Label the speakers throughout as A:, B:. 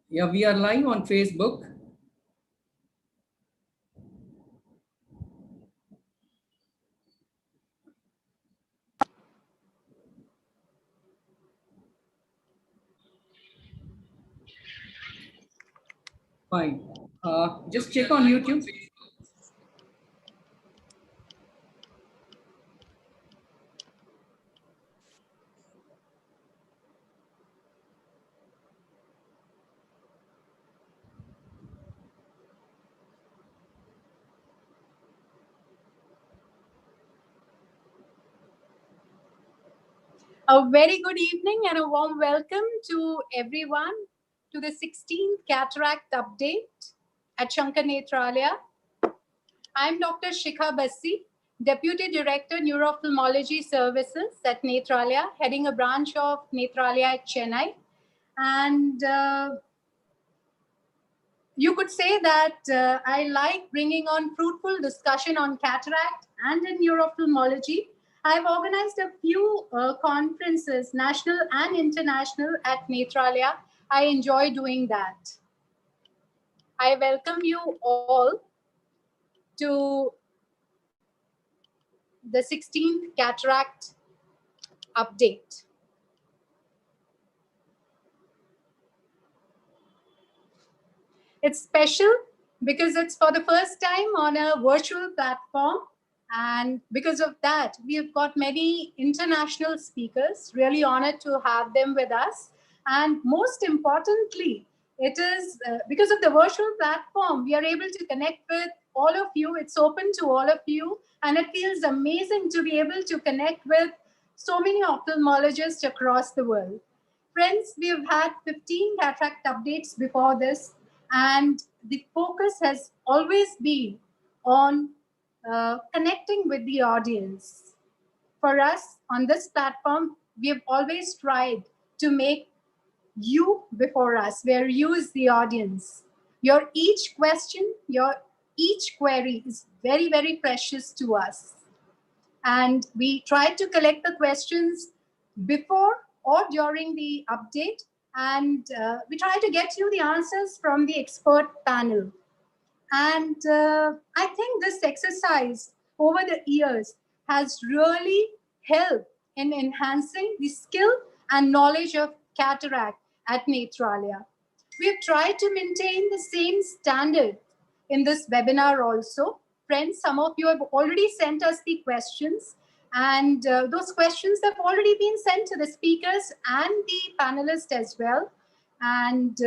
A: Yeah, we are live on Facebook. Fine. Just check on YouTube.
B: A very good evening and a warm welcome to everyone to the 16th Cataract Update at Sankara Nethralaya. I'm Dr. Shikha Bassi, Deputy Director Neuro-Ophthalmology Services at Nethralaya, heading a branch of Nethralaya at Chennai. And you could say that I like bringing on fruitful discussion on cataract and in neuro-ophthalmology. I've organized a few conferences, national and international, at Nethralaya. I enjoy doing that. I welcome you all to the 16th Cataract Update. It's special because it's for the first time on a virtual platform. And because of that, we've got many international speakers, really honored to have them with us. And most importantly, it is because of the virtual platform, we are able to connect with all of you. It's open to all of you. And it feels amazing to be able to connect with so many ophthalmologists across the world. Friends, we've had 15 cataract updates before this, and the focus has always been on connecting with the audience. For us on this platform, we have always tried to make you before us, where you is the audience. Your each question, your each query is very, very precious to us. And we try to collect the questions before or during the update, and we try to get you the answers from the expert panel. And I think this exercise over the years has really helped in enhancing the skill and knowledge of cataract at Nethralaya. We have tried to maintain the same standard in this webinar also. Friends, some of you have already sent us the questions, and those questions have already been sent to the speakers and the panelists as well. And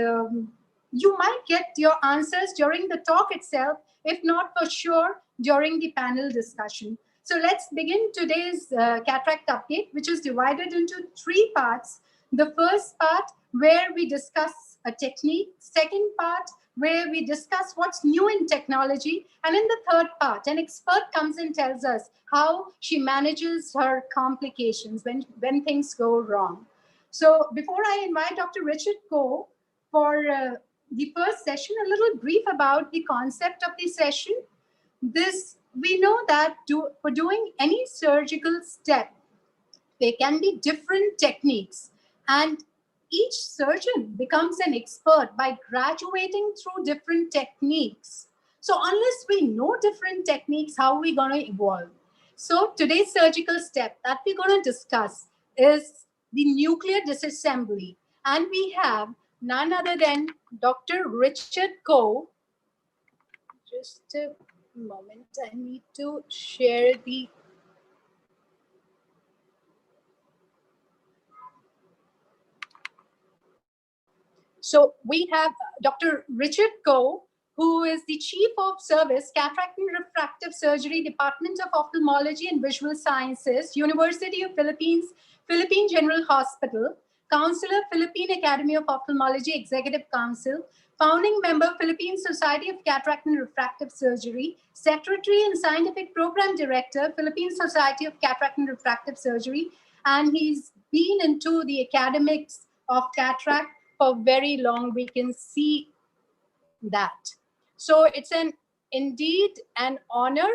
B: you might get your answers during the talk itself, if not for sure during the panel discussion. So let's begin today's cataract update, which is divided into three parts. The first part where we discuss a technique, second part where we discuss what's new in technology, and in the third part, an expert comes and tells us how she manages her complications when things go wrong. So before I invite Dr. Richard Koh for the first session, a little brief about the concept of the session. We know that for doing any surgical step, there can be different techniques, and each surgeon becomes an expert by graduating through different techniques. So unless we know different techniques, how are we going to evolve? So today's surgical step that we're going to discuss is the nuclear disassembly. And we have none other than Dr. Richard Koh. Just a moment, I need to share the So we have Dr. Richard Koh, who is the Chief of Service, Cataract and Refractive Surgery, Department of Ophthalmology and Visual Sciences, University of Philippines, Philippine General Hospital, Counselor, Philippine Academy of Ophthalmology, Executive Council, founding member, Philippine Society of Cataract and Refractive Surgery, Secretary and Scientific Program Director, Philippine Society of Cataract and Refractive Surgery, and he's been into the academics of cataract for very long. We can see that. So it's indeed an honor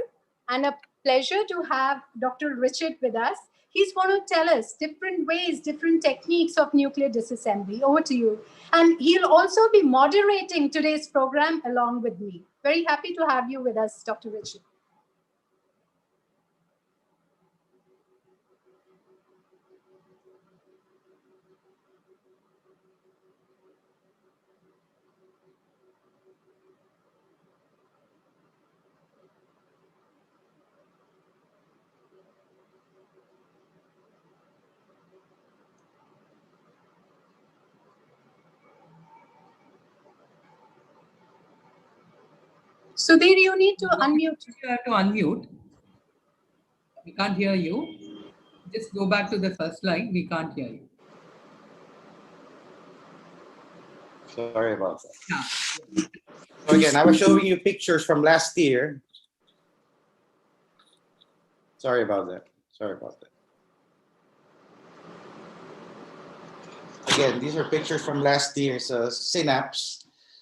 B: and a pleasure to have Dr. Richard with us. He's going to tell us different ways, different techniques of nuclear disassembly. Over to you. And he'll also be moderating today's program along with me. Very happy to have you with us, Dr. Richard. Sudhir, you need to unmute.
A: You have to unmute. We can't hear you. Just go back to the first line. We can't hear you.
C: Sorry about that.
A: Yeah.
C: So again, I was showing you pictures from last year. Sorry about that. Sorry about that. Again, these are pictures from last year's Synapse.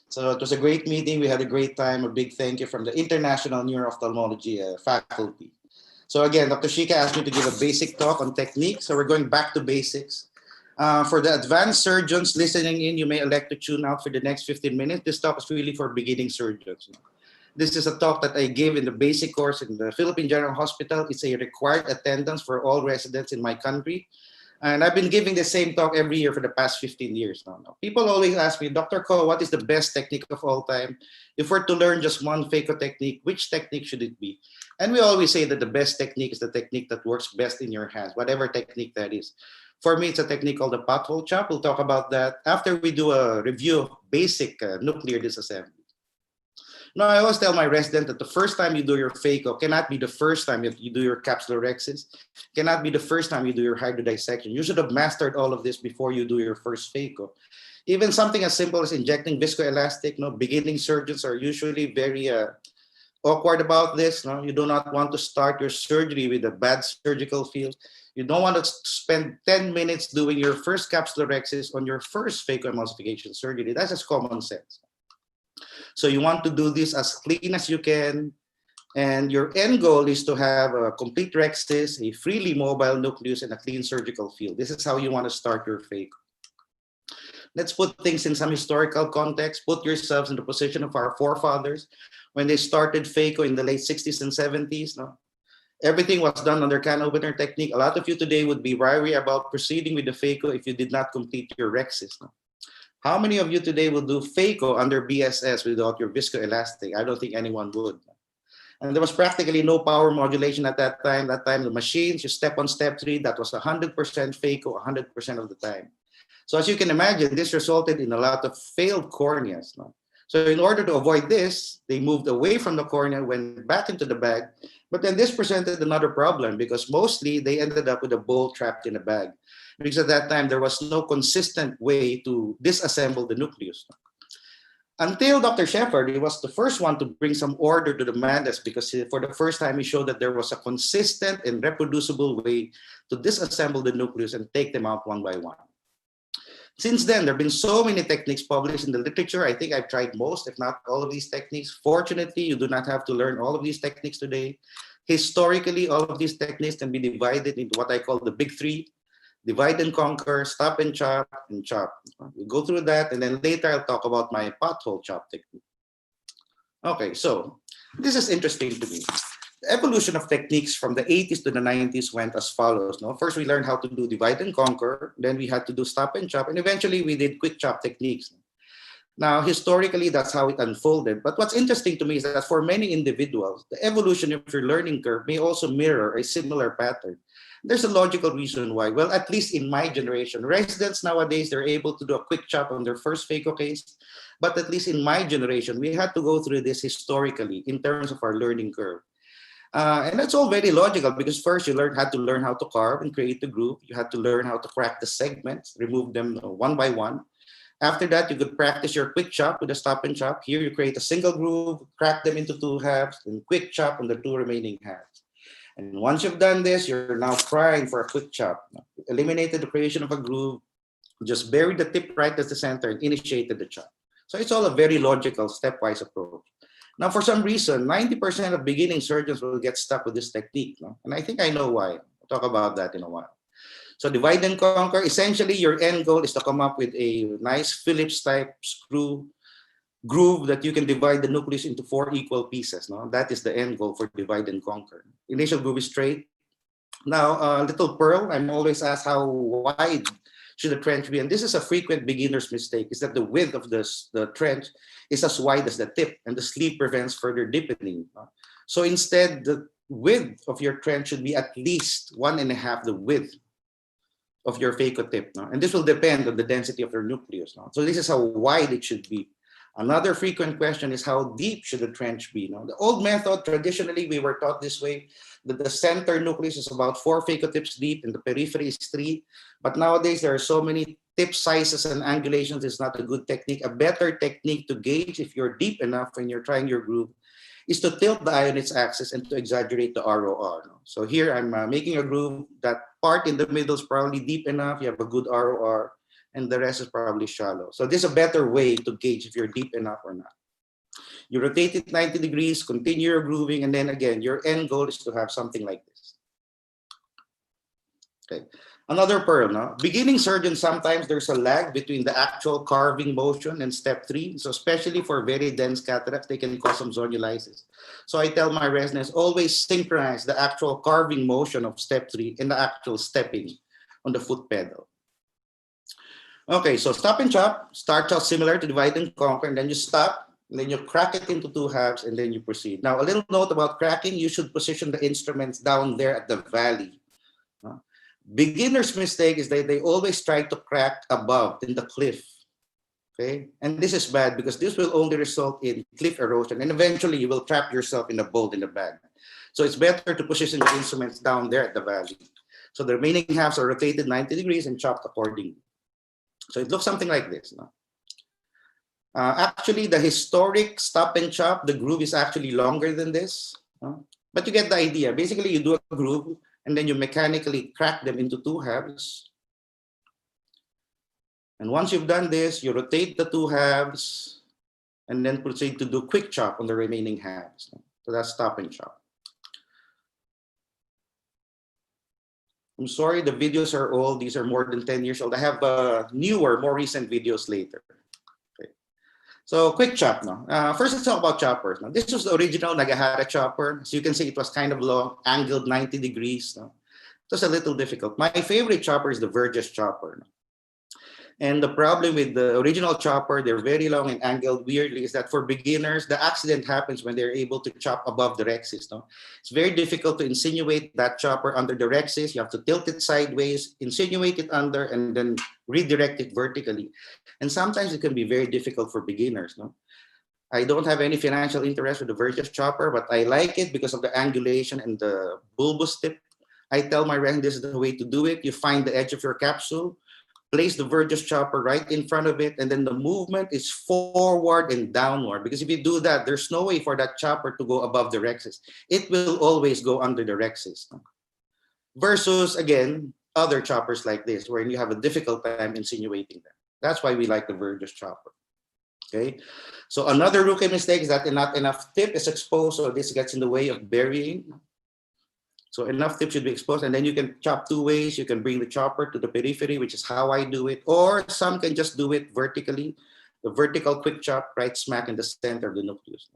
C: So it was a great meeting. We had a great time. A big thank you from the International Neuro-Ophthalmology faculty. So again, Dr. Shika asked me to give a basic talk on technique. So we're going back to basics. For the advanced surgeons listening in, you may elect to tune out for the next 15 minutes. This talk is really for beginning surgeons. This is a talk that I gave in the basic course in the Philippine General Hospital. It's a required attendance for all residents in my country. And I've been giving the same talk every year for the past 15 years now. People always ask me, Dr. Ko, what is the best technique of all time? If we're to learn just one phaco technique, which technique should it be? And we always say that the best technique is the technique that works best in your hands, whatever technique that is. For me, it's a technique called the pothole chop. We'll talk about that after we do a review of basic nuclear disassembly. Now, I always tell my resident that the first time you do your phaco cannot be the first time you do your capsular rhexis, cannot be the first time you do your hydrodissection. You should have mastered all of this before you do your first phaco. Even something as simple as injecting viscoelastic, beginning surgeons are usually very awkward about this. You do not want to start your surgery with a bad surgical field. You don't want to spend 10 minutes doing your first capsular rhexis on your first phacoemulsification surgery. That's just common sense. So you want to do this as clean as you can. And your end goal is to have a complete rhexis, a freely mobile nucleus, and a clean surgical field. This is how you want to start your phaco. Let's put things in some historical context. Put yourselves in the position of our forefathers when they started phaco in the late 60s and 70s. Everything was done under can opener technique. A lot of you today would be wary about proceeding with the phaco if you did not complete your rhexis. How many of you today will do phaco under BSS without your viscoelastic? I don't think anyone would. And there was practically no power modulation at that time. That time, the machines, you step on step 3, that was 100% phaco 100% of the time. So as you can imagine, this resulted in a lot of failed corneas. So in order to avoid this, they moved away from the cornea, went back into the bag. But then this presented another problem because mostly they ended up with a bolt trapped in a bag. Because at that time, there was no consistent way to disassemble the nucleus. Until Dr. Shepard, he was the first one to bring some order to the madness because for the first time, he showed that there was a consistent and reproducible way to disassemble the nucleus and take them out one by one. Since then, there have been so many techniques published in the literature. I think I've tried most, if not all of these techniques. Fortunately, you do not have to learn all of these techniques today. Historically, all of these techniques can be divided into what I call the big 3. Divide and conquer, stop and chop, and chop. We'll go through that, and then later I'll talk about my pothole chop technique. Okay, so this is interesting to me. The evolution of techniques from the 80s to the 90s went as follows. First, we learned how to do divide and conquer. Then we had to do stop and chop. And eventually, we did quick chop techniques. Now, historically, that's how it unfolded. But what's interesting to me is that for many individuals, the evolution of your learning curve may also mirror a similar pattern. There's a logical reason why. Well, at least in my generation, residents nowadays, they're able to do a quick chop on their first phaco case. But at least in my generation, we had to go through this historically in terms of our learning curve. And that's all very logical because first you had to learn how to carve and create the groove. You had to learn how to crack the segments, remove them one by one. After that, you could practice your quick chop with a stop and chop. Here you create a single groove, crack them into 2 halves, and quick chop on the 2 remaining halves. And once you've done this, you're now trying for a quick chop. You eliminated the creation of a groove, just buried the tip right at the center and initiated the chop. So it's all a very logical, stepwise approach. Now, for some reason, 90% of beginning surgeons will get stuck with this technique. And I think I know why. I'll talk about that in a while. So divide and conquer, essentially your end goal is to come up with a nice Phillips type screw groove that you can divide the nucleus into 4 equal pieces. No? That is the end goal for divide and conquer. Initial groove is straight. Now, little pearl, I'm always asked how wide should the trench be? And this is a frequent beginner's mistake, is that the width of the trench is as wide as the tip, and the sleeve prevents further deepening. So instead, the width of your trench should be at least 1.5 the width of your phaco tip. No? And this will depend on the density of your nucleus. No? So this is how wide it should be. Another frequent question is how deep should the trench be? No? The old method, traditionally, we were taught this way, that the center nucleus is about 4 phacotips deep and the periphery is 3. But nowadays, there are so many tip sizes and angulations. It's not a good technique. A better technique to gauge if you're deep enough when you're trying your groove is to tilt the eye on its axis and to exaggerate the ROR. No? So here I'm making a groove. That part in the middle is probably deep enough. You have a good ROR. And the rest is probably shallow. So this is a better way to gauge if you're deep enough or not. You rotate it 90 degrees, continue your grooving, and then again, your end goal is to have something like this. Okay. Another pearl. No? Beginning surgeons, sometimes there's a lag between the actual carving motion and step 3. So especially for very dense cataracts, they can cause some zonulisis. So I tell my residents, always synchronize the actual carving motion of step 3 and the actual stepping on the foot pedal. Okay, so stop and chop starts out similar to divide and conquer, and then you stop, and then you crack it into 2 halves, and then you proceed. Now, a little note about cracking, you should position the instruments down there at the valley. Beginner's mistake is that they always try to crack above in the cliff. Okay, and this is bad because this will only result in cliff erosion, and eventually you will trap yourself in a bolt in the bag. So it's better to position the instruments down there at the valley. So the remaining halves are rotated 90 degrees and chopped accordingly. So it looks something like this. No? Actually, the historic stop and chop, the groove is actually longer than this. No? But you get the idea. Basically, you do a groove, and then you mechanically crack them into 2 halves. And once you've done this, you rotate the 2 halves, and then proceed to do quick chop on the remaining halves. No? So that's stop and chop. I'm sorry, the videos are old. These are more than 10 years old. I have newer, more recent videos later. Okay. So quick chop now. First, let's talk about choppers. Now, this was the original Nagahara chopper. So you can see it was kind of long, angled 90 degrees. No? It was a little difficult. My favorite chopper is the Verge Chopper. No? And the problem with the original chopper, they're very long and angled weirdly, is that for beginners, the accident happens when they're able to chop above the rexis. No? It's very difficult to insinuate that chopper under the rexis. You have to tilt it sideways, insinuate it under, and then redirect it vertically. And sometimes it can be very difficult for beginners. No? I don't have any financial interest with the Verge Chopper, but I like it because of the angulation and the bulbous tip. I tell my residents this is the way to do it. You find the edge of your capsule, place the Verge Chopper right in front of it, and then the movement is forward and downward. Because if you do that, there's no way for that chopper to go above the rexis. It will always go under the rexis. Versus, again, other choppers like this, where you have a difficult time insinuating them. That's why we like the Verge Chopper. Okay, so another rookie mistake is that not enough tip is exposed, so this gets in the way of burying. So enough tip should be exposed, and then you can chop 2 ways. You can bring the chopper to the periphery, which is how I do it, or some can just do it vertically. The vertical quick chop right smack in the center of the nucleus.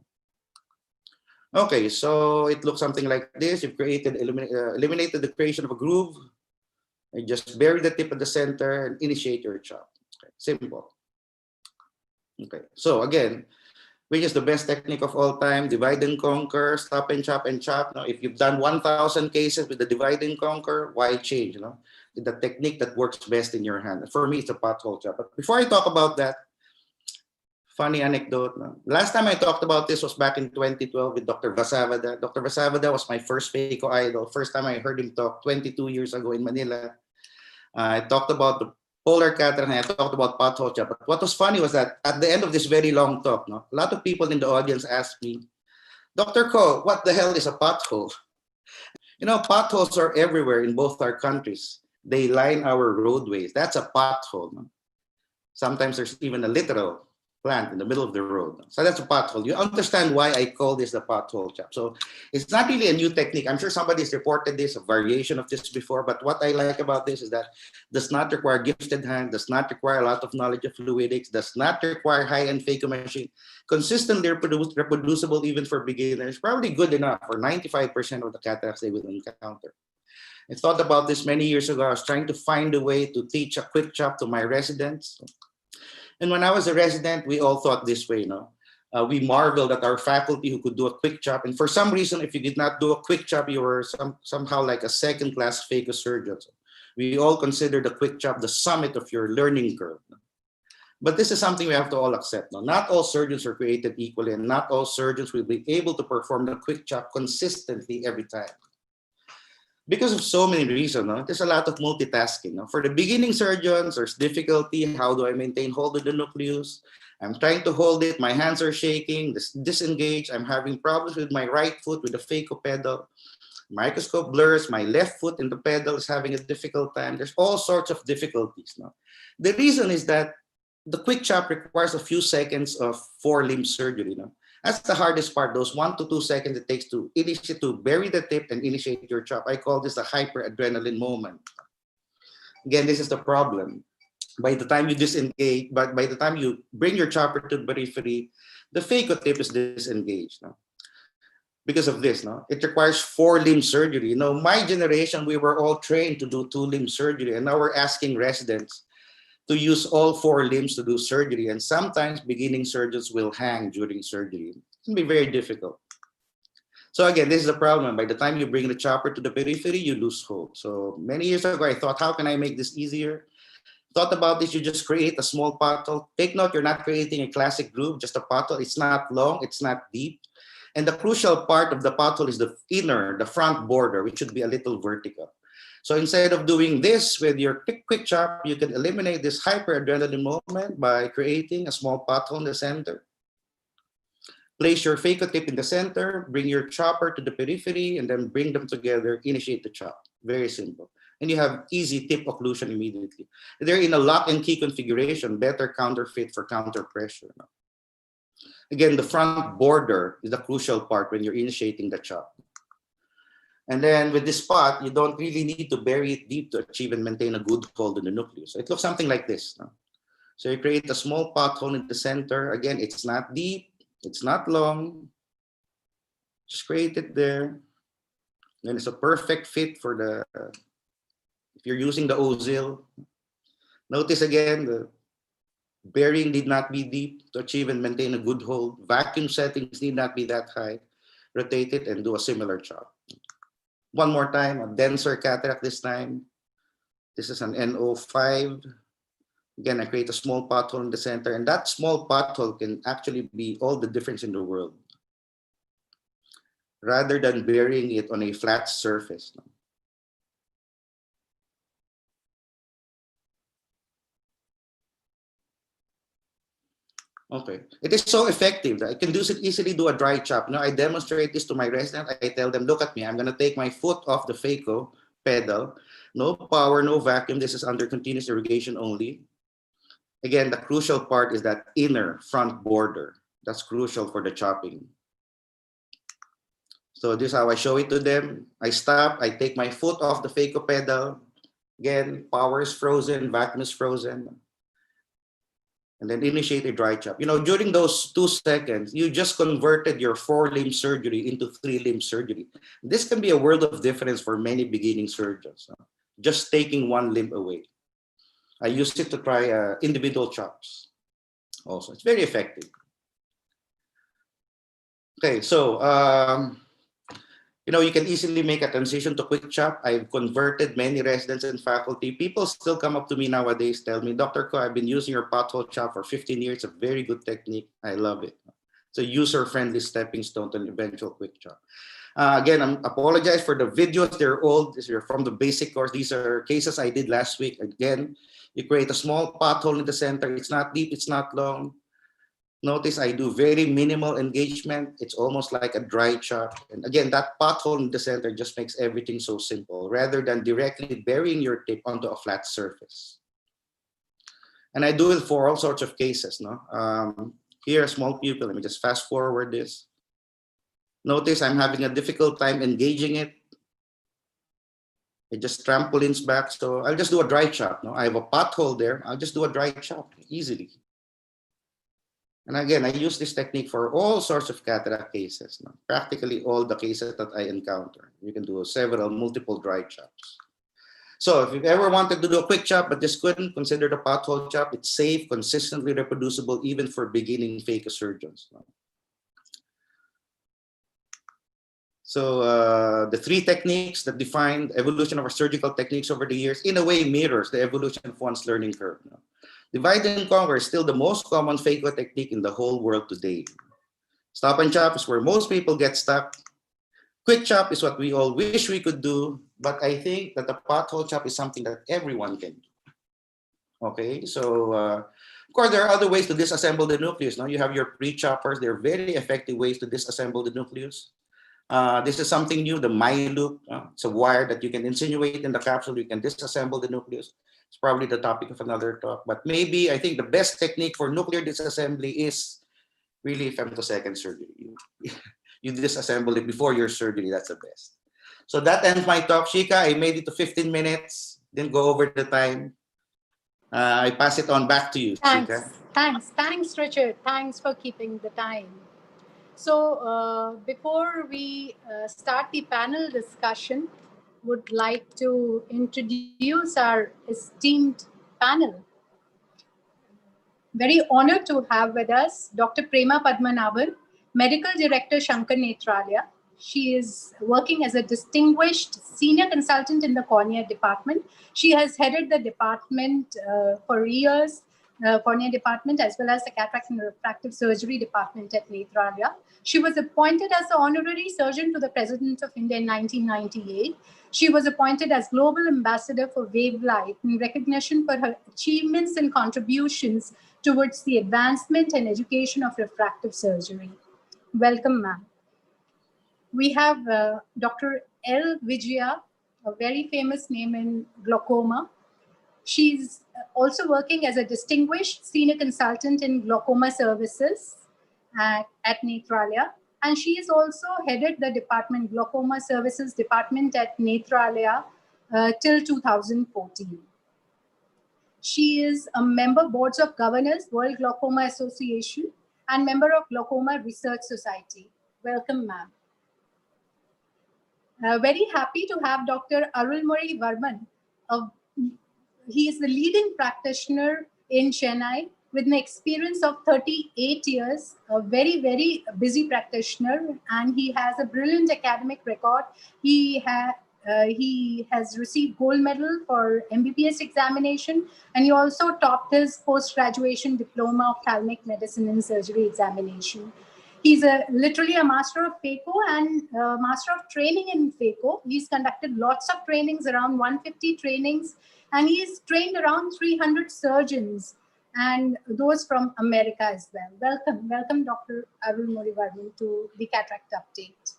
C: Okay, so it looks something like this. You've eliminated the creation of a groove. You just bury the tip at the center and initiate your chop. Okay, simple. Okay, so again, which is the best technique of all time? Divide and conquer, stop and chop and chop. Now, if you've done 1,000 cases with the divide and conquer, why change? You know, the technique that works best in your hand. For me, it's a pothole chop. But before I talk about that, funny anecdote. No? Last time I talked about this was back in 2012 with Dr. Vasavada. Dr. Vasavada was my first phaco idol. First time I heard him talk 22 years ago in Manila. I talked about the polar cataract, and I talked about pothole chop. But what was funny was that at the end of this very long talk, no, a lot of people in the audience asked me, Dr. Ko, what the hell is a pothole? You know, potholes are everywhere in both our countries. They line our roadways. That's a pothole. No? Sometimes there's even a literal plant in the middle of the road. So that's a pothole. You understand why I call this the pothole chop. So it's not really a new technique. I'm sure somebody's reported this, a variation of this before, but what I like about this is that does not require gifted hand, does not require a lot of knowledge of fluidics, does not require high-end phaco machine, consistently reproducible even for beginners, probably good enough for 95% of the cataracts they will encounter. I thought about this many years ago. I was trying to find a way to teach a quick chop to my residents. And when I was a resident, we all thought this way, we marveled at our faculty who could do a quick chop. And for some reason, if you did not do a quick chop, you were somehow like a second-class phacosurgeon. So we all consider the quick chop the summit of your learning curve. But this is something we have to all accept. Not all surgeons are created equally, and not all surgeons will be able to perform the quick chop consistently every time. Because of so many reasons, there's a lot of multitasking. For the beginning surgeons, there's difficulty. How do I maintain hold of the nucleus? I'm trying to hold it. My hands are shaking, disengaged. I'm having problems with my right foot with the phaco pedal. Microscope blurs. My left foot in the pedal is having a difficult time. There's all sorts of difficulties. The reason is that the quick chop requires a few seconds of four-limb surgery. That's the hardest part, those 1 to 2 seconds it takes to initiate, to bury the tip and initiate your chop. I call this the hyperadrenaline moment. Again, this is the problem. By the time you disengage, but by the time you bring your chopper to the periphery, the phaco tip is disengaged. Because of this, it requires four-limb surgery. My generation, we were all trained to do two-limb surgery, and now we're asking residents to use all four limbs to do surgery. And sometimes beginning surgeons will hang during surgery. It can be very difficult. So again, this is the problem. By the time you bring the chopper to the periphery, you lose hold. So many years ago, I thought, how can I make this easier? Thought about this, you just create a small pothole. Take note, you're not creating a classic groove, just a pothole. It's not long, it's not deep. And the crucial part of the pothole is the inner, the front border, which should be a little vertical. So instead of doing this with your quick chop, you can eliminate this hyperadrenaline moment by creating a small pothole in the center. Place your phaco tip in the center, bring your chopper to the periphery, and then bring them together, initiate the chop. Very simple. And you have easy tip occlusion immediately. They're in a lock and key configuration, better counterfeit for counter pressure. Again, the front border is the crucial part when you're initiating the chop. And then with this spot, you don't really need to bury it deep to achieve and maintain a good hold in the nucleus. So it looks something like this. So you create a small pothole in the center. Again, it's not deep, it's not long. Just create it there. Then it's a perfect fit for the, if you're using the Ozil. Notice again, the burying need not be deep to achieve and maintain a good hold. Vacuum settings need not be that high. Rotate it and do a similar chop. One more time, a denser cataract this time. This is an NO5. Again, I create a small pothole in the center, and that small pothole can actually be all the difference in the world, rather than burying it on a flat surface. Okay, it is so effective that I can easily do a dry chop. I demonstrate this to my resident. I tell them, look at me, I'm gonna take my foot off the phaco pedal. No power, no vacuum. This is under continuous irrigation only. Again, the crucial part is that inner front border. That's crucial for the chopping. So this is how I show it to them. I stop, I take my foot off the phaco pedal. Again, power is frozen, vacuum is frozen. And then initiate a dry chop. During those 2 seconds, you just converted your four-limb surgery into three-limb surgery. This can be a world of difference for many beginning surgeons. Just taking one limb away. I use it to try individual chops. Also, it's very effective. Okay, so you can easily make a transition to quick chop. I've converted many residents and faculty. People still come up to me nowadays, tell me, Dr. Ko, I've been using your pothole chop for 15 years. It's a very good technique. I love it. It's a user-friendly stepping stone to an eventual quick chop. Again, I apologize for the videos. They're old. These are from the basic course. These are cases I did last week. Again, you create a small pothole in the center. It's not deep, it's not long. Notice I do very minimal engagement. It's almost like a dry chop. And again, that pothole in the center just makes everything so simple rather than directly burying your tip onto a flat surface. And I do it for all sorts of cases. No, here a small pupil. Let me just fast forward this. Notice I'm having a difficult time engaging it. It just trampolines back. So I'll just do a dry chop. No, I have a pothole there. I'll just do a dry chop easily. And again, I use this technique for all sorts of cataract cases. No? Practically all the cases that I encounter. You can do multiple dry chops. So if you've ever wanted to do a quick chop but just couldn't, consider the pothole chop. It's safe, consistently reproducible, even for beginning phaco surgeons. No? So the three techniques that defined evolution of our surgical techniques over the years, in a way, mirrors the evolution of one's learning curve. No? Divide and conquer is still the most common phaco technique in the whole world today. Stop and chop is where most people get stuck. Quick chop is what we all wish we could do, but I think that the pothole chop is something that everyone can do. Okay, so of course there are other ways to disassemble the nucleus. Now you have your pre-choppers. They're very effective ways to disassemble the nucleus. This is something new, the MyLoop. It's a wire that you can insinuate in the capsule. You can disassemble the nucleus. It's probably the topic of another talk, but maybe I think the best technique for nuclear disassembly is really femtosecond surgery. You disassemble it before your surgery. That's the best. So that ends my talk, Shika. I made it to 15 minutes. Didn't go over the time. I pass it on back to you, Shika.
B: Thanks, Richard. Thanks for keeping the time. So before we start the panel discussion, would like to introduce our esteemed panel. Very honored to have with us Dr. Prema Padmanabhan, Medical Director, Sankara Nethralaya. She is working as a distinguished senior consultant in the cornea department. She has headed the department for years, cornea department, as well as the cataract and refractive surgery department at Nethralaya. She was appointed as the honorary surgeon to the President of India in 1998. She was appointed as Global Ambassador for Wavelight in recognition for her achievements and contributions towards the advancement and education of refractive surgery. Welcome, ma'am. We have Dr. L. Vijaya, a very famous name in glaucoma. She's also working as a distinguished senior consultant in glaucoma services at Nethralaya. And she is also headed the department, glaucoma services department at Nethralaya till 2014. She is a member boards of governors, World Glaucoma Association, and member of Glaucoma Research Society. Welcome, ma'am. Very happy to have Dr. Arulmozhi Varman. He is the leading practitioner in Chennai with an experience of 38 years, a very, very busy practitioner, and he has a brilliant academic record. He has received gold medal for MBBS examination, and he also topped his post-graduation diploma of ophthalmic medicine and surgery examination. He's literally a master of phaco and master of training in phaco. He's conducted lots of trainings, around 150 trainings, and he's trained around 300 surgeons, and those from America as well. Welcome, Dr. Arulmozhi Varman to the Cataract Update.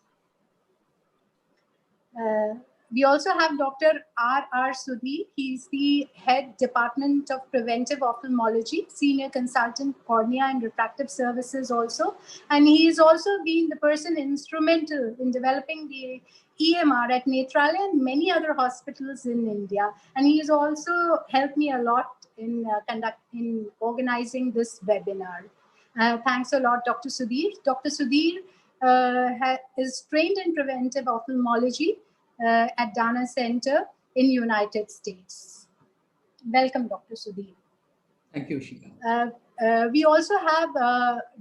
B: We also have Dr. R.R. Sudhir. He's the head Department of Preventive Ophthalmology, senior consultant cornea and refractive services also. And he has also been the person instrumental in developing the EMR at Nethralaya and many other hospitals in India. And he has also helped me a lot in organizing this webinar. Thanks a lot, Dr. Sudhir. Dr. Sudhir is trained in preventive ophthalmology at Dana Center in United States. Welcome, Dr. Sudhir.
A: Thank you, Shika.
B: We also have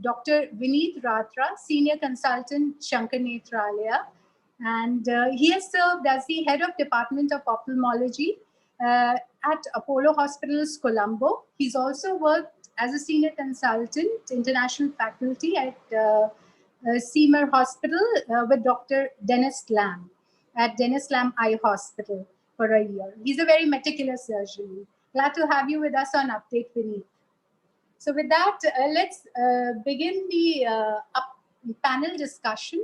B: Dr. Vineet Ratra, Senior Consultant, Sankara Nethralaya, and he has served as the Head of Department of Ophthalmology at Apollo Hospitals, Colombo. He's also worked as a Senior Consultant, International Faculty at Seymour Hospital with Dr. Dennis Lam at Dennis Lam Eye Hospital for a year. He's a very meticulous surgeon. Glad to have you with us on Update, Vineet. So with that, let's begin the panel discussion.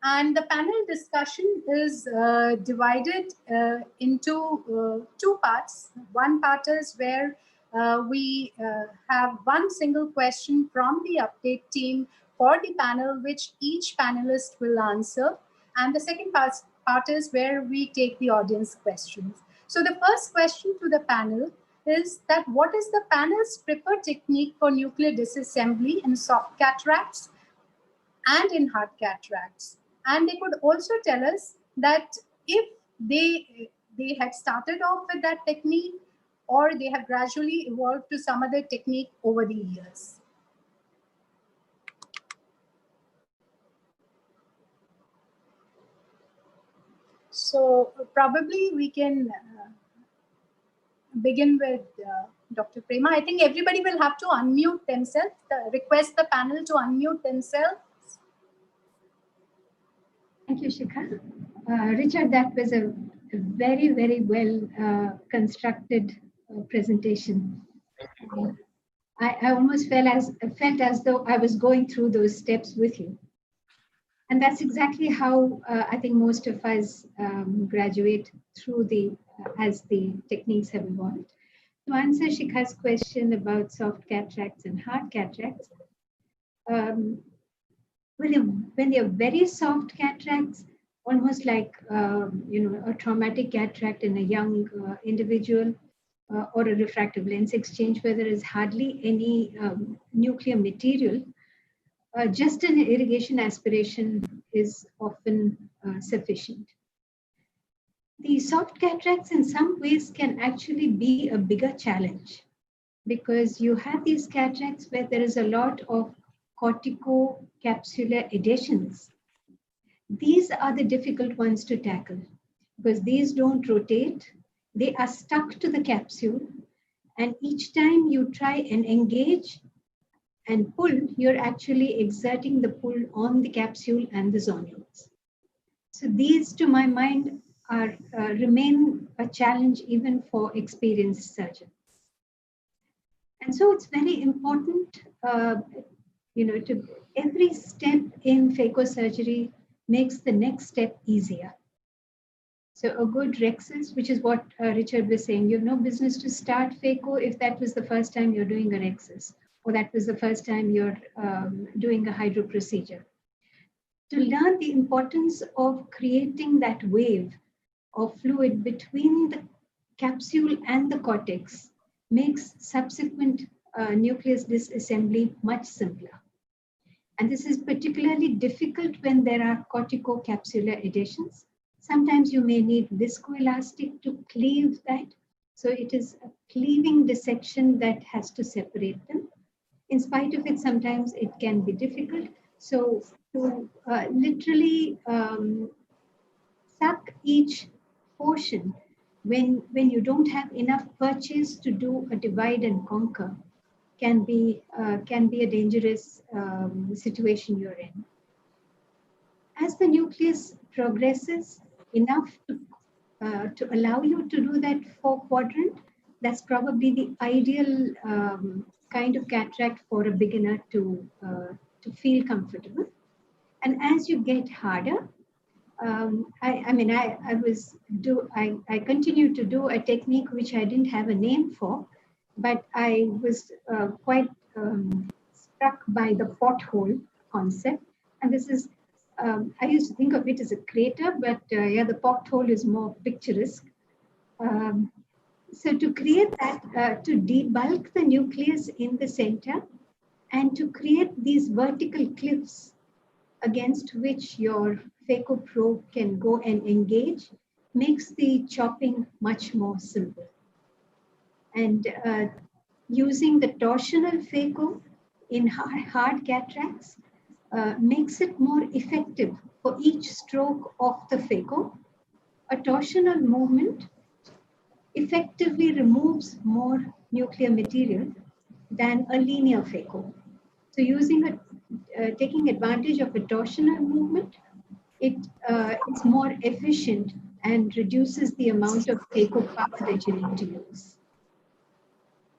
B: And the panel discussion is divided into two parts. One part is where we have one single question from the update team for the panel, which each panelist will answer. And the second part is where we take the audience questions. So the first question to the panel is that what is the panel's preferred technique for nuclear disassembly in soft cataracts and in hard cataracts? And they could also tell us that if they had started off with that technique or they have gradually evolved to some other technique over the years. So probably we can begin with Dr. Prema. I think everybody will have to unmute themselves. Request the panel to unmute themselves.
D: Thank you, Shikha. Richard, that was a very, very well constructed presentation. I almost felt as though I was going through those steps with you. And that's exactly how I think most of us graduate through as the techniques have evolved. To answer Shikha's question about soft cataracts and hard cataracts, when they're very soft cataracts, almost like a traumatic cataract in a young individual, or a refractive lens exchange where there is hardly any nuclear material, just an irrigation aspiration is often sufficient. The soft cataracts in some ways can actually be a bigger challenge because you have these cataracts where there is a lot of cortico-capsular adhesions. These are the difficult ones to tackle because these don't rotate. They are stuck to the capsule, and each time you try and engage and pull, you're actually exerting the pull on the capsule and the zonules. So these, to my mind, remain a challenge even for experienced surgeons. And so it's very important, to every step in phacosurgery makes the next step easier. So a good rhexis, which is what Richard was saying, you have no business to start phaco if that was the first time you're doing a rhexis, or that was the first time you're doing a hydro procedure. To learn the importance of creating that wave of fluid between the capsule and the cortex makes subsequent nucleus disassembly much simpler. And this is particularly difficult when there are cortico-capsular adhesions. Sometimes you may need viscoelastic to cleave that. So it is a cleaving dissection that has to separate them. In spite of it, sometimes it can be difficult. So to literally suck each portion when you don't have enough purchase to do a divide and conquer can be a dangerous situation you're in. As the nucleus progresses enough to allow you to do that 4-quadrant, that's probably the ideal kind of cataract for a beginner to feel comfortable. And as you get harder, I continue to do a technique which I didn't have a name for, but I was quite struck by the pothole concept. And this is, I used to think of it as a crater, but the pothole is more picturesque. So to create that, to debulk the nucleus in the center and to create these vertical cliffs against which your phaco probe can go and engage makes the chopping much more simple. And using the torsional phaco in hard cataracts makes it more effective for each stroke of the phaco. A torsional movement effectively removes more nuclear material than a linear phaco. So taking advantage of a torsional movement, it's more efficient and reduces the amount of phaco power that you need to use.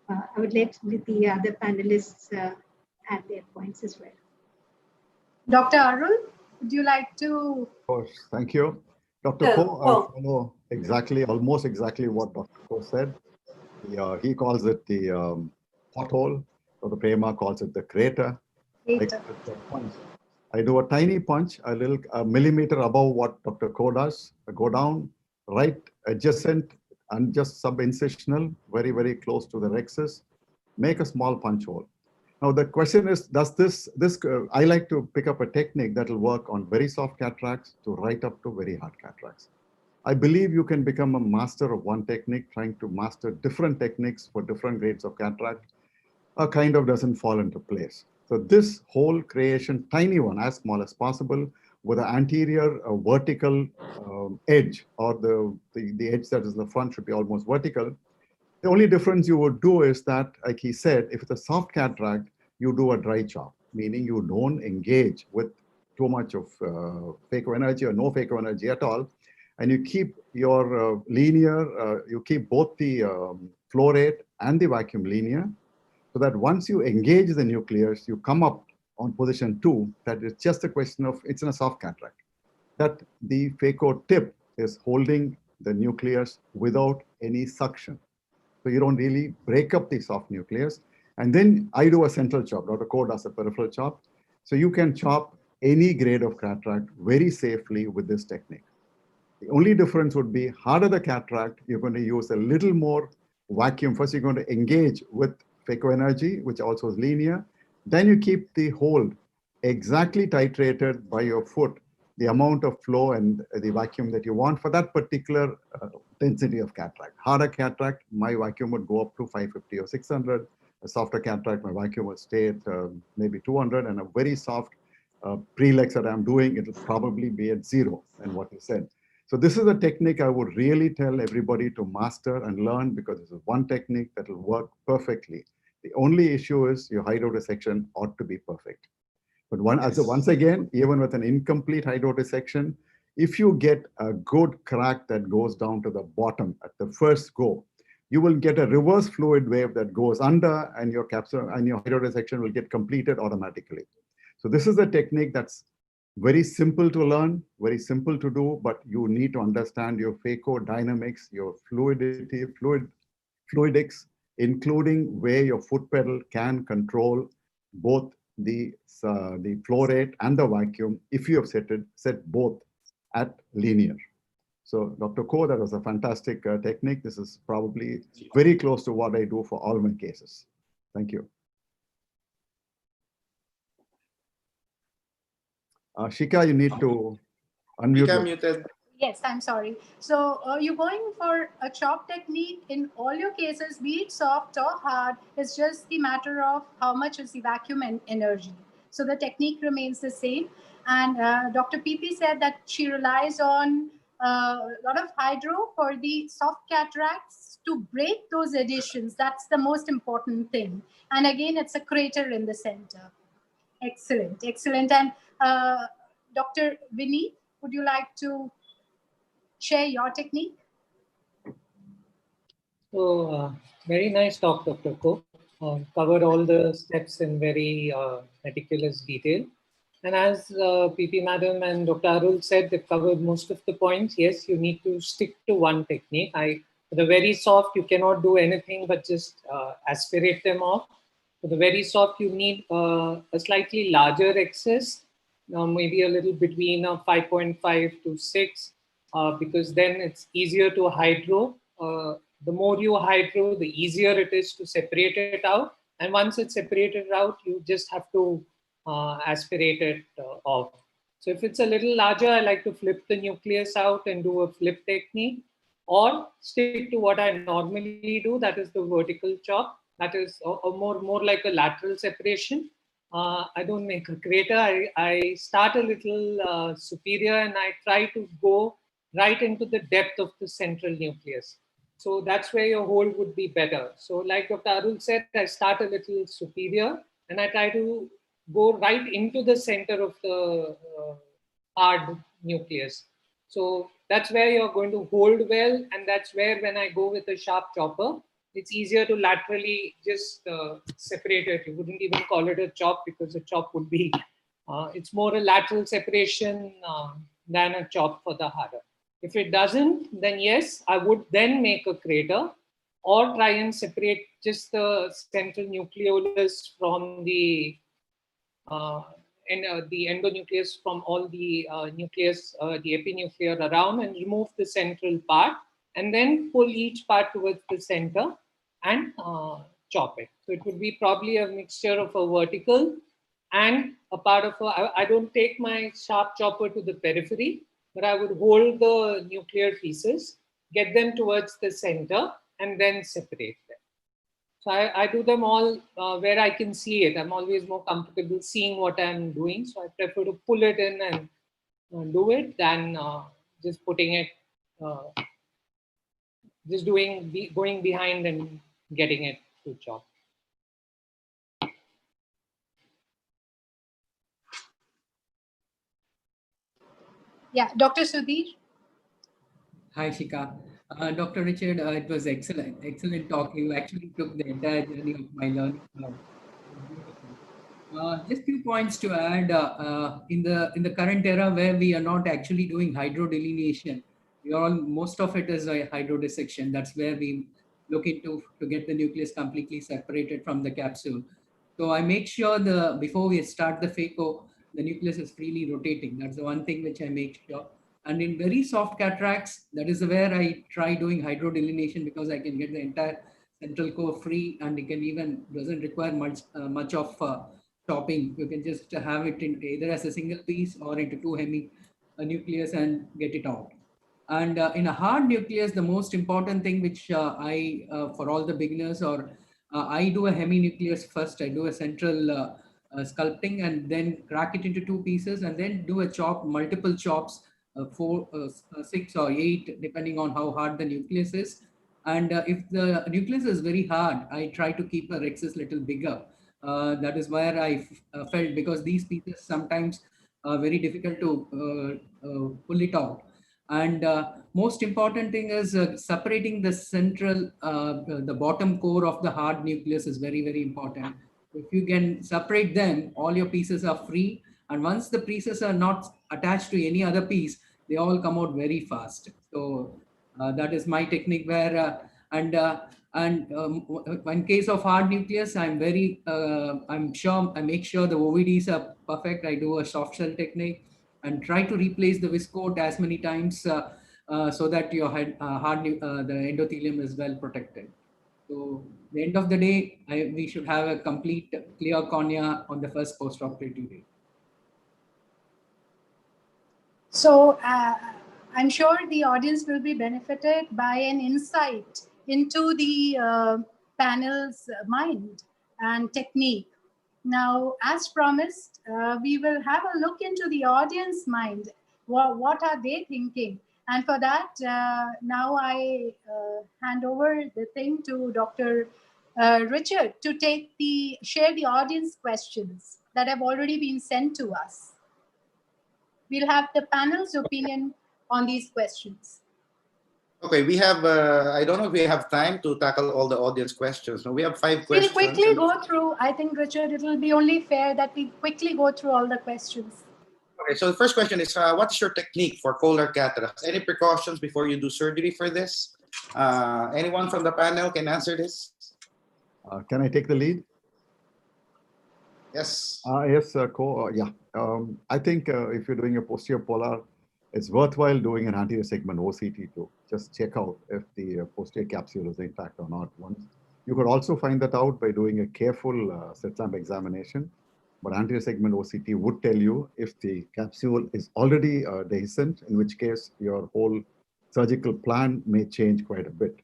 D: I would let the other panelists add their points as well.
B: Dr. Arul, would you like to?
E: Of course, thank you. Dr. Ko, I follow almost exactly what Dr. Ko said. he calls it the pothole, or the Prema calls it the crater.
B: Later.
E: I do a tiny punch, a millimeter above what Dr. Ko does. I go down, right adjacent and just sub-incisional, very, very close to the rexus, make a small punch hole. Now the question is, does I like to pick up a technique that will work on very soft cataracts to right up to very hard cataracts. I believe you can become a master of one technique, trying to master different techniques for different grades of cataract, kind of doesn't fall into place. So this whole creation, tiny one, as small as possible, with an anterior vertical edge, or the edge that is the front should be almost vertical. The only difference you would do is that, like he said, if it's a soft cataract, you do a dry chop, meaning you don't engage with too much of phaco energy or no phaco energy at all. And you keep your linear, you keep both the flow rate and the vacuum linear, so that once you engage the nucleus, you come up on position 2, that is just a question of, it's in a soft cataract, that the phaco tip is holding the nucleus without any suction. So you don't really break up the soft nucleus. And then I do a central chop. Dr. Ko does a peripheral chop. So you can chop any grade of cataract very safely with this technique. The only difference would be, harder the cataract, you're going to use a little more vacuum. First, you're going to engage with phaco energy, which also is linear. Then you keep the hold exactly titrated by your foot, the amount of flow and the vacuum that you want for that particular density of cataract. Harder cataract, my vacuum would go up to 550 or 600. A softer cataract, my vacuum would stay at maybe 200. And a very soft prelex that I'm doing, it'll probably be at 0, and what you said. So this is a technique I would really tell everybody to master and learn, because this is one technique that will work perfectly. The only issue is your hydrodissection ought to be perfect. But once again, even with an incomplete hydrodissection, if you get a good crack that goes down to the bottom at the first go, you will get a reverse fluid wave that goes under, and your capsule and your hydrodissection will get completed automatically. So this is a technique that's very simple to learn, very simple to do, but you need to understand your phaco dynamics, your fluidity, fluidics, including where your foot pedal can control both the flow rate and the vacuum if you have set both at linear. So Dr. Ko, that was a fantastic technique. This is probably very close to what I do for all my cases. Thank you. Shika, you need to unmute.
C: Shika muted.
B: Yes, I'm sorry. So you're going for a chop technique in all your cases, be it soft or hard. It's just the matter of how much is the vacuum and energy. So the technique remains the same. And Dr. PP said that she relies on a lot of hydro for the soft cataracts to break those adhesions. That's the most important thing. And again, it's a crater in the center. Excellent, excellent. And Dr. Vinny, would you like to share your technique?
F: So, very nice talk, Dr. Ko. Covered all the steps in very meticulous detail. And as PP Madam and Dr. Arul said, they've covered most of the points. Yes, you need to stick to one technique. For the very soft, you cannot do anything but just aspirate them off. For the very soft, you need a slightly larger excess, maybe a little between 5.5 to 6, because then it's easier to hydro. The more you hydro, the easier it is to separate it out. And once it's separated out, you just have to aspirate it off. So if it's a little larger, I like to flip the nucleus out and do a flip technique, or stick to what I normally do, that is the vertical chop. That is more like a lateral separation. I don't make a crater. I start a little superior, and I try to go right into the depth of the central nucleus. So that's where your hold would be better. So like Dr. Arul said, I start a little superior, and I try to go right into the center of the hard nucleus. So that's where you're going to hold well, and that's where, when I go with a sharp chopper, it's easier to laterally just separate it. You wouldn't even call it a chop, because a chop would be, it's more a lateral separation than a chop for the harder. If it doesn't, then yes, I would then make a crater. or try and separate just the central nucleolus from the the endonucleus from all the nucleus, the epinuclear around, and remove the central part, and then pull each part towards the center and chop it. So it would be probably a mixture of a vertical and a part of I don't take my sharp chopper to the periphery, but I would hold the nuclear pieces, get them towards the center, and then separate them. So I do them all where I can see it. I'm always more comfortable seeing what I'm doing. So I prefer to pull it in and do it than just putting it, just going behind and getting it to chop.
B: Yeah, Dr. Sudhir.
A: Hi, Shika. Dr. Richard, it was excellent talk. You actually took the entire journey of my learning curve. It was beautiful. Just few points to add. In the current era where we are not actually doing hydrodelineation, most of it is a hydrodissection. That's where we look into to get the nucleus completely separated from the capsule. So I make sure before we start the phaco, the nucleus is freely rotating. That's the one thing which I make sure. And in very soft cataracts, that is where I try doing hydrodelineation, because I can get the entire central core free, and it can even doesn't require much of chopping. You can just have it in either as a single piece or into two hemi nucleus and get it out. And in a hard nucleus, the most important thing which for all the beginners, or I do a hemi-nucleus first. I do a central sculpting and then crack it into two pieces and then do a chop, multiple chops, six or eight, depending on how hard the nucleus is. And if the nucleus is very hard, I try to keep a rexus little bigger. That is where I felt, because these pieces sometimes are very difficult to pull it out. And most important thing is separating the central, the bottom core of the hard nucleus is very, very important. If you can separate them, all your pieces are free. And once the pieces are not attached to any other piece, they all come out very fast. So that is my technique where, in case of hard nucleus, I'm sure I make sure the OVDs are perfect. I do a soft shell technique and try to replace the viscoat as many times so that your the endothelium is well protected. So the end of the day, we should have a complete clear cornea on the first post-operative day.
B: So I'm sure the audience will be benefited by an insight into the panel's mind and technique. Now, as promised, we will have a look into the audience mind. What are they thinking? And for that, now I hand over the thing to Dr. Richard to share the audience questions that have already been sent to us. We'll have the panel's opinion on these questions.
C: Okay, we have, I don't know if we have time to tackle all the audience questions. No, we have 5 questions.
B: We'll quickly go through, I think, Richard, it will be only fair that we quickly go through all the questions.
C: Okay, so the first question is, what is your technique for colar cataracts? Any precautions before you do surgery for this? Anyone from the panel can answer this?
E: Can I take the lead?
C: Yes.
E: Yes, yeah. I think if you're doing a posterior polar, it's worthwhile doing an anterior segment OCT to just check out if the posterior capsule is intact or not once. You could also find that out by doing a careful slit lamp examination. But anterior segment OCT would tell you if the capsule is already dehiscent, in which case your whole surgical plan may change quite a bit.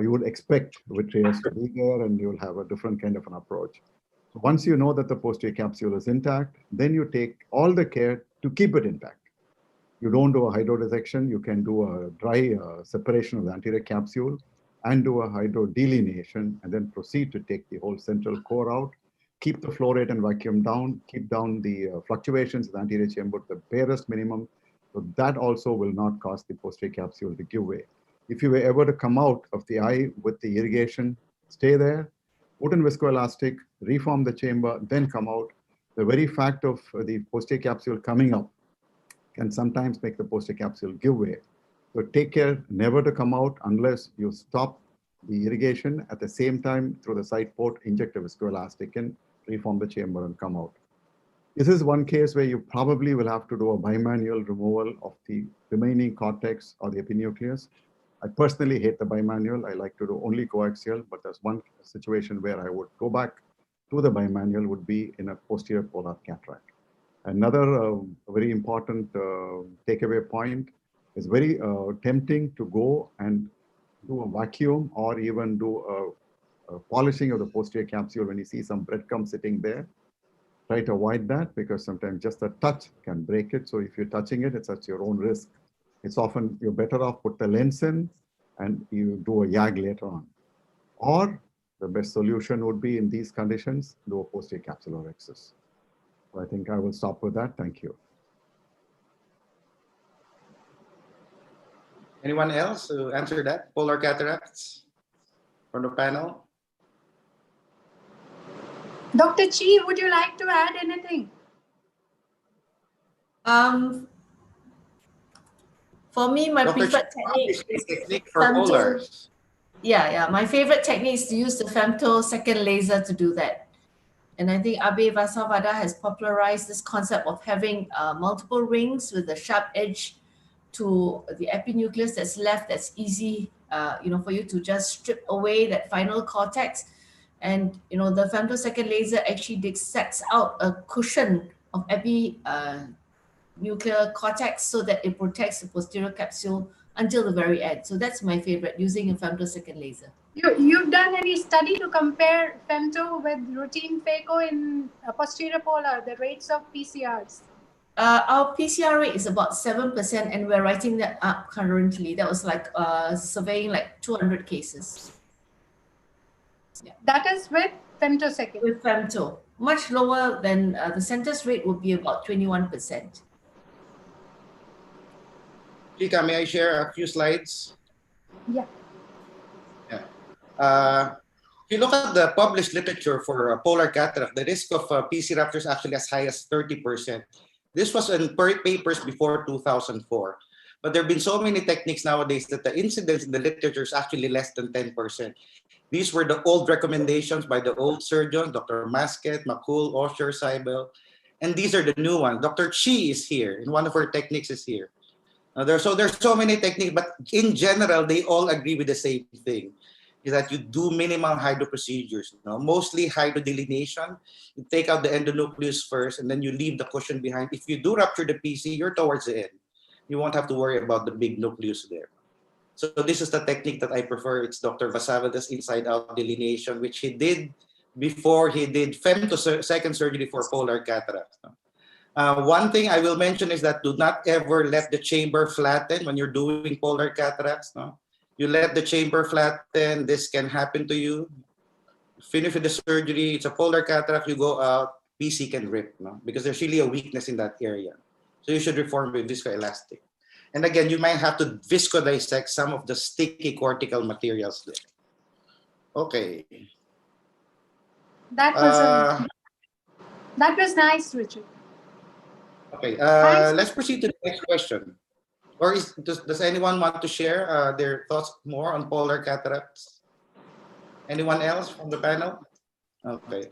E: You would expect vitreous to be there and you'll have a different kind of an approach. So once you know that the posterior capsule is intact, then you take all the care to keep it intact. You don't do a hydrodissection, you can do a dry separation of the anterior capsule and do a hydrodelineation and then proceed to take the whole central core out, keep the flow rate and vacuum down, keep down the fluctuations of the anterior chamber to the barest minimum. So that also will not cause the posterior capsule to give way. If you were ever to come out of the eye with the irrigation, stay there, put in viscoelastic, reform the chamber, then come out. The very fact of the posterior capsule coming up can sometimes make the posterior capsule give way. So take care never to come out unless you stop the irrigation, at the same time through the side port, inject a viscoelastic and reform the chamber and come out. This is one case where you probably will have to do a bimanual removal of the remaining cortex or the epinucleus. I personally hate the bimanual. I like to do only coaxial, but there's one situation where I would go back to the bimanual would be in a posterior polar cataract. Another very important takeaway point is very tempting to go and do a vacuum or even do a polishing of the posterior capsule when you see some breadcrumbs sitting there. Try to avoid that because sometimes just a touch can break it. So if you're touching it, it's at your own risk. It's often you're better off put the lens in and you do a YAG later on. Or the best solution would be in these conditions, do a posterior capsular excess. So I think I will stop with that. Thank you.
C: Anyone else to answer that? Polar cataracts from the panel?
B: Dr. Chi, would you like to add anything?
G: For me, my
C: Dr.
G: preferred
C: technique for polars.
G: Yeah. My favorite technique is to use the femtosecond laser to do that. And I think Abe Vasavada has popularized this concept of having multiple rings with a sharp edge to the epinucleus that's left, that's easy, for you to just strip away that final cortex. And, the femtosecond laser actually dissects out a cushion of nuclear cortex so that it protects the posterior capsule until the very end. So that's my favorite, using a femtosecond laser.
B: You've done any study to compare femto with routine phaco in posterior polar, the rates of PCRs?
G: Our PCR rate is about 7%, and we're writing that up currently. That was like surveying like 200 cases.
B: Yeah. That is with femtosecond.
G: With femto, much lower than the center's rate would be about 21%.
C: Chika, may I share a few slides?
B: Yeah.
C: If you look at the published literature for polar cataract, the risk of PC rupture is actually as high as 30%. This was in papers before 2004. But there have been so many techniques nowadays that the incidence in the literature is actually less than 10%. These were the old recommendations by the old surgeons, Dr. Masket, McCool, Osher, Seibel. And these are the new ones. Dr. Chi is here, and one of her techniques is here. There's so many techniques, but in general, they all agree with the same thing, is that you do minimal hydro procedures. Mostly hydrodelineation. You take out the endonucleus first, and then you leave the cushion behind. If you do rupture the PC, you're towards the end. You won't have to worry about the big nucleus there. So this is the technique that I prefer. It's Dr. Vasavada's inside-out delineation, which he did before he did femtosecond surgery for polar cataract. One thing I will mention is that do not ever let the chamber flatten when you're doing polar cataracts. You let the chamber flatten, this can happen to you. Finish with the surgery, it's a polar cataract, you go out, PC can rip, because there's really a weakness in that area. So you should reform with viscoelastic. And again, you might have to visco-dissect some of the sticky cortical materials there. Okay.
B: That was nice, Richard.
C: Okay, let's proceed to the next question. Or does anyone want to share their thoughts more on polar cataracts? Anyone else from the panel? Okay.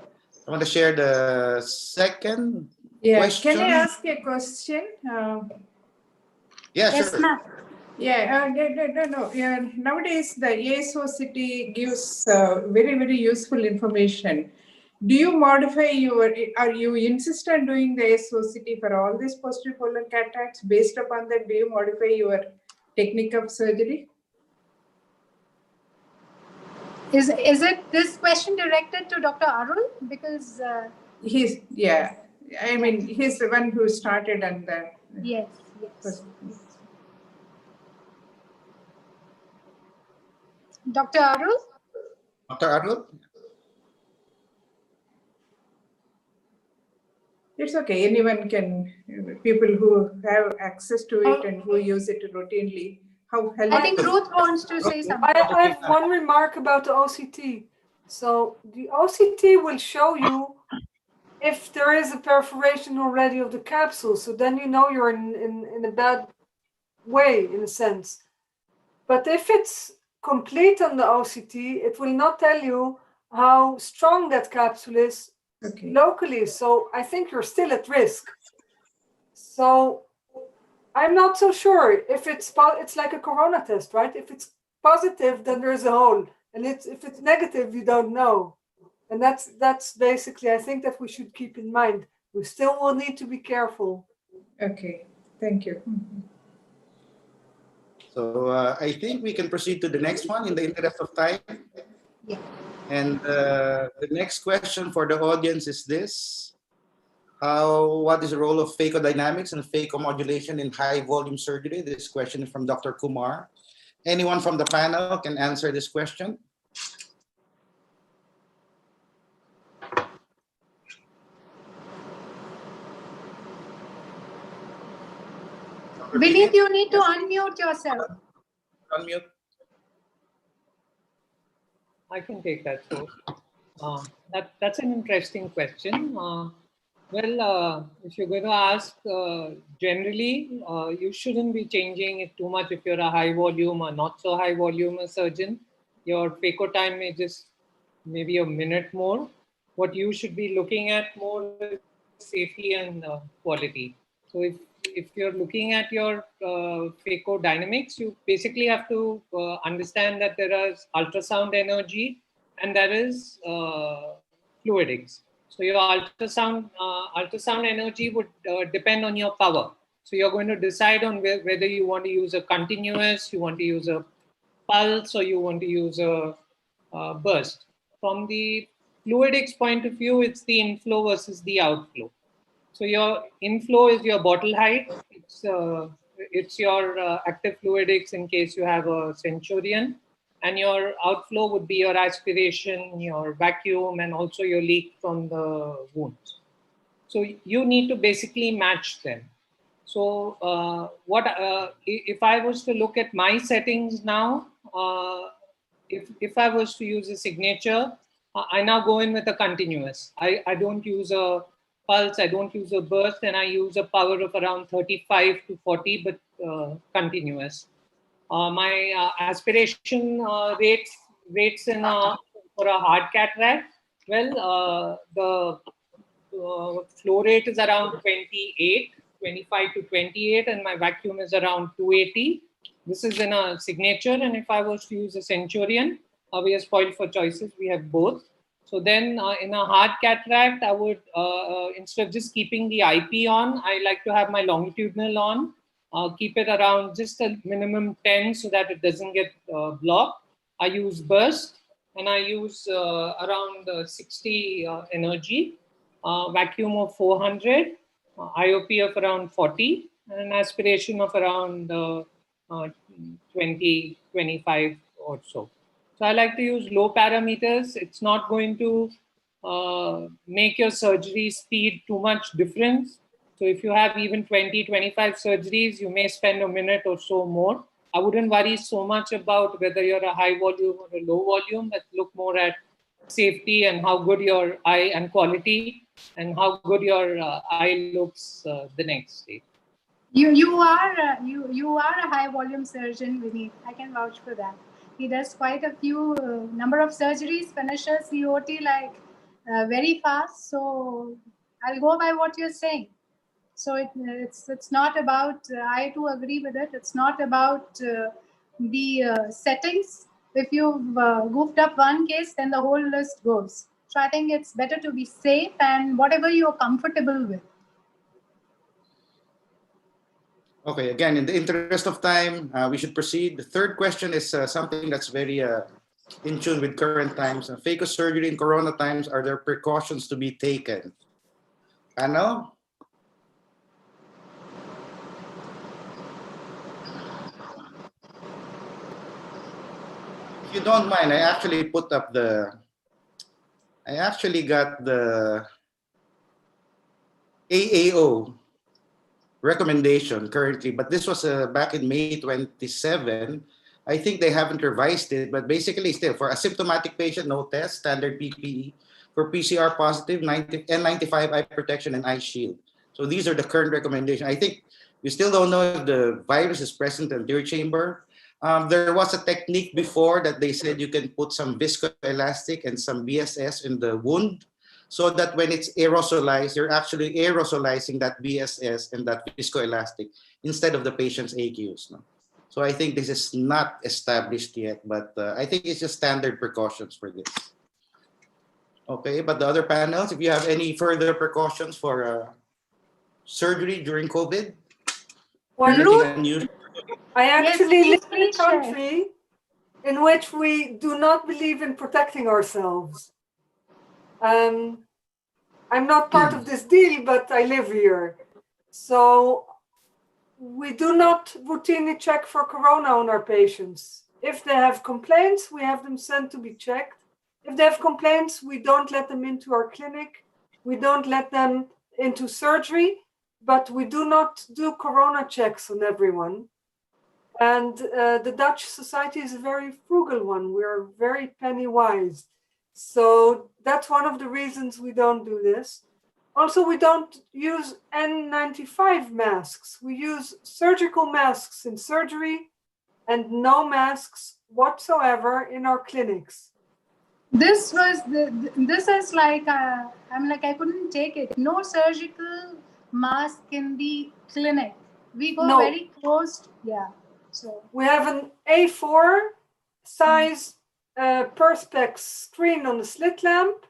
C: I want to share the second question.
H: Can I ask a question?
C: Yeah,
B: Yes,
C: sure.
B: ma'am.
H: No. Nowadays, the ASOCT gives very, very useful information. Do you modify or you insist on doing the ASOCT for all these posterior polar cataracts? Based upon that, do you modify your technique of surgery?
B: Is it this question directed to Dr. Arul? Because
H: He's the one who started on that.
B: yes. Dr. Arul?
C: Dr. Arul?
H: It's okay. Anyone can, people who have access to it and who use it routinely.
B: I think Ruth wants to say something.
I: I have one remark about the OCT. So the OCT will show you if there is a perforation already of the capsule. So then you know you're in a bad way, in a sense. But if it's complete on the OCT, it will not tell you how strong that capsule is locally. So I think you're still at risk. So I'm not so sure if it's like a corona test, right? If it's positive, then there's a hole, and if it's negative, you don't know. And that's basically, I think, that we should keep in mind. We still will need to be careful.
H: Okay, thank you.
C: So I think we can proceed to the next one in the interest of time.
B: Yeah.
C: And the next question for the audience is this. What is the role of phaco-dynamics and phaco-modulation in high-volume surgery? This question is from Dr. Kumar. Anyone from the panel can answer this question?
B: Vineet, you need to unmute yourself.
C: Unmute.
F: I can take that. So that's an interesting question. If you're going to ask, generally, you shouldn't be changing it too much if you're a high volume or not so high volume surgeon. Your phaco time may just maybe a minute more. What you should be looking at more is safety and quality. So if you're looking at your phaco dynamics, you basically have to understand that there is ultrasound energy and there is fluidics. So your ultrasound energy would depend on your power. So you're going to decide on whether you want to use a continuous, you want to use a pulse, or you want to use a burst. From the fluidics point of view, it's the inflow versus the outflow. So your inflow is your bottle height. It's your active fluidics in case you have a centurion. And your outflow would be your aspiration, your vacuum, and also your leak from the wounds. So you need to basically match them. So if I was to look at my settings now, if I was to use a signature, I now go in with a continuous. I don't use a pulse, I don't use a burst, and I use a power of around 35 to 40, but continuous. My aspiration rates for a hard cataract, well, the flow rate is around 25 to 28, and my vacuum is around 280. This is in a signature, and if I was to use a centurion, we are spoiled for choices. We have both. So then in a hard cataract, I would, instead of just keeping the IP on, I like to have my longitudinal on, keep it around just a minimum 10 so that it doesn't get blocked. I use burst, and I use around 60 energy, vacuum of 400, IOP of around 40, and an aspiration of around 20, 25 or so. So I like to use low parameters. It's not going to make your surgery speed too much difference. So if you have even 20, 25 surgeries, you may spend a minute or so more. I wouldn't worry so much about whether you're a high volume or a low volume, but look more at safety and how good your eye and quality and how good your eye looks the next day.
B: You are a high volume surgeon, Vineet. I can vouch for that. He does quite a few number of surgeries, finishes COT like very fast. So I'll go by what you're saying. So it's not about. I too agree with it. It's not about the settings. If you've goofed up one case, then the whole list goes. So I think it's better to be safe and whatever you're comfortable with.
C: Okay, again, in the interest of time, we should proceed. The third question is something that's very in tune with current times. Phaco surgery in corona times, are there precautions to be taken? Panel? If you don't mind, I actually got the AAO recommendation currently, but this was back in May 27. I think they haven't revised it, but basically still for asymptomatic patient, no test, standard PPE. For PCR positive, N95 eye protection and eye shield. So these are the current recommendations. I think we still don't know if the virus is present in the anterior chamber. There was a technique before that they said you can put some viscoelastic and some BSS in the wound so that when it's aerosolized, you're actually aerosolizing that BSS and that viscoelastic instead of the patient's aqueous. No? So I think this is not established yet, but I think it's just standard precautions for this. Okay, but the other panels, if you have any further precautions for surgery during COVID, anything unusual?
I: I actually
B: Yes,
I: live in a
B: please share.
I: country in which we do not believe in protecting ourselves. I'm not part of this deal, but I live here. So we do not routinely check for corona on our patients. If they have complaints, we have them sent to be checked. If they have complaints, we don't let them into our clinic. We don't let them into surgery, but we do not do corona checks on everyone. And the Dutch society is a very frugal one. We're very penny wise. So that's one of the reasons we don't do this. Also, we don't use N95 masks. We use surgical masks in surgery and no masks whatsoever in our clinics.
B: This is like, I'm like, I couldn't take it. No surgical mask in the clinic. We go very close. Yeah. So
I: we have an A4 size perspex screen on the slit lamp.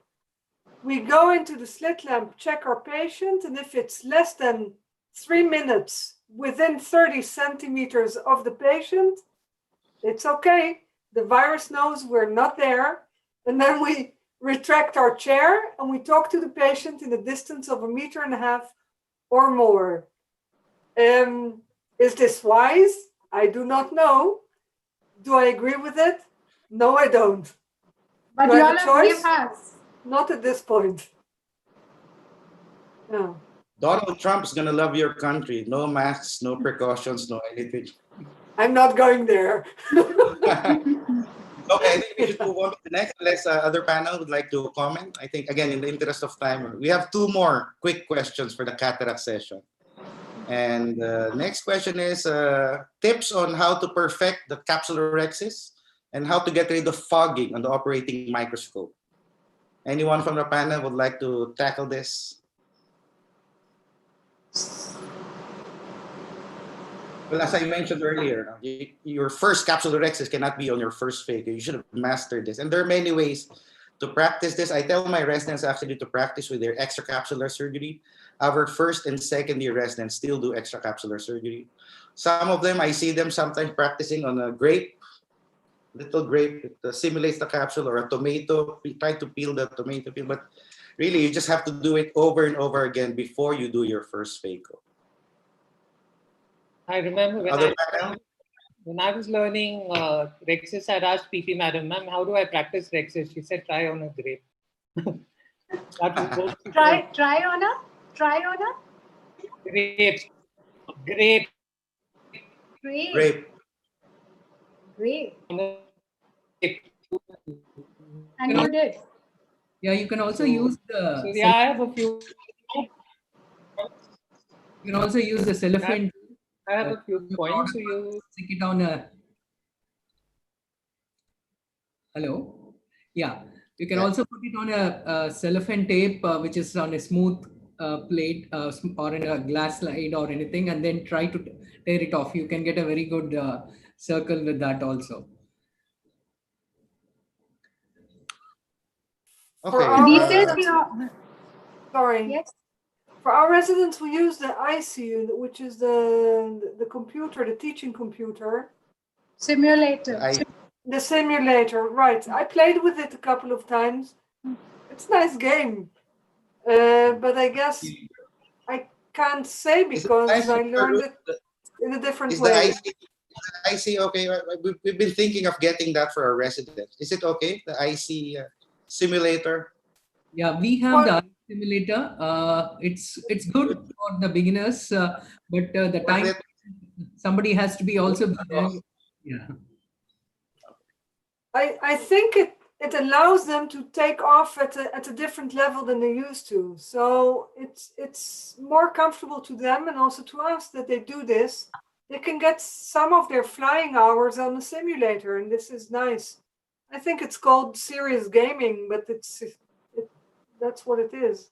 I: We go into the slit lamp, check our patient, and if it's less than 3 minutes within 30 centimeters of the patient, it's okay. The virus knows we're not there. And then we retract our chair and we talk to the patient in a distance of 1.5 meters or more. Is this wise? I do not know. Do I agree with it? No, I don't.
B: But
I: do I have a choice?
B: Has.
I: Not at this point. No.
C: Donald Trump's gonna love your country. No masks, no precautions, no anything.
I: I'm not going there.
C: Okay, I think we should move on to the next. Unless other panel would like to comment. I think, again, in the interest of time, we have 2 more quick questions for the cataract session. And the next question is tips on how to perfect the capsular rhexis and how to get rid of fogging on the operating microscope. Anyone from the panel would like to tackle this? Well, as I mentioned earlier, your first capsular rhexis cannot be on your first phaco. You should have mastered this. And there are many ways to practice this. I tell my residents actually to practice with their extracapsular surgery. Our first and second year residents still do extracapsular surgery. Some of them, I see them sometimes practicing on a grape, little grape that simulates the capsule, or a tomato, try to peel the tomato peel. But really, you just have to do it over and over again before you do your first phaco.
F: I remember when I was learning rhexis, I'd asked PP Madam, ma'am, how do I practice rhexis? She said, try on a grape.
B: Try on a
F: grape.
B: And you did.
A: Yeah, you can also use the.
F: So yeah, I have a few.
A: You can also use the cellophane.
F: I have a few points. So you
A: stick it on a. Hello. Yeah, you can also put it on a cellophane tape, which is on a smooth plate or in a glass slide or anything, and then try to tear it off. You can get a very good circle with that also.
C: Okay.
I: Sorry. Yes. For our residents, we use the ICU, which is the computer, the teaching computer.
B: Simulator.
I: The simulator, right. I played with it a couple of times. It's a nice game. But I guess I can't say because I learned it in a different way.
C: I see. Okay, we've been thinking of getting that for our residents. Is it okay? The IC simulator.
A: Yeah, we have the simulator. It's good for the beginners, but the time somebody has to be also there. Yeah.
I: I think it allows them to take off at a different level than they used to. So it's more comfortable to them and also to us that they do this. they can get some of their flying hours on the simulator, and this is nice. I think it's called serious gaming, but that's what it is.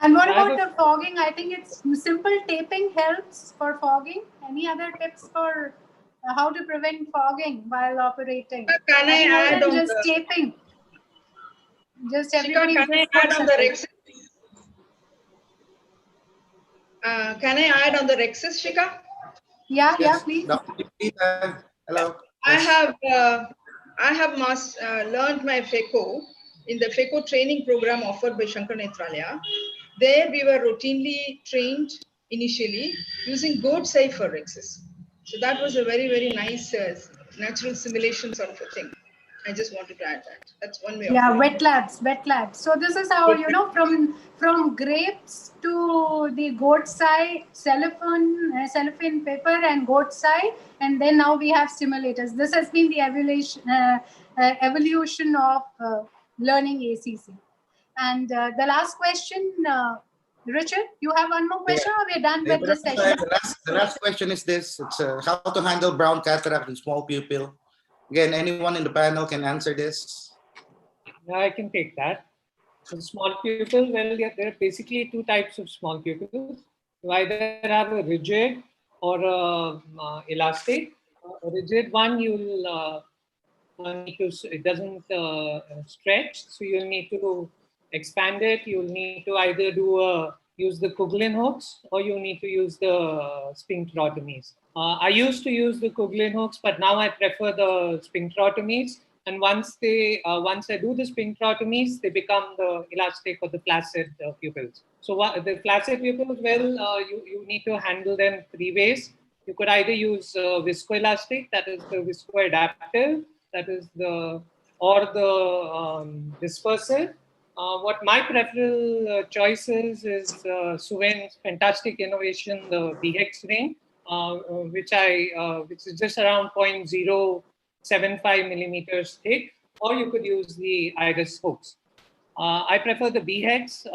B: And what about the fogging? I think it's simple taping helps for fogging. Any other tips for how to prevent fogging while operating?
J: Can I add on
B: just
J: the
B: taping? Just
J: Shika,
B: everybody.
J: can I add on the Rexis? Can I add on the Rexis, Shika?
B: Yeah, yeah, please.
C: Hello.
J: I have learned my FECO in the FECO training program offered by Sankara Nethralaya. There we were routinely trained initially using goat eye for Rexis. So that was a very, very nice natural simulation sort of a thing. I just wanted to add that. That's one way.
B: Yeah, wet labs. So this is how, you know, from grapes to the goat's eye, cellophane paper and goat's eye, and then now we have simulators. This has been the evolution of learning ACC. And the last question, Richard, you have one more question, or we're done with this session?
C: The last question is this. It's how to handle brown cataract in small pupil. Again, anyone in the panel can answer this.
F: Yeah, I can take that. So small pupil, well, there are basically two types of small pupils. You either have a rigid or a elastic. A rigid one, you'll need to, it doesn't stretch, so you'll need to expand it. You'll need to either use the Kuglin hooks, or you need to use the sphincterotomies. I used to use the Kuglin hooks, but now I prefer the sphincterotomies. And once I do the sphincterotomies, they become the elastic or the flaccid pupils. So the flaccid pupils, well, you need to handle them three ways. You could either use viscoelastic, that is the viscoadaptive, that is or the dispersive. What my preferable choice is Suven's fantastic innovation, the BX ring, which is just around 0.075 millimeters thick, or you could use the iris hooks. I prefer the BHEX.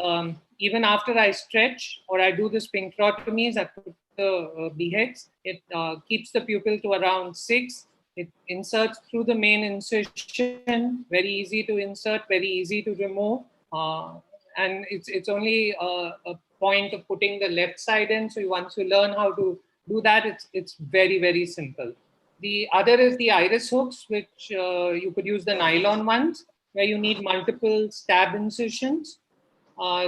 F: Even after I stretch or I do the sphincterotomies, I put the BHEX. It keeps the pupil to around 6. It inserts through the main incision, very easy to insert, very easy to remove. And it's only a point of putting the left side in. So once you learn how to do that, it's very, very simple. The other is the iris hooks, which you could use the nylon ones, where you need multiple stab incisions. I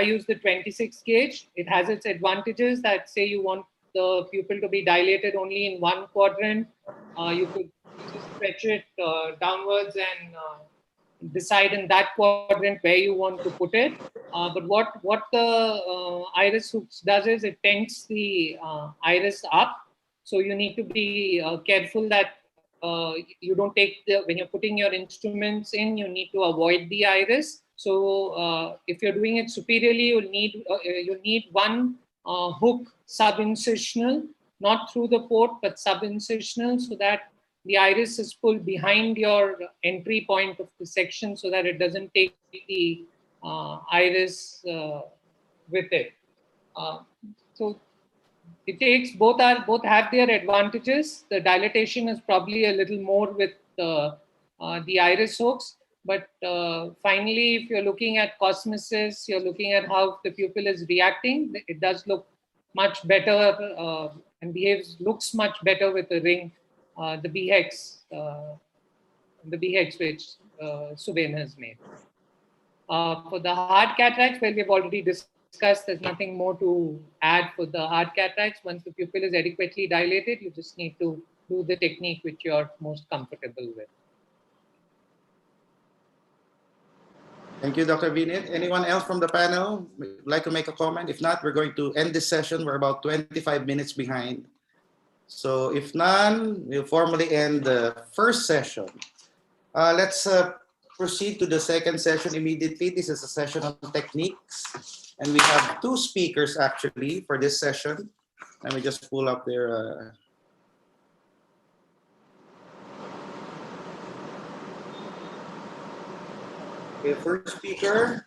F: use the 26 gauge. It has its advantages that say you want the pupil to be dilated only in one quadrant. You could just stretch it downwards and decide in that quadrant where you want to put it. But what the iris hooks does is it tends the iris up. So you need to be careful that you don't take when you're putting your instruments in, you need to avoid the iris. So if you're doing it superiorly, you'll need one hook sub-incisional, not through the port, but sub-incisional, so that the iris is pulled behind your entry point of the section so that it doesn't take the iris with it. So it takes both have their advantages. The dilatation is probably a little more with the iris hooks. But finally, if you're looking at cosmesis, you're looking at how the pupil is reacting, it does look much better and looks much better with the ring, the BHEX which Suven has made. For the hard cataracts, well, we've already discussed, there's nothing more to add for the hard cataracts. Once the pupil is adequately dilated, you just need to do the technique which you're most comfortable with.
C: Thank you, Dr. Vinit. Anyone else from the panel would like to make a comment? If not, we're going to end this session. We're about 25 minutes behind. So if none, we'll formally end the first session. Let's proceed to the second session immediately. This is a session on techniques. And we have two speakers actually for this session. Let me just pull up their... The first speaker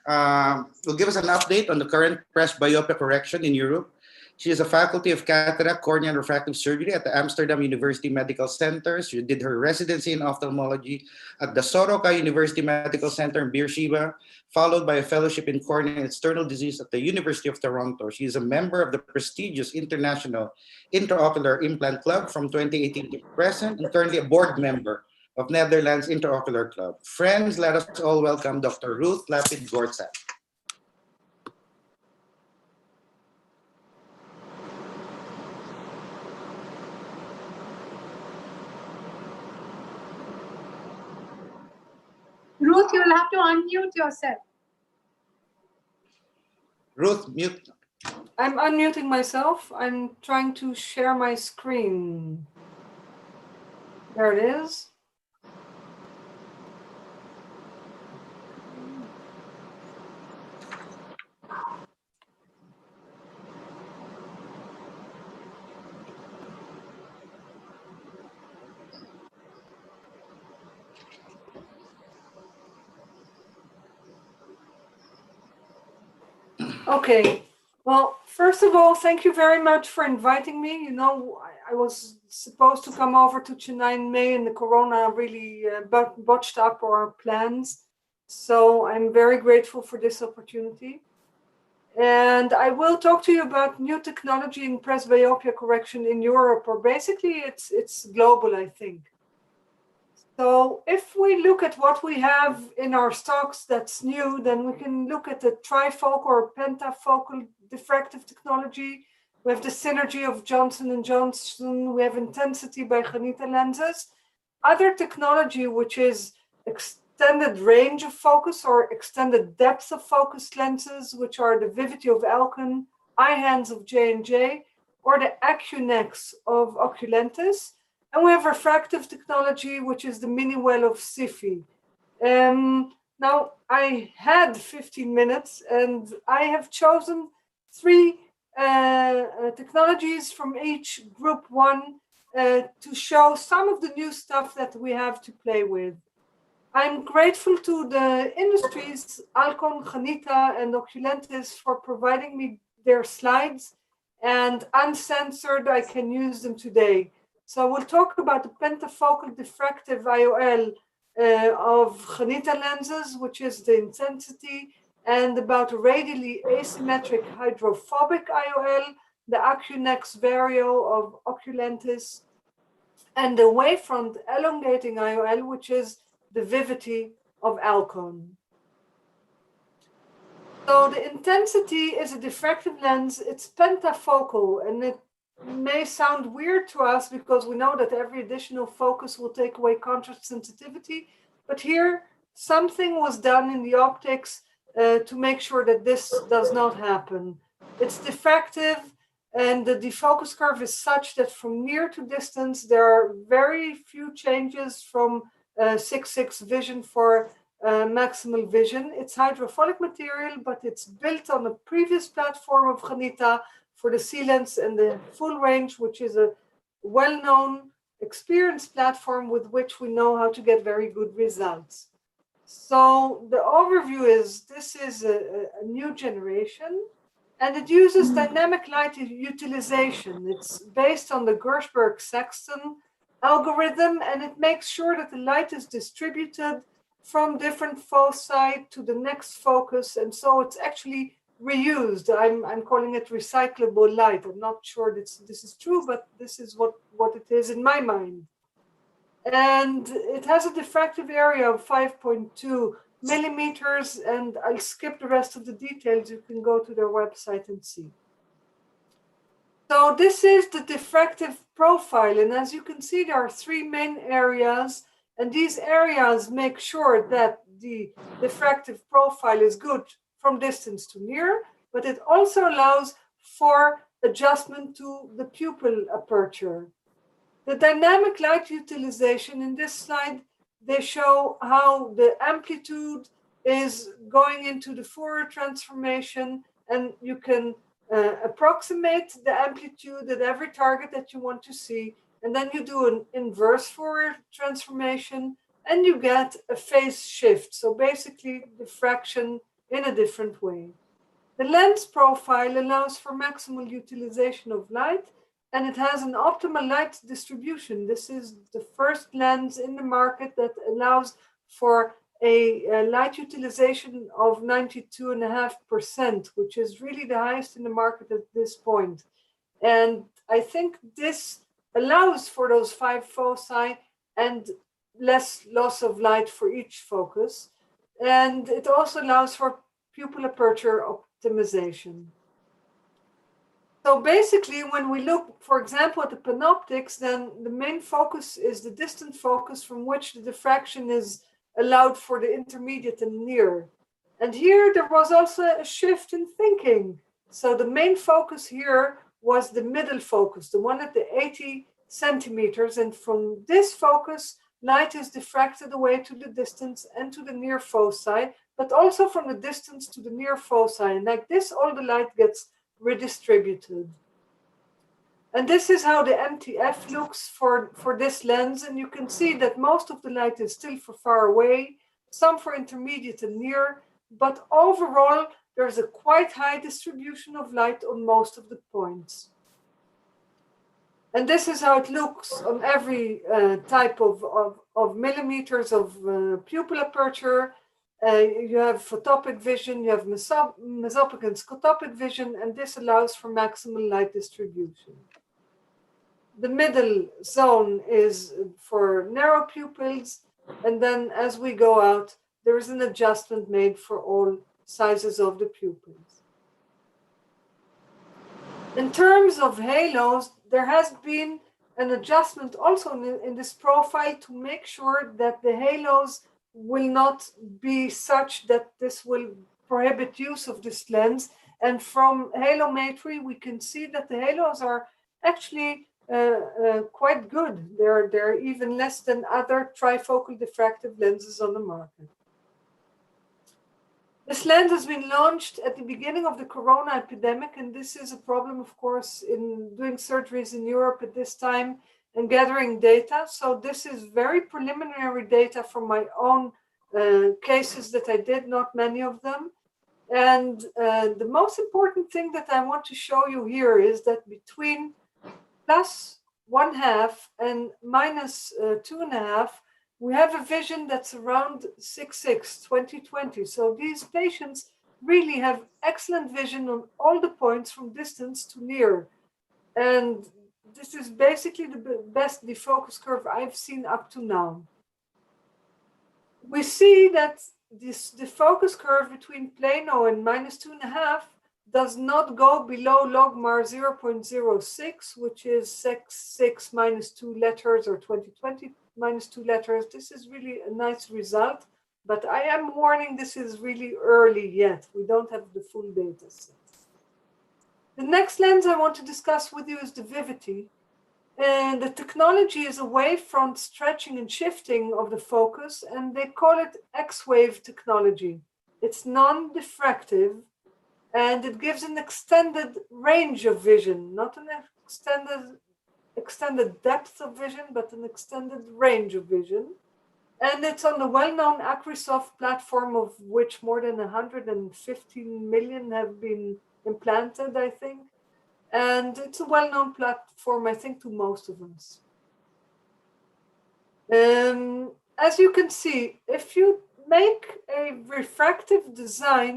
C: will give us an update on the current presbyopia correction in Europe. She is a faculty of Cataract, Cornea, and Refractive Surgery at the Amsterdam University Medical Center. She did her residency in ophthalmology at the Soroka University Medical Center in Beersheba, followed by a fellowship in cornea and external disease at the University of Toronto. She is a member of the prestigious International Intraocular Implant Club from 2018 to present, and currently a board member of Netherlands Intraocular Club. Friends, let us all welcome Dr. Ruth Lapid-Gortzak.
B: Ruth, you'll have to unmute yourself.
C: Ruth, mute.
I: I'm unmuting myself. I'm trying to share my screen. There it is. Okay. Well, first of all, thank you very much for inviting me. You know, I was supposed to come over to Chennai in May, and the corona really botched up our plans. So I'm very grateful for this opportunity. And I will talk to you about new technology in presbyopia correction in Europe, or basically it's global, I think. So if we look at what we have in our stocks that's new, then we can look at the trifocal or pentafocal diffractive technology. We have the synergy of Johnson & Johnson. We have intensity by Ghanita lenses. Other technology, which is extended range of focus or extended depth of focus lenses, which are the Vivity of Alcon, iHands of J&J, or the AcuNex of Oculentis. And we have refractive technology, which is the mini well of SIFI. Now, I had 15 minutes, and I have chosen 3 technologies from each group 1 to show some of the new stuff that we have to play with. I'm grateful to the industries, Alcon, Ghanita, and Oculentis, for providing me their slides, and uncensored, I can use them today. So we'll talk about the pentafocal diffractive IOL of Ghanita lenses, which is the intensity, and about a radially asymmetric hydrophobic IOL, the AcuNex Vario of Oculentis, and the wavefront elongating IOL, which is the Vivity of Alcon. So the intensity is a diffractive lens. It's pentafocal, and it may sound weird to us because we know that every additional focus will take away contrast sensitivity, but here something was done in the optics to make sure that this does not happen. It's diffractive, and the defocus curve is such that from near to distance there are very few changes from 6/6 vision for maximal vision. It's hydrophilic material, but it's built on a previous platform of Ghanita for the C-lens and the full range, which is a well-known, experienced platform with which we know how to get very good results. So the overview is, this is a new generation, and it uses dynamic light utilization. It's based on the Gershberg-Sexton algorithm, and it makes sure that the light is distributed from different foci to the next focus, and so it's actually reused. I'm calling it recyclable light. I'm not sure this is true, but this is what it is in my mind. And it has a diffractive area of 5.2 millimeters, and I'll skip the rest of the details. You can go to their website and see. So this is the diffractive profile, and as you can see, there are 3 main areas, and these areas make sure that the diffractive profile is good from distance to near, but it also allows for adjustment to the pupil aperture. The dynamic light utilization in this slide, they show how the amplitude is going into the Fourier transformation, and you can approximate the amplitude at every target that you want to see, and then you do an inverse Fourier transformation, and you get a phase shift. So basically diffraction in a different way. The lens profile allows for maximal utilization of light, and it has an optimal light distribution. This is the first lens in the market that allows for a light utilization of 92.5%, which is really the highest in the market at this point. And I think this allows for those 5 foci and less loss of light for each focus. And it also allows for pupil aperture optimization. So basically, when we look, for example, at the panoptics, then the main focus is the distant focus from which the diffraction is allowed for the intermediate and near. And here there was also a shift in thinking. So the main focus here was the middle focus, the one at the 80 centimeters. And from this focus, light is diffracted away to the distance and to the near foci, but also from the distance to the near foci. And like this, all the light gets redistributed. And this is how the MTF looks for this lens. And you can see that most of the light is still for far away, some for intermediate and near, but overall, there's a quite high distribution of light on most of the points. And this is how it looks on every type of millimeters of pupil aperture. You have photopic vision, you have mesopic and scotopic vision, and this allows for maximal light distribution. The middle zone is for narrow pupils, and then as we go out, there is an adjustment made for all sizes of the pupils. In terms of halos, there has been an adjustment also in this profile to make sure that the halos will not be such that this will prohibit use of this lens. And from halometry, we can see that the halos are actually quite good. They're even less than other trifocal diffractive lenses on the market. This lens has been launched at the beginning of the corona epidemic, and this is a problem, of course, in doing surgeries in Europe at this time and gathering data. So this is very preliminary data from my own cases that I did, not many of them. And the most important thing that I want to show you here is that between +1/2 and -2.5, we have a vision that's around 6/6, 20/20. So these patients really have excellent vision on all the points from distance to near. And this is basically the best defocus curve I've seen up to now. We see that this defocus curve between plano and -2.5 does not go below logmar 0.06, which is 6 minus 2 letters or 20/20 minus 2 letters. This is really a nice result, but I am warning this is really early yet. We don't have the full data set. The next lens I want to discuss with you is the Vivity. And the technology is a wavefront stretching and shifting of the focus, and they call it X-wave technology. It's non-diffractive, and it gives an extended range of vision, not an extended depth of vision, but an extended range of vision. And it's on the well-known Acrisoft platform, of which more than 115 million have been implanted, I think. And it's a well-known platform, I think, to most of us. As you can see, if you make a refractive design,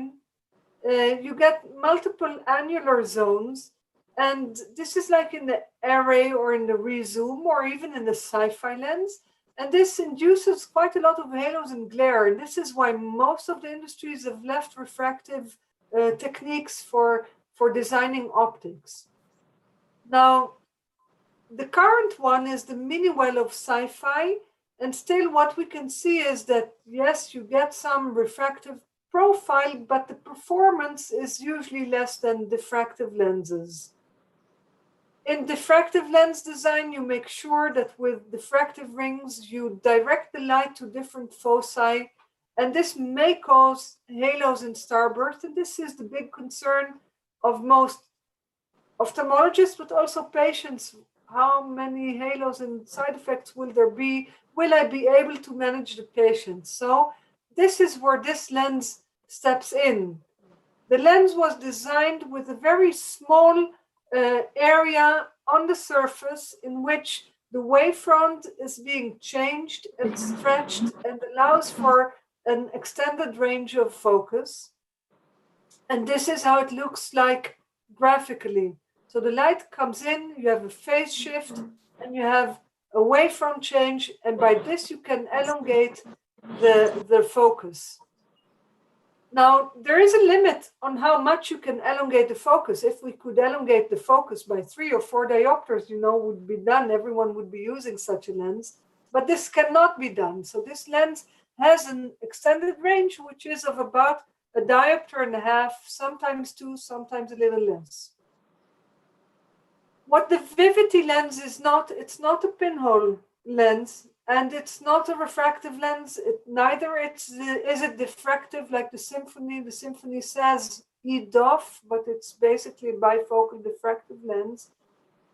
I: you get multiple annular zones. And this is like in the array or in the rezoom or even in the sci-fi lens. And this induces quite a lot of halos and glare. And this is why most of the industries have left refractive techniques for designing optics. Now, the current one is the mini well of sci-fi. And still what we can see is that, yes, you get some refractive profile, but the performance is usually less than diffractive lenses. In diffractive lens design, you make sure that with diffractive rings, you direct the light to different foci, and this may cause halos and starburst. And this is the big concern of most ophthalmologists, but also patients. How many halos and side effects will there be? Will I be able to manage the patient? So this is where this lens steps in. The lens was designed with a very small area on the surface in which the wavefront is being changed and stretched and allows for an extended range of focus. And this is how it looks like graphically. So the light comes in, you have a phase shift, and you have a wavefront change, and by this you can elongate the focus. Now, there is a limit on how much you can elongate the focus. If we could elongate the focus by 3 or 4 diopters, would be done. Everyone would be using such a lens. But this cannot be done. So this lens has an extended range, which is of about a diopter and a half, sometimes 2, sometimes a little less. What the Vivity lens is not, it's not a pinhole lens, and it's not a refractive lens. Neither is it diffractive like the Symphony. The Symphony says EDOF, but it's basically a bifocal diffractive lens.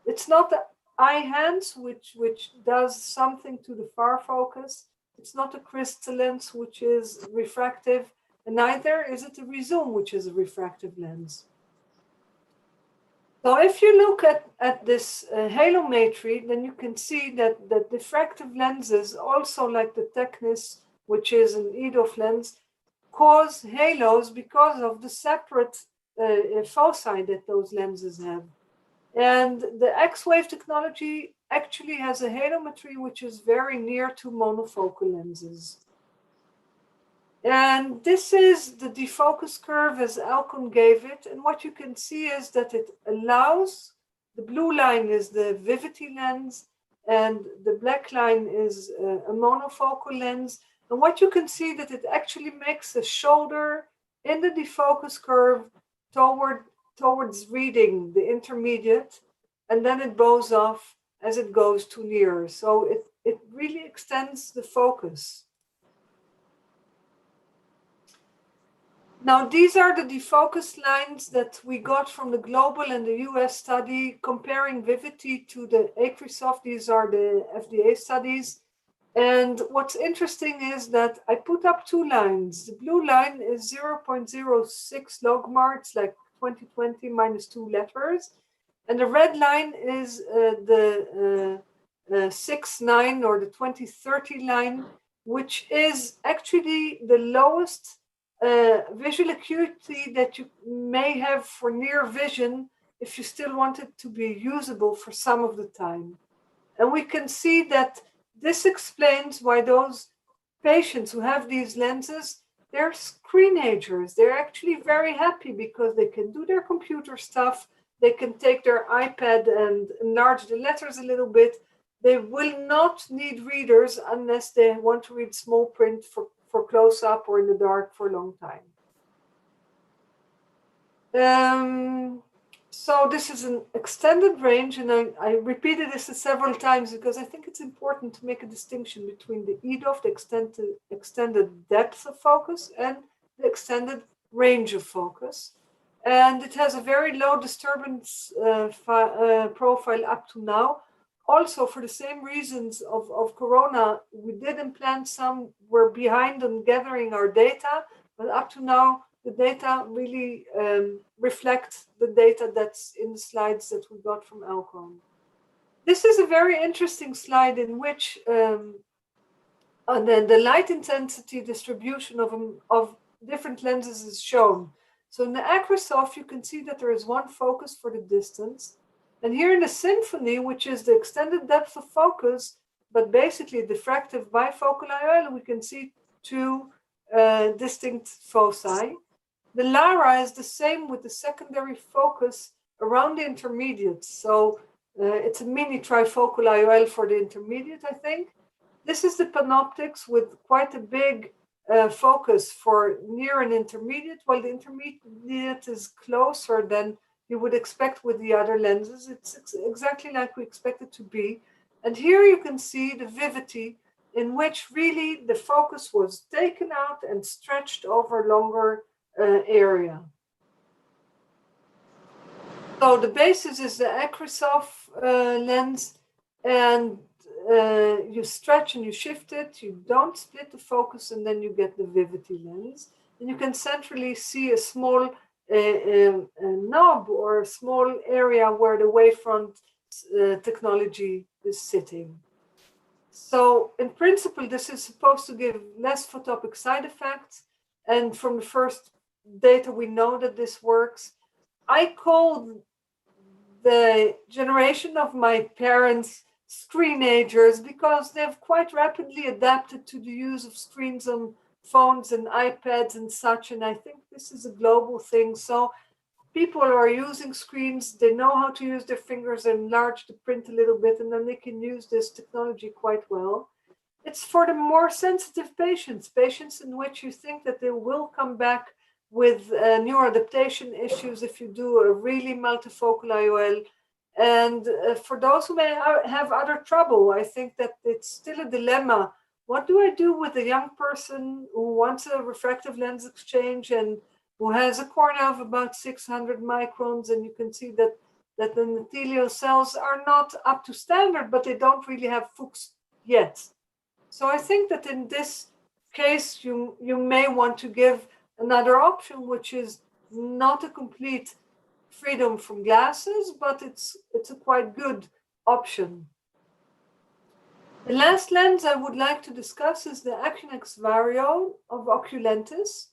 I: It's not the eye-hands, which does something to the far focus. It's not a crystal lens, which is refractive, and neither is it a resume, which is a refractive lens. So if you look at this halometry, then you can see that diffractive lenses, also like the Technis, which is an EDOF lens, cause halos because of the separate foci that those lenses have. And the X-wave technology actually has a halometry which is very near to monofocal lenses. And this is the defocus curve as Alcon gave it. And what you can see is that it allows, the blue line is the Vivity lens, and the black line is a monofocal lens. And what you can see that it actually makes a shoulder in the defocus curve towards reading the intermediate, and then it bows off as it goes too near. So it really extends the focus. Now, these are the defocus lines that we got from the global and the US study comparing Vivity to the Acrisoft. These are the FDA studies. And what's interesting is that I put up 2 lines. The blue line is 0.06 logmar, it's like 2020 minus 2 letters. And the red line is the 6.9 or the 2030 line, which is actually the lowest visual acuity that you may have for near vision if you still want it to be usable for some of the time. And we can see that this explains why those patients who have these lenses, they're screenagers. They're actually very happy because they can do their computer stuff. They can take their iPad and enlarge the letters a little bit. They will not need readers unless they want to read small print for close-up or in the dark for a long time. So this is an extended range, and I repeated this several times because I think it's important to make a distinction between the EDOF, the extended depth of focus, and the extended range of focus. And it has a very low disturbance profile up to now. Also, for the same reasons of Corona, we did implant some, we're behind on gathering our data, but up to now, the data really reflect the data that's in the slides that we got from Alcon. This is a very interesting slide in which the light intensity distribution of different lenses is shown. So in the Acrisoft, you can see that there is one focus for the distance. And here in the Symphony, which is the extended depth of focus, but basically diffractive bifocal IOL, we can see 2 distinct foci. The Lara is the same with the secondary focus around the intermediate. So it's a mini trifocal IOL for the intermediate, I think. This is the Panoptix with quite a big focus for near and intermediate, while the intermediate is closer than you would expect with the other lenses. It's exactly like we expect it to be. And here you can see the Vivity, in which really the focus was taken out and stretched over longer area. So the basis is the Acrisoft lens, and you stretch and you shift it, you don't split the focus, and then you get the Vivity lens. And you can centrally see a small a knob or a small area where the wavefront technology is sitting. So in principle, this is supposed to give less photopic side effects. And from the first data, we know that this works. I call the generation of my parents screenagers because they've quite rapidly adapted to the use of screens on phones and iPads and such. And I think this is a global thing. So people are using screens, they know how to use their fingers, enlarge the print a little bit, and then they can use this technology quite well. It's for the more sensitive patients, patients in which you think that they will come back with neuroadaptation issues if you do a really multifocal IOL. And for those who may have other trouble, I think that it's still a dilemma. What do I do with a young person who wants a refractive lens exchange and who has a cornea of about 600 microns, and you can see that the endothelial cells are not up to standard, but they don't really have Fuchs yet. So I think that in this case, you may want to give another option, which is not a complete freedom from glasses, but it's a quite good option. The last lens I would like to discuss is the Accunex Vario of Oculentis.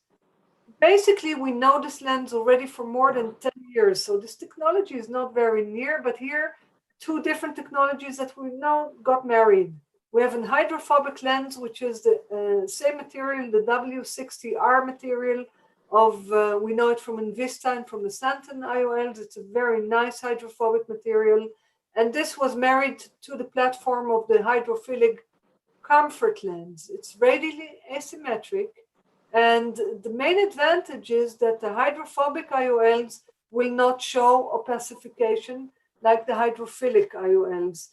I: Basically, we know this lens already for more than 10 years, so this technology is not very near, but here, two different technologies that we know got married. We have a hydrophobic lens, which is the same material, the W60R material of, we know it from Invista and from the Santen IOLs. It's a very nice hydrophobic material. And this was married to the platform of the hydrophilic comfort lens. It's radially asymmetric. And the main advantage is that the hydrophobic IOLs will not show opacification like the hydrophilic IOLs.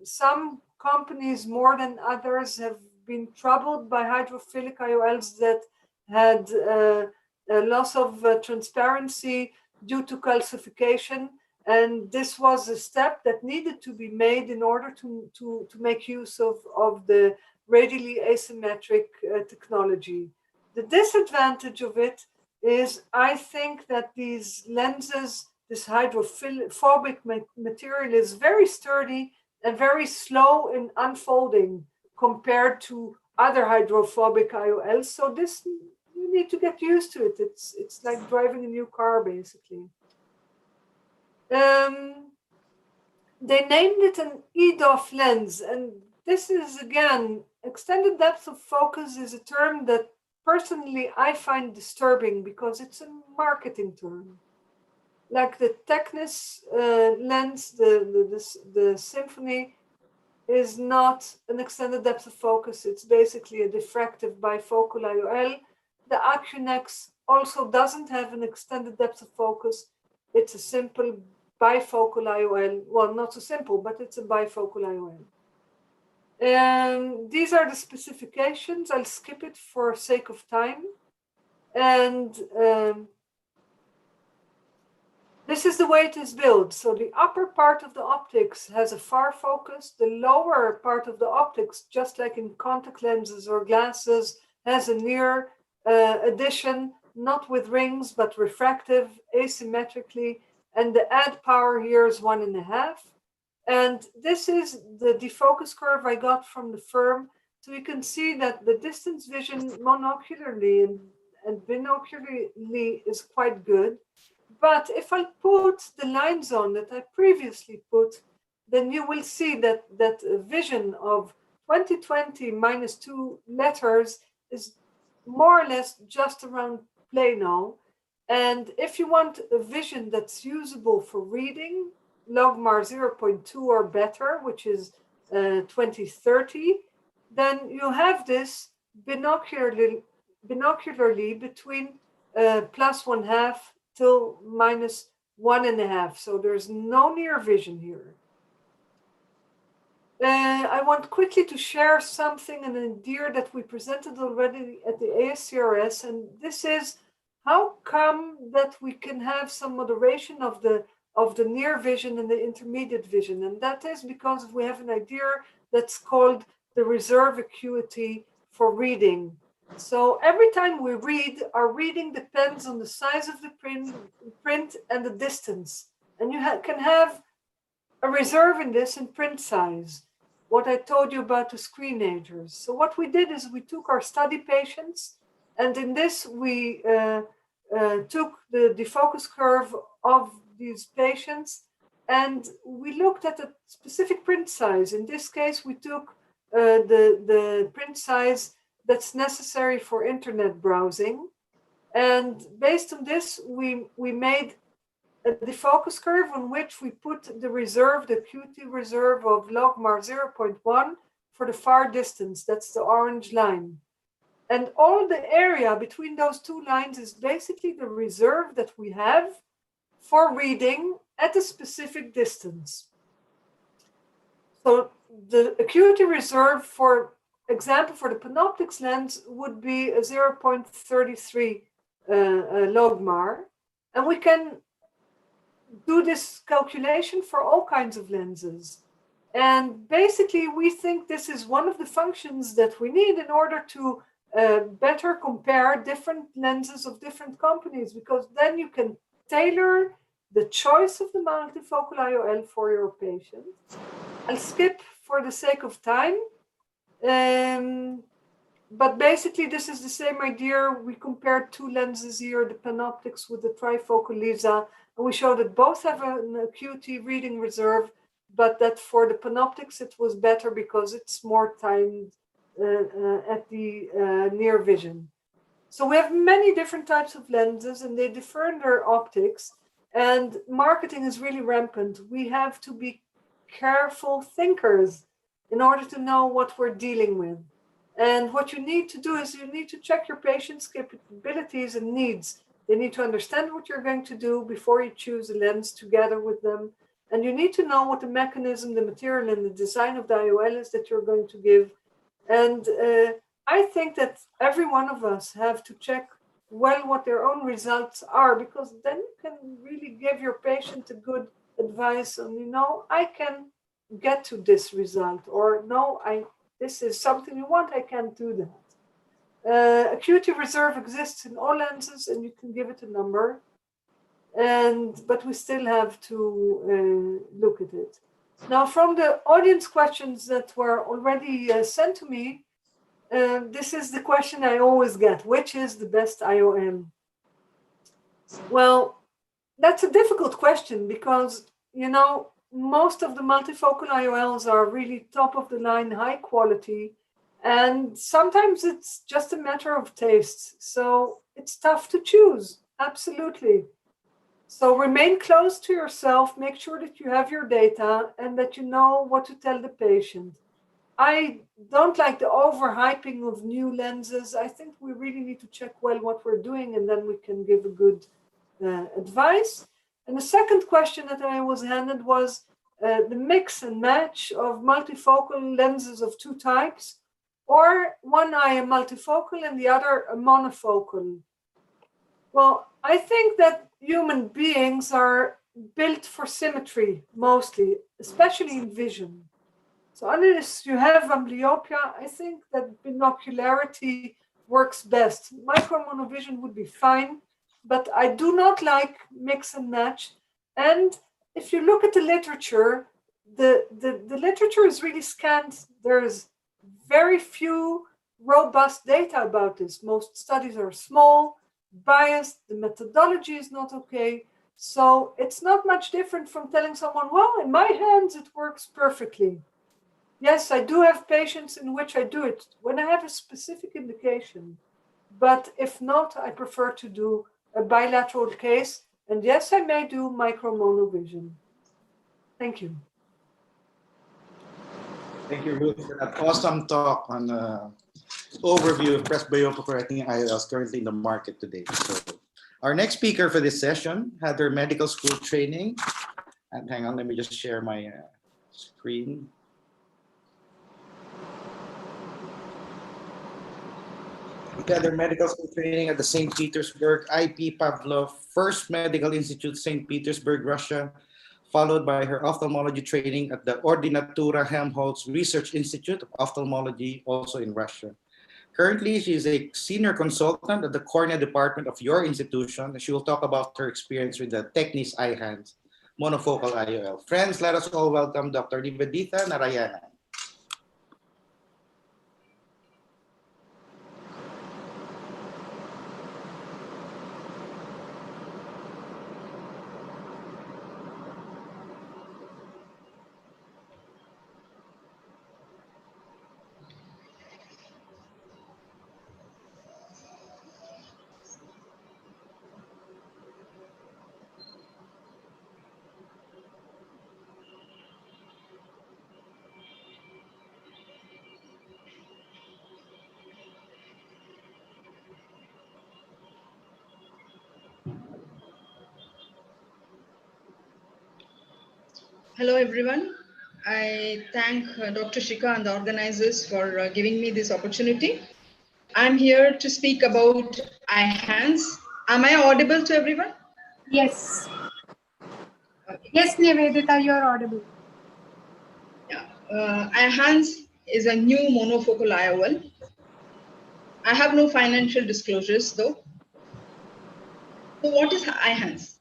I: Some companies more than others have been troubled by hydrophilic IOLs that had a loss of transparency due to calcification. And this was a step that needed to be made in order to make use of the radially asymmetric technology. The disadvantage of it is I think that these lenses, this hydrophobic material is very sturdy and very slow in unfolding compared to other hydrophobic IOLs. So this, you need to get used to it. It's like driving a new car, basically. They named it an EDOF lens, and this is, again, extended depth of focus is a term that personally I find disturbing because it's a marketing term. Like the Technis lens, the Symphony is not an extended depth of focus. It's basically a diffractive bifocal IOL. The Accunex also doesn't have an extended depth of focus. It's a simple bifocal IOL. Well, not so simple, but it's a bifocal IOL. These are the specifications. I'll skip it for sake of time. And this is the way it is built. So the upper part of the optics has a far focus. The lower part of the optics, just like in contact lenses or glasses, has a near addition, not with rings, but refractive, asymmetrically. And the add power here is 1.5. And this is the defocus curve I got from the firm. So you can see that the distance vision monocularly and binocularly is quite good. But if I put the lines on that I previously put, then you will see that a vision of 20/20 minus 2 letters is more or less just around plano. And if you want a vision that's usable for reading, logmar 0.2 or better, which is 20/30, then you have this binocularly between +1/2 till -1.5. So there's no near vision here. I want quickly to share something, an idea that we presented already at the ASCRS, and this is how come that we can have some moderation of the near vision and the intermediate vision. And that is because we have an idea that's called the reserve acuity for reading. So every time we read, our reading depends on the size of the print and the distance. And you can have a reserve in this in print size, what I told you about the screenagers. So what we did is we took our study patients, and in this we took the defocus curve of these patients, and we looked at a specific print size. In this case, we took the print size that's necessary for internet browsing. And based on this, we made a defocus curve on which we put the reserve, the QT reserve of logmar 0.1 for the far distance. That's the orange line. And all the area between those two lines is basically the reserve that we have for reading at a specific distance. So the acuity reserve, for example, for the Panoptix lens would be a 0.33 logmar. And we can do this calculation for all kinds of lenses. And basically, we think this is one of the functions that we need in order to better compare different lenses of different companies, because then you can tailor the choice of the multifocal IOL for your patient. I'll skip for the sake of time. But basically, this is the same idea. We compared two lenses here, the Panoptix with the trifocal Lisa, and we showed that both have an acuity reading reserve, but that for the Panoptix, it was better because it's more timed at the near vision. So we have many different types of lenses, and they differ in their optics, and marketing is really rampant. We have to be careful thinkers in order to know what we're dealing with. And what you need to do is you need to check your patient's capabilities and needs. They need to understand what you're going to do before you choose a lens together with them. And you need to know what the mechanism, the material, and the design of the IOL is that you're going to give. And I think that every one of us have to check well what their own results are, because then you can really give your patient a good advice on, you know, I can get to this result, or no, this is something you want, I can't do that. Acuity reserve exists in all lenses, and you can give it a number, but we still have to look at it. Now, from the audience questions that were already sent to me, this is the question I always get: which is the best IOL? Well, that's a difficult question because, you know, most of the multifocal IOLs are really top of the line, high quality, and sometimes it's just a matter of taste. So it's tough to choose, absolutely. So remain close to yourself, make sure that you have your data and that you know what to tell the patient. I don't like the overhyping of new lenses. I think we really need to check well what we're doing, and then we can give a good advice. And the second question that I was handed was the mix and match of multifocal lenses of two types, or one eye a multifocal and the other a monofocal. Well, I think that human beings are built for symmetry mostly, especially in vision. So unless you have amblyopia, I think that binocularity works best. Micromonovision would be fine, but I do not like mix and match. And if you look at the literature, the literature is really scant. There's very few robust data about this. Most studies are small, biased, the methodology is not okay. So it's not much different from telling someone, well, in my hands, it works perfectly. Yes, I do have patients in which I do it when I have a specific indication. But if not, I prefer to do a bilateral case. And yes, I may do micromonovision. Thank you.
C: Thank you, Ruth, for that awesome talk on overview of presbyopic correcting IOLs currently in the market today. So our next speaker for this session had her medical school training. And hang on, let me just share my screen. She had her medical school training at the St. Petersburg IP Pavlov First Medical Institute, St. Petersburg, Russia, followed by her ophthalmology training at the Ordinatura Helmholtz Research Institute of Ophthalmology, also in Russia. Currently, she is a senior consultant at the cornea department of your institution. She will talk about her experience with the Technics Eye-Hands monofocal IOL. Friends, let us all welcome Dr. Nivedita Narayanan.
J: Hello, everyone. I thank Dr. Shika and the organizers for giving me this opportunity. I'm here to speak about eye hands. Am I audible to everyone?
B: Yes.
J: Okay.
B: Yes, Nivedita, you're audible.
J: Yeah. Eye hands is a new monofocal IOL. I have no financial disclosures though. So what is eye hands?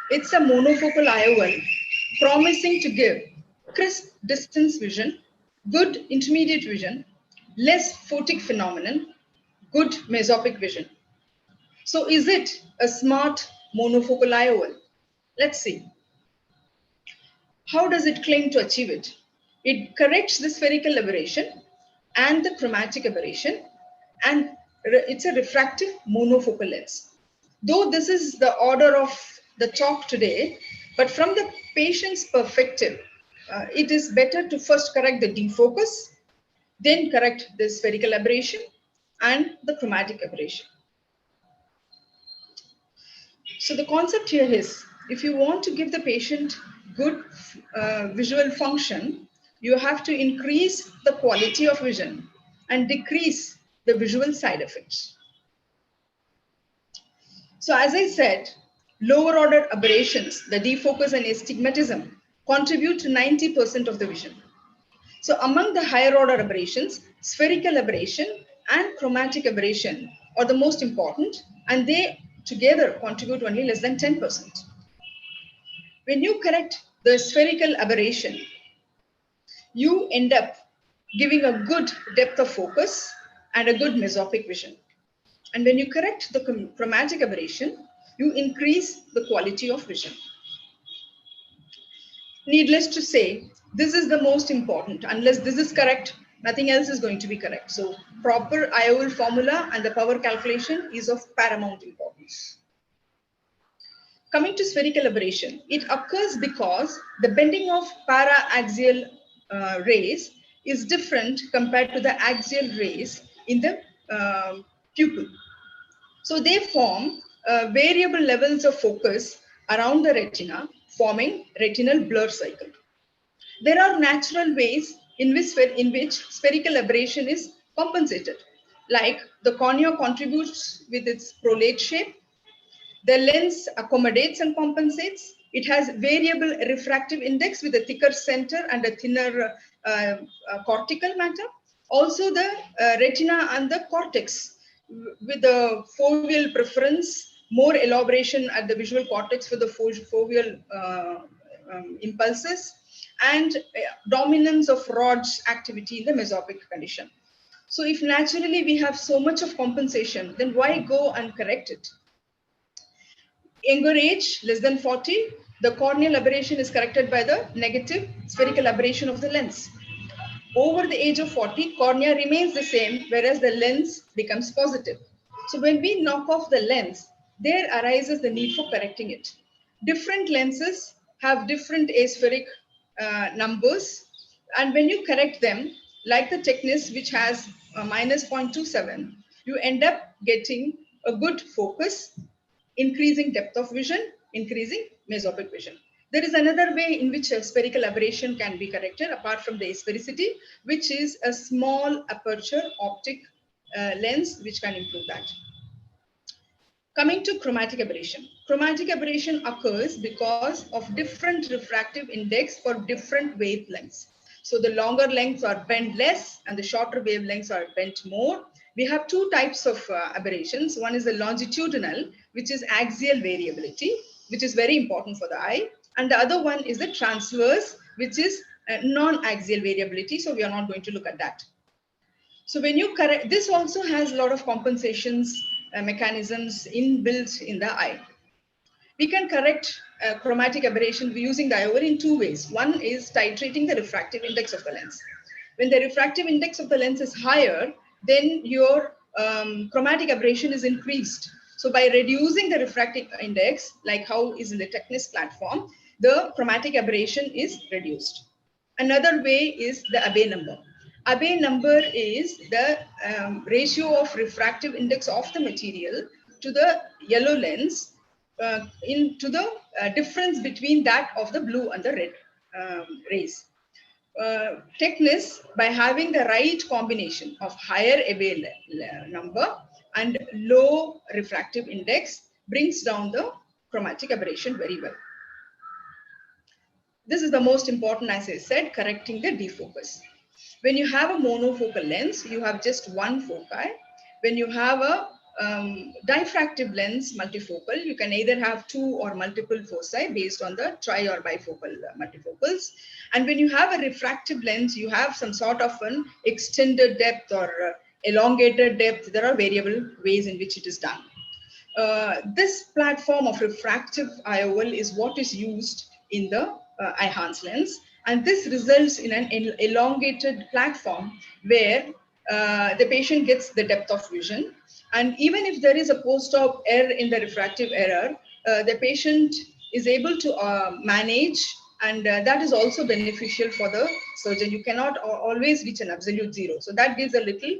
J: It's a monofocal IOL promising to give crisp distance vision, good intermediate vision, less photic phenomenon, good mesopic vision. So is it a smart monofocal IOL? Let's see. How does it claim to achieve it? It corrects the spherical aberration and the chromatic aberration, and it's a refractive monofocal lens. Though this is the order of the talk today, but from the patient's perspective, it is better to first correct the defocus, then correct the spherical aberration and the chromatic aberration. So the concept here is, if you want to give the patient good visual function, you have to increase the quality of vision and decrease the visual side effects. So as I said, lower order aberrations, the defocus and astigmatism, contribute to 90% of the vision. So among the higher order aberrations, spherical aberration and chromatic aberration are the most important, and they together contribute only less than 10%. When you correct the spherical aberration, you end up giving a good depth of focus and a good mesopic vision. And when you correct the chromatic aberration, you increase the quality of vision. Needless to say, this is the most important. Unless this is correct, nothing else is going to be correct. So proper IOL formula and the power calculation is of paramount importance. Coming to spherical aberration, it occurs because the bending of para-axial rays is different compared to the axial rays in the pupil. So they form variable levels of focus around the retina, forming retinal blur cycle. There are natural ways in which spherical aberration is compensated, like the cornea contributes with its prolate shape. The lens accommodates and compensates. It has variable refractive index with a thicker center and a thinner cortical matter. Also the retina and the cortex with the foveal preference, more elaboration at the visual cortex for the foveal impulses, and dominance of rod's activity in the mesopic condition. So if naturally we have so much of compensation, then why go and correct it? Younger age, less than 40, the corneal aberration is corrected by the negative spherical aberration of the lens. Over the age of 40, cornea remains the same, whereas the lens becomes positive. So when we knock off the lens, there arises the need for correcting it. Different lenses have different aspheric numbers, and when you correct them, like the Technics, which has minus 0.27, you end up getting a good focus, increasing depth of vision, increasing mesopic vision. There is another way in which a spherical aberration can be corrected apart from the asphericity, which is a small aperture optic lens, which can improve that. Coming to chromatic aberration. Chromatic aberration occurs because of different refractive index for different wavelengths. So the longer lengths are bent less and the shorter wavelengths are bent more. We have two types of aberrations. One is the longitudinal, which is axial variability, which is very important for the eye. And the other one is the transverse, which is non-axial variability. So we are not going to look at that. So when you correct, this also has a lot of compensations mechanisms inbuilt in the eye. We can correct chromatic aberration using the IOL in two ways. One is titrating the refractive index of the lens. When the refractive index of the lens is higher, then your chromatic aberration is increased. So by reducing the refractive index, like how is in the Technis platform, the chromatic aberration is reduced. Another way is the Abbe number. Abbe number is the ratio of refractive index of the material to the yellow lens into the difference between that of the blue and the red rays. Technis, by having the right combination of higher Abbe number and low refractive index, brings down the chromatic aberration very well. This is the most important, as I said, correcting the defocus. When you have a monofocal lens, you have just one foci. When you have a diffractive lens multifocal, you can either have two or multiple foci based on the tri or bifocal multifocals. And when you have a refractive lens, you have some sort of an extended depth or elongated depth. There are variable ways in which it is done. This platform of refractive IOL is what is used in the eye-enhanced lens, and this results in an elongated platform where the patient gets the depth of vision. And even if there is a post-op error in the refractive error, the patient is able to manage, and that is also beneficial for the surgeon. You cannot always reach an absolute zero, so that gives a little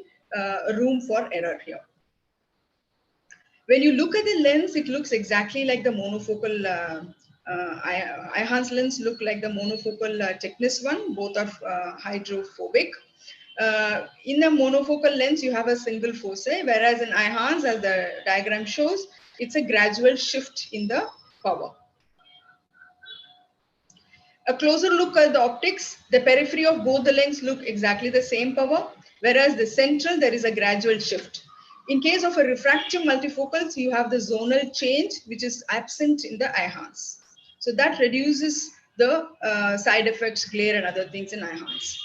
J: room for error here. When you look at the lens, it looks exactly like the monofocal eye-enhanced lens look like the monofocal Technis one. Both are hydrophobic. In a monofocal lens, you have a single foci, whereas in eye-enhanced, as the diagram shows, it's a gradual shift in the power. A closer look at the optics, the periphery of both the lens look exactly the same power, whereas the central, there is a gradual shift. In case of a refractive multifocals, you have the zonal change, which is absent in the eye-enhanced. So that reduces the side effects, glare and other things in eye-enhanced.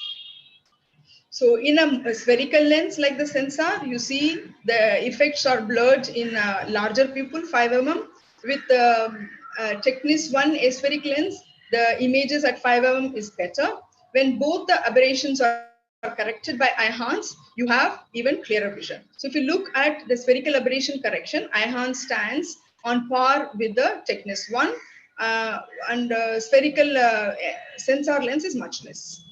J: So in a spherical lens like the Sensor, you see the effects are blurred in a larger pupil, 5 mm. With the Technis 1 aspheric lens, the images at 5 mm is better. When both the aberrations are corrected by eye-enhanced, you have even clearer vision. So if you look at the spherical aberration correction, eye-enhanced stands on par with the Technis 1, and spherical Sensor lens is much less.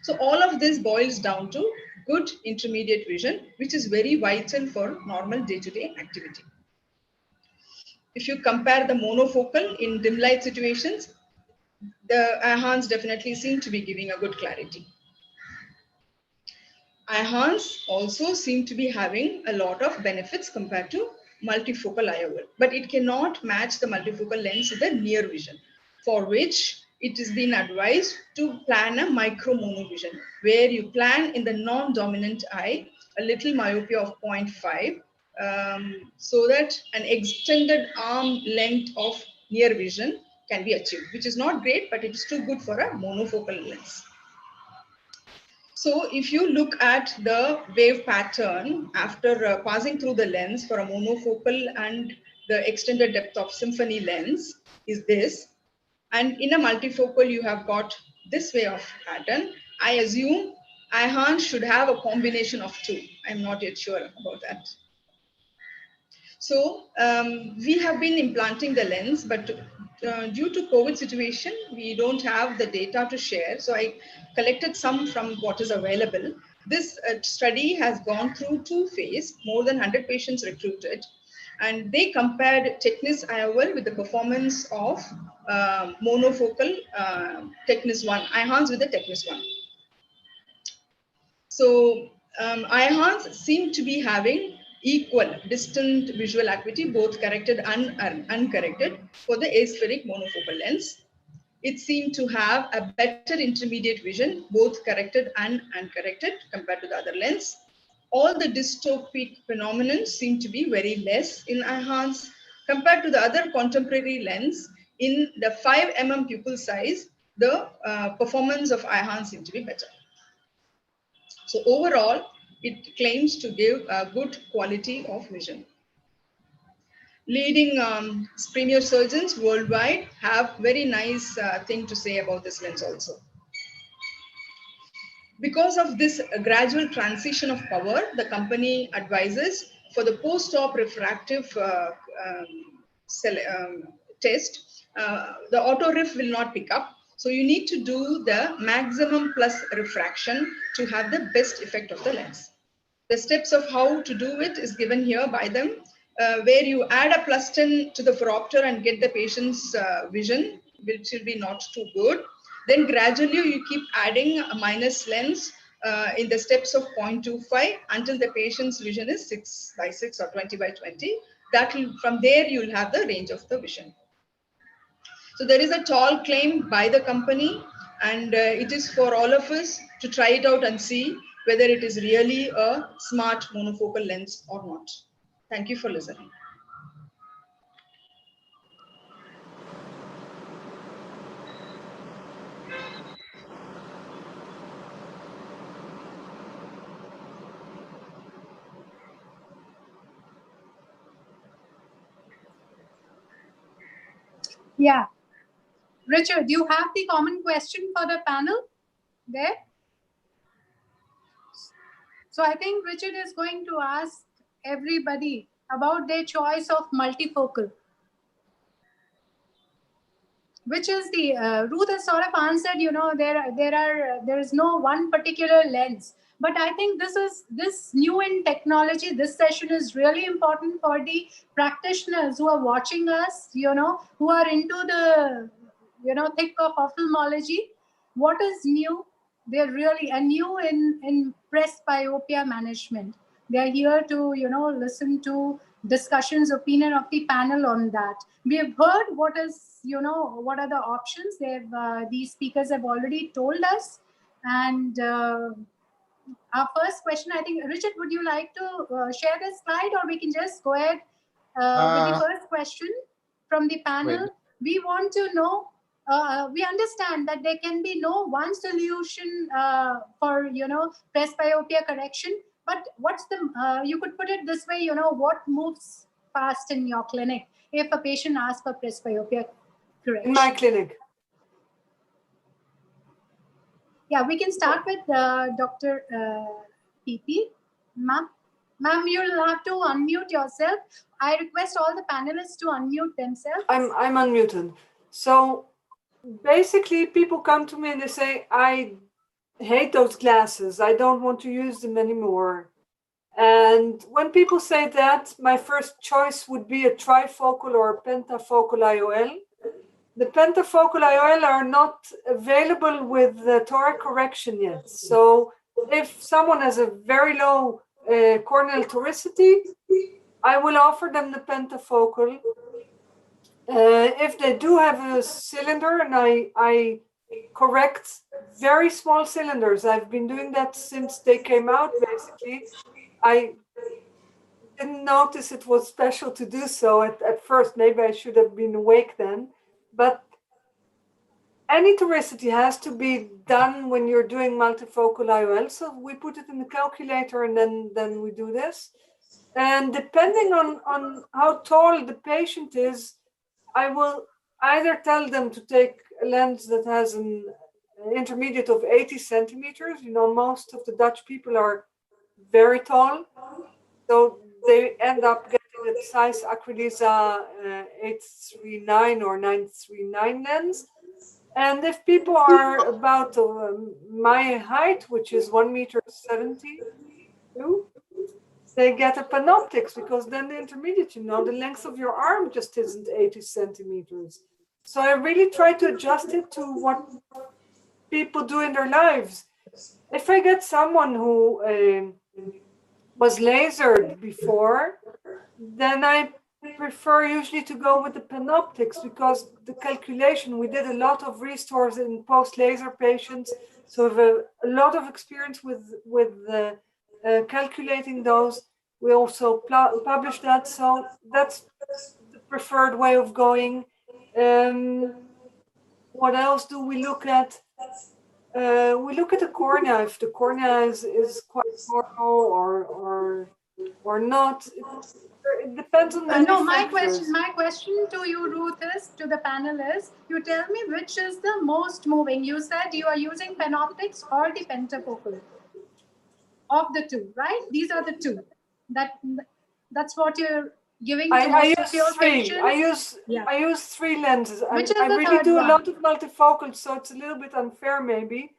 J: So all of this boils down to good intermediate vision, which is very vital for normal day-to-day activity. If you compare the monofocal in dim light situations, the eye-enhanced definitely seem to be giving a good clarity. Eye-enhanced also seem to be having a lot of benefits compared to multifocal IOL, but it cannot match the multifocal lens with the near vision, for which it has been advised to plan a micro monovision, where you plan in the non-dominant eye a little myopia of 0.5, so that an extended arm length of near vision can be achieved, which is not great, but it is too good for a monofocal lens. So if you look at the wave pattern after passing through the lens for a monofocal and the extended depth of symphony lens is this. And in a multifocal, you have got this way of pattern. I assume eye-enhanced should have a combination of two. I'm not yet sure about that. So we have been implanting the lens, but due to COVID situation, we don't have the data to share. So I collected some from what is available. This study has gone through 2 phases, more than 100 patients recruited, and they compared Technis IOL with the performance of monofocal Technis 1, eye-enhanced with the Technis 1. So eye-enhanced seem to be having equal distant visual acuity, both corrected and uncorrected, for the aspheric monofocal lens. It seemed to have a better intermediate vision, both corrected and uncorrected compared to the other lens. all the dystopic phenomena seem to be very less in eye enhance compared to the other contemporary lens. In the 5 mm pupil size, the performance of eye enhance seem to be better. So overall, it claims to give a good quality of vision. Leading premier surgeons worldwide have very nice thing to say about this lens also. Because of this gradual transition of power, the company advises for the post-op refractive test, the auto ref will not pick up. So you need to do the maximum plus refraction to have the best effect of the lens. The steps of how to do it is given here by them, where you add a plus 10 to the phoropter and get the patient's vision, which will be not too good. Then gradually you keep adding a minus lens in the steps of 0.25 until the patient's vision is 6 by 6 or 20 by 20. That will, from there you will have the range of the vision. So there is a tall claim by the company, and it is for all of us to try it out and see whether it is really a smart monofocal lens or not. Thank you for listening.
B: Yeah. Richard, do you have the common question for the panel there? So I think Richard is going to ask everybody about their choice of multifocal, which is the Ruth has sort of answered, you know, there is no one particular lens. But I think this new in technology, this session is really important for the practitioners who are watching us, you know, who are into the, you know, thick of ophthalmology. What is new? They're really new in presbyopia management. They're here to, you know, listen to discussions, opinion of the panel on that. We have heard what is, you know, what are the options. These speakers have already told us. And our first question, I think, Richard, would you like to share the slide, or we can just go ahead with the first question from the panel?
C: Wait.
B: We want to know, we understand that there can be no one solution for, you know, presbyopia correction, but what's the, you could put it this way, you know, what moves fast in your clinic if a patient asks for presbyopia correction?
I: In my clinic.
B: Yeah, we can start with Dr. PP. Ma'am, you'll have to unmute yourself. I request all the panelists to unmute themselves.
I: I'm unmuted. So basically, people come to me and they say, I hate those glasses. I don't want to use them anymore. And when people say that, my first choice would be a trifocal or a pentafocal IOL. The pentafocal IOL are not available with the toric correction yet. So if someone has a very low corneal toricity, I will offer them the pentafocal. If they do have a cylinder, and I correct very small cylinders. I've been doing that since they came out, basically. I didn't notice it was special to do so at first. Maybe I should have been awake then. But any toricity has to be done when you're doing multifocal IOL. So we put it in the calculator and then we do this. And depending on how tall the patient is, I will either tell them to take a lens that has an intermediate of 80 centimeters. You know, most of the Dutch people are very tall. So they end up getting a size Aquilisa 839 or 939 lens. And if people are about my height, which is 1.72 m, they get a panoptics, because then the intermediate, you know, the length of your arm just isn't 80 centimeters. So I really try to adjust it to what people do in their lives. If I get someone who was lasered before, then I prefer usually to go with the panoptics, because the calculation, we did a lot of restores in post-laser patients, so we have a lot of experience with calculating those. We also publish that, so that's the preferred way of going. What else do we look at? We look at the cornea, if the cornea is quite normal or not. It depends on many
B: No,
I: factors.
B: my question to you, Ruth, is to the panelists. You tell me which is the most moving. You said you are using panoptics or the pentafocal. Of the two, right? These are the two. That's what you're giving to most of your patients.
I: I use 3 lenses.
B: Which is
I: I
B: the
I: really
B: third
I: do
B: one?
I: a lot of multifocals, so it's a little bit unfair maybe.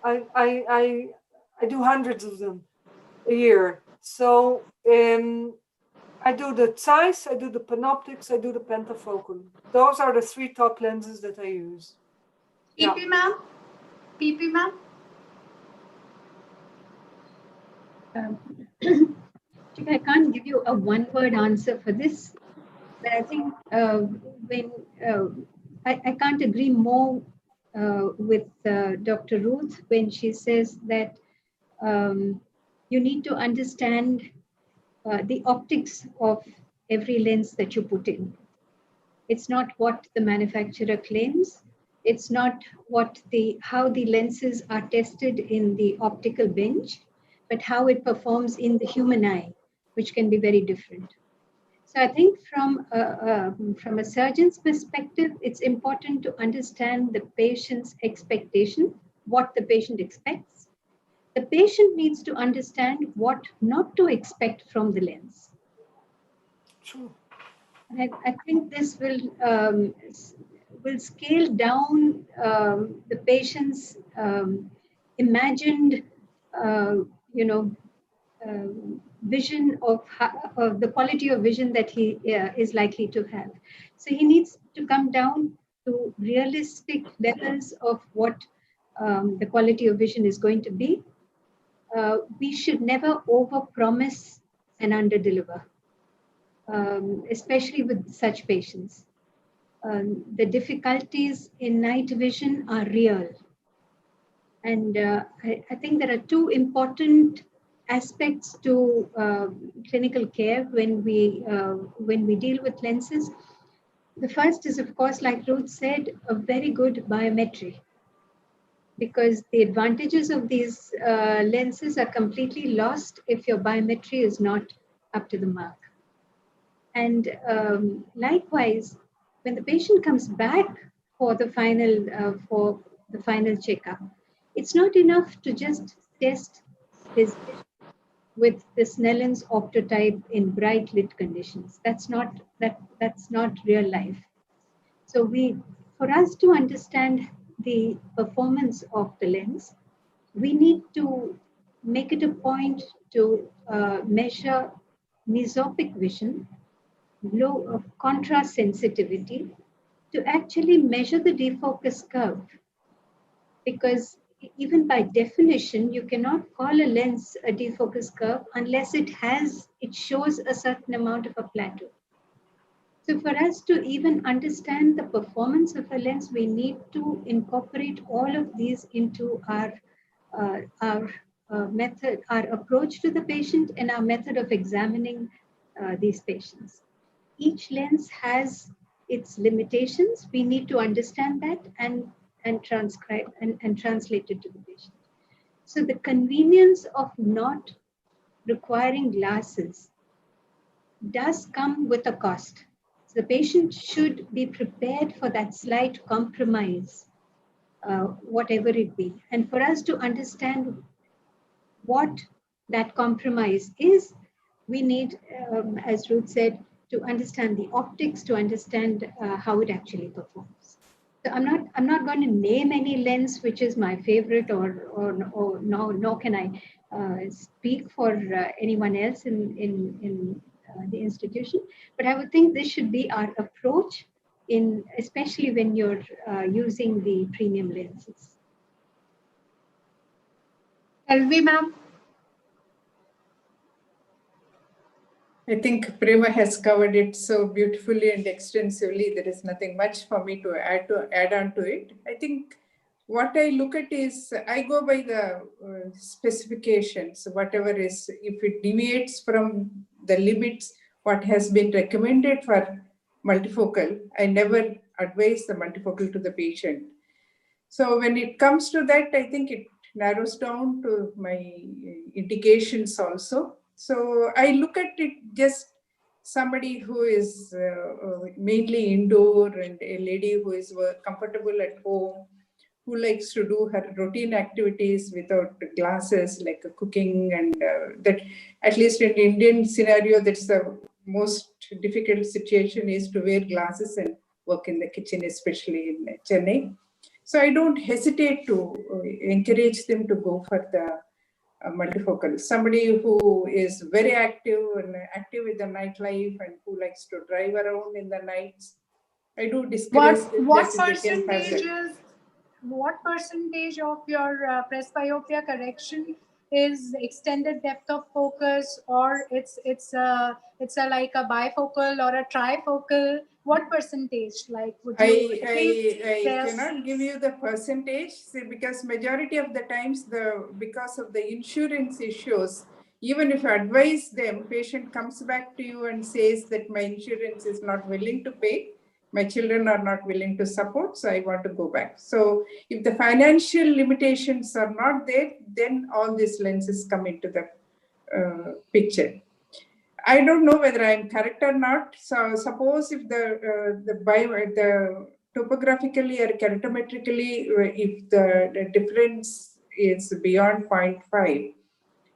I: I do hundreds of them a year. So I do the Zeiss, I do the panoptics, I do the pentafocal. Those are the 3 top lenses that I use.
B: PP ma'am? PP ma'am?
D: I can't give you a one-word answer for this, but I think I can't agree more with Dr. Ruth when she says that you need to understand the optics of every lens that you put in. It's not what the manufacturer claims. It's not how the lenses are tested in the optical bench, but how it performs in the human eye, which can be very different. So I think from a surgeon's perspective, it's important to understand the patient's expectation, what the patient expects. The patient needs to understand what not to expect from the lens.
I: True.
D: And I think this will scale down the patient's imagined, vision of the quality of vision that he is likely to have. So he needs to come down to realistic levels of what the quality of vision is going to be. We should never overpromise and underdeliver, especially with such patients. The difficulties in night vision are real. And I think there are 2 important aspects to clinical care when we deal with lenses. The first is, of course, like Ruth said, a very good biometry, because the advantages of these lenses are completely lost if your biometry is not up to the mark. And likewise, when the patient comes back for the final checkup, it's not enough to just test his vision with the Snellen's optotype in bright lit conditions. That's not real life. So for us to understand the performance of the lens, we need to make it a point to measure mesopic vision, low contrast sensitivity, to actually measure the defocus curve. Because even by definition, you cannot call a lens a defocus curve unless it shows a certain amount of a plateau. So for us to even understand the performance of a lens, we need to incorporate all of these into our method, our approach to the patient, and our method of examining these patients. Each lens has its limitations. We need to understand that and transcribe and translate it to the patient. So the convenience of not requiring glasses does come with a cost. So the patient should be prepared for that slight compromise, whatever it be. And for us to understand what that compromise is, we need, as Ruth said, to understand the optics, to understand how it actually performs. So I'm not going to name any lens which is my favorite, or nor can I speak for anyone else in the institution. But I would think this should be our approach, especially when you're using the premium lenses.
B: Elvi ma'am.
H: I think Prema has covered it so beautifully and extensively. There is nothing much for me to add on to it. I think what I look at is, I go by the specifications, whatever is, if it deviates from the limits, what has been recommended for multifocal, I never advise the multifocal to the patient. So when it comes to that, I think it narrows down to my indications also. So I look at it just somebody who is mainly indoor and a lady who is comfortable at home, who likes to do her routine activities without glasses, like cooking, and that, at least in Indian scenario, that's the most difficult situation, is to wear glasses and work in the kitchen, especially in Chennai. So I don't hesitate to encourage them to go for the multifocal. Somebody who is very active and active with the nightlife and who likes to drive around in the nights, I do discourage them
B: what
H: that they can have
B: percentage
H: that.
B: is what percentage of your presbyopia correction is extended depth of focus, or it's a like a bifocal or a trifocal? What percentage? Like, would you
H: I cannot give you the percentage, because majority of the times, because of the insurance issues, even if you advise them, patient comes back to you and says that my insurance is not willing to pay, my children are not willing to support, so I want to go back. So if the financial limitations are not there, then all these lenses come into the picture. I don't know whether I'm correct or not. So suppose if the topographically or keratometrically, if the difference is beyond 0.5,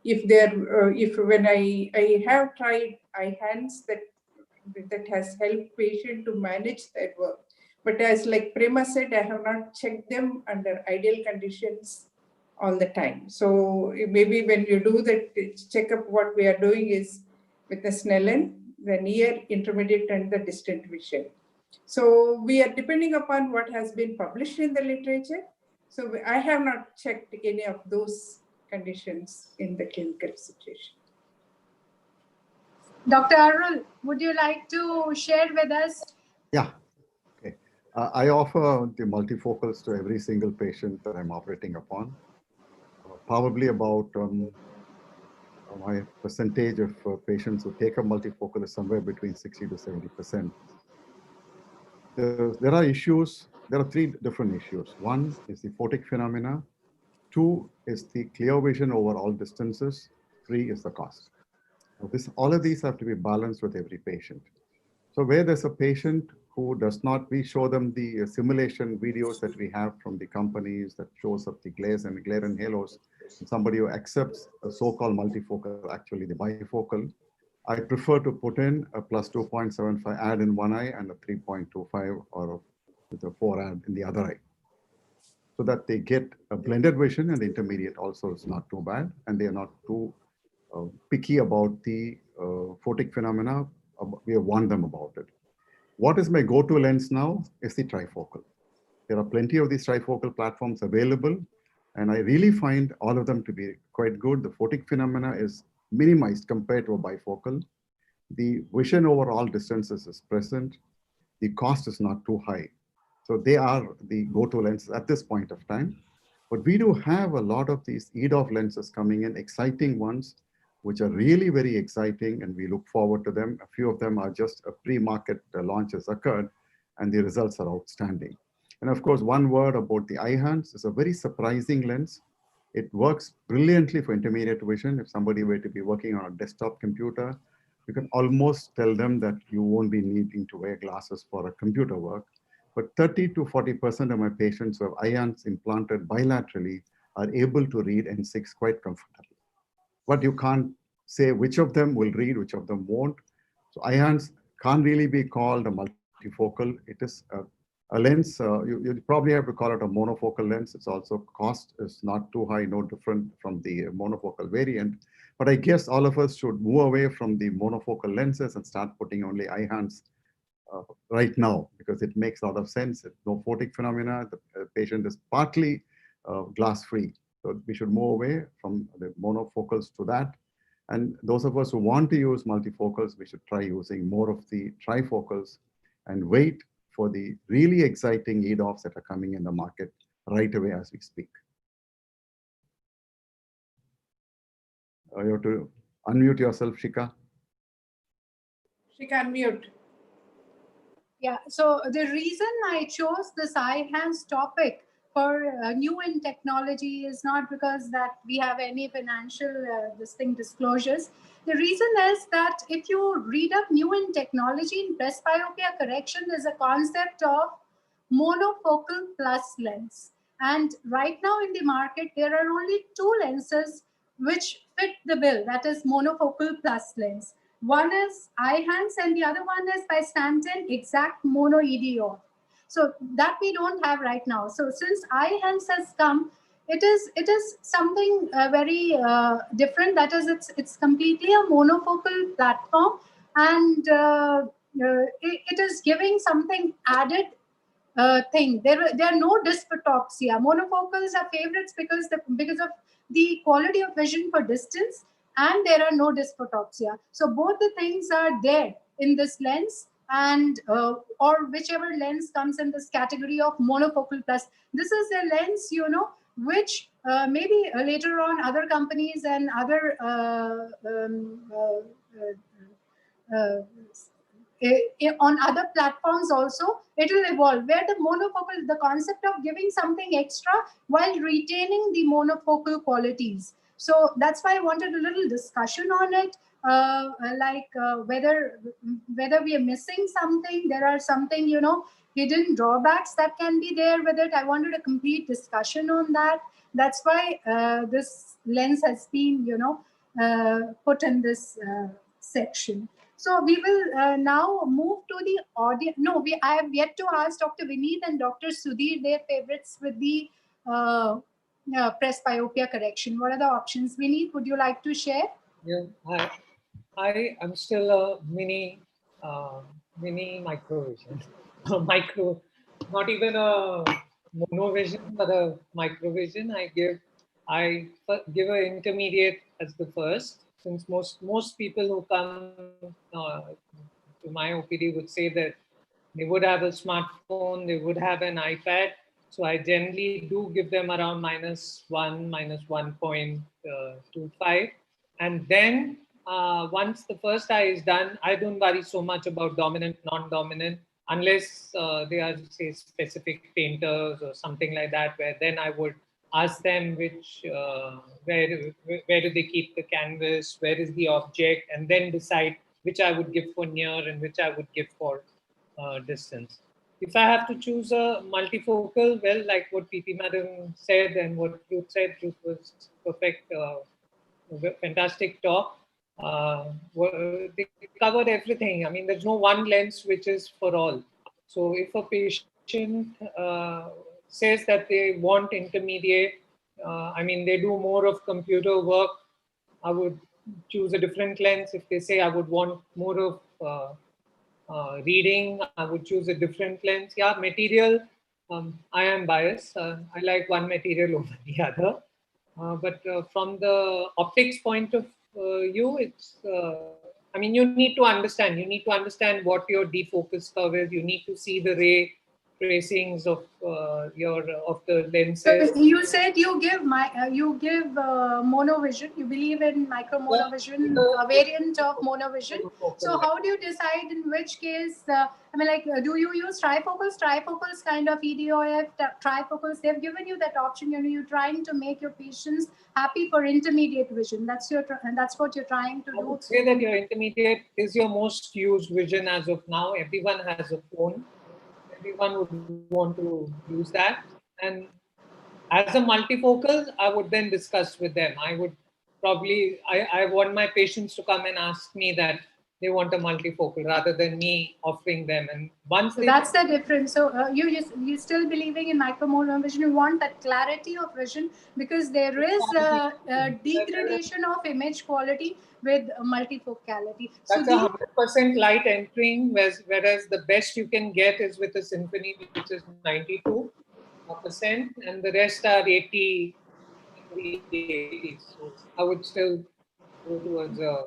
H: if when I have tried eye hands that has helped patient to manage that work. But as like Prema said, I have not checked them under ideal conditions all the time. So maybe when you do that checkup, what we are doing is with the Snellen, the near, intermediate, and the distant vision. So we are depending upon what has been published in the literature. So I have not checked any of those conditions in the clinical situation.
B: Dr. Arul, would you like to share with us?
E: Yeah. Okay. I offer the multifocals to every single patient that I'm operating upon. Probably about my percentage of patients who take a multifocal is somewhere between 60 to 70%. There are issues. There are three different issues. One is the photic phenomena. Two is the clear vision over all distances. Three is the cost. All of these have to be balanced with every patient. So where there's a patient who does not, we show them the simulation videos that we have from the companies that shows up the glare and halos. And somebody who accepts a so-called multifocal, actually the bifocal, I prefer to put in a plus 2.75 add in one eye and a 3.25 or with a 4 add in the other eye, so that they get a blended vision, and the intermediate also is not too bad, and they are not too picky about the photic phenomena. We have warned them about it. What is my go-to lens now is the trifocal. There are plenty of these trifocal platforms available, and I really find all of them to be quite good. The photic phenomena is minimized compared to a bifocal. The vision over all distances is present. The cost is not too high. So they are the go-to lenses at this point of time. But we do have a lot of these EDOF lenses coming in, exciting ones, which are really very exciting, and we look forward to them. A few of them are just a pre-market launch has occurred, and the results are outstanding. And of course, one word about the eye hands is a very surprising lens. It works brilliantly for intermediate vision. If somebody were to be working on a desktop computer, you can almost tell them that you won't be needing to wear glasses for a computer work. But 30 to 40% of my patients who have eye hands implanted bilaterally are able to read N6 quite comfortably. But you can't say which of them will read, which of them won't. So eye hands can't really be called a multifocal. It is a lens. You probably have to call it a monofocal lens. It's also cost is not too high, no different from the monofocal variant. But I guess all of us should move away from the monofocal lenses and start putting only eye hands right now, because it makes a lot of sense. It's no photic phenomena. The patient is partly glass free. So we should move away from the monofocals to that. And those of us who want to use multifocals, we should try using more of the trifocals and wait for the really exciting EDOFs that are coming in the market right away as we speak. You have to unmute yourself, Shika.
H: She can mute.
B: Yeah, so the reason I chose this eye-hands topic for new in technology is not because that we have any financial disclosures. The reason is that if you read up new in technology in presbyopia correction, there's a concept of monofocal plus lens. And right now in the market, there are only two lenses which fit the bill, that is monofocal plus lens. One is eye-hands and the other one is by Stanton exact mono EDO. So that we don't have right now. So since eye-hands has come, it is something very different. That is, it's completely a monofocal platform, and it is giving something added thing. There are no dysphotopsia. Monofocals are favorites because of the quality of vision for distance, and there are no dysphotopsia. So both the things are there in this lens, and or whichever lens comes in this category of monofocal plus. This is a lens, which maybe later on other companies and other on other platforms also, it will evolve, where the monofocal, the concept of giving something extra while retaining the monofocal qualities. So that's why I wanted a little discussion on it, whether we are missing something, there are something, hidden drawbacks that can be there with it. I wanted a complete discussion on that. That's why this lens has been, put in this section. So we will now move to the audience. No, I have yet to ask Dr. Vineet and Dr. Sudhir their favorites with the presbyopia correction. What are the options? Vineet, would you like to share?
F: Yeah, I am still a mini microvision, micro, not even a monovision, but a microvision. I give an intermediate as the first, since most people who come to my OPD would say that they would have a smartphone, they would have an iPad. So I generally do give them around -1, -1.25. And then once the first eye is done, I don't worry so much about dominant, non-dominant, unless they are, say, specific painters or something like that, where then I would ask them where do they keep the canvas, where is the object, and then decide which I would give for near and which I would give for distance. If I have to choose a multifocal, well, like what PP Madam said and what Ruth said, Ruth was perfect, fantastic talk. They covered everything. I mean, there's no one lens which is for all. So if a patient says that they want intermediate, I mean, they do more of computer work, I would choose a different lens. If they say I would want more of reading, I would choose a different lens. Yeah, material, I am biased. I like one material over the other. But from the optics point of view, it's, I mean, you need to understand. You need to understand what your defocus curve is. You need to see the ray tracings of the lenses.
B: So you said you give monovision. You believe in micro monovision, a variant of monovision. So how do you decide in which case? I mean, like, do you use trifocals? Trifocals kind of EDOF, trifocals. They've given you that option. You're trying to make your patients happy for intermediate vision. That's what you're trying to do.
F: I would say that your intermediate is your most used vision as of now. Everyone has a phone. Everyone would want to use that. And as a multifocal, I would then discuss with them. I would probably, I want my patients to come and ask me that they want a multifocal rather than me offering them. And once
B: that's the difference. So you still believing in micromolar vision. You want that clarity of vision because there is a degradation of image quality with multifocality.
F: That's 100% light entering, whereas the best you can get is with a symphony, which is 92%, and the rest are 80. So I would still go towards a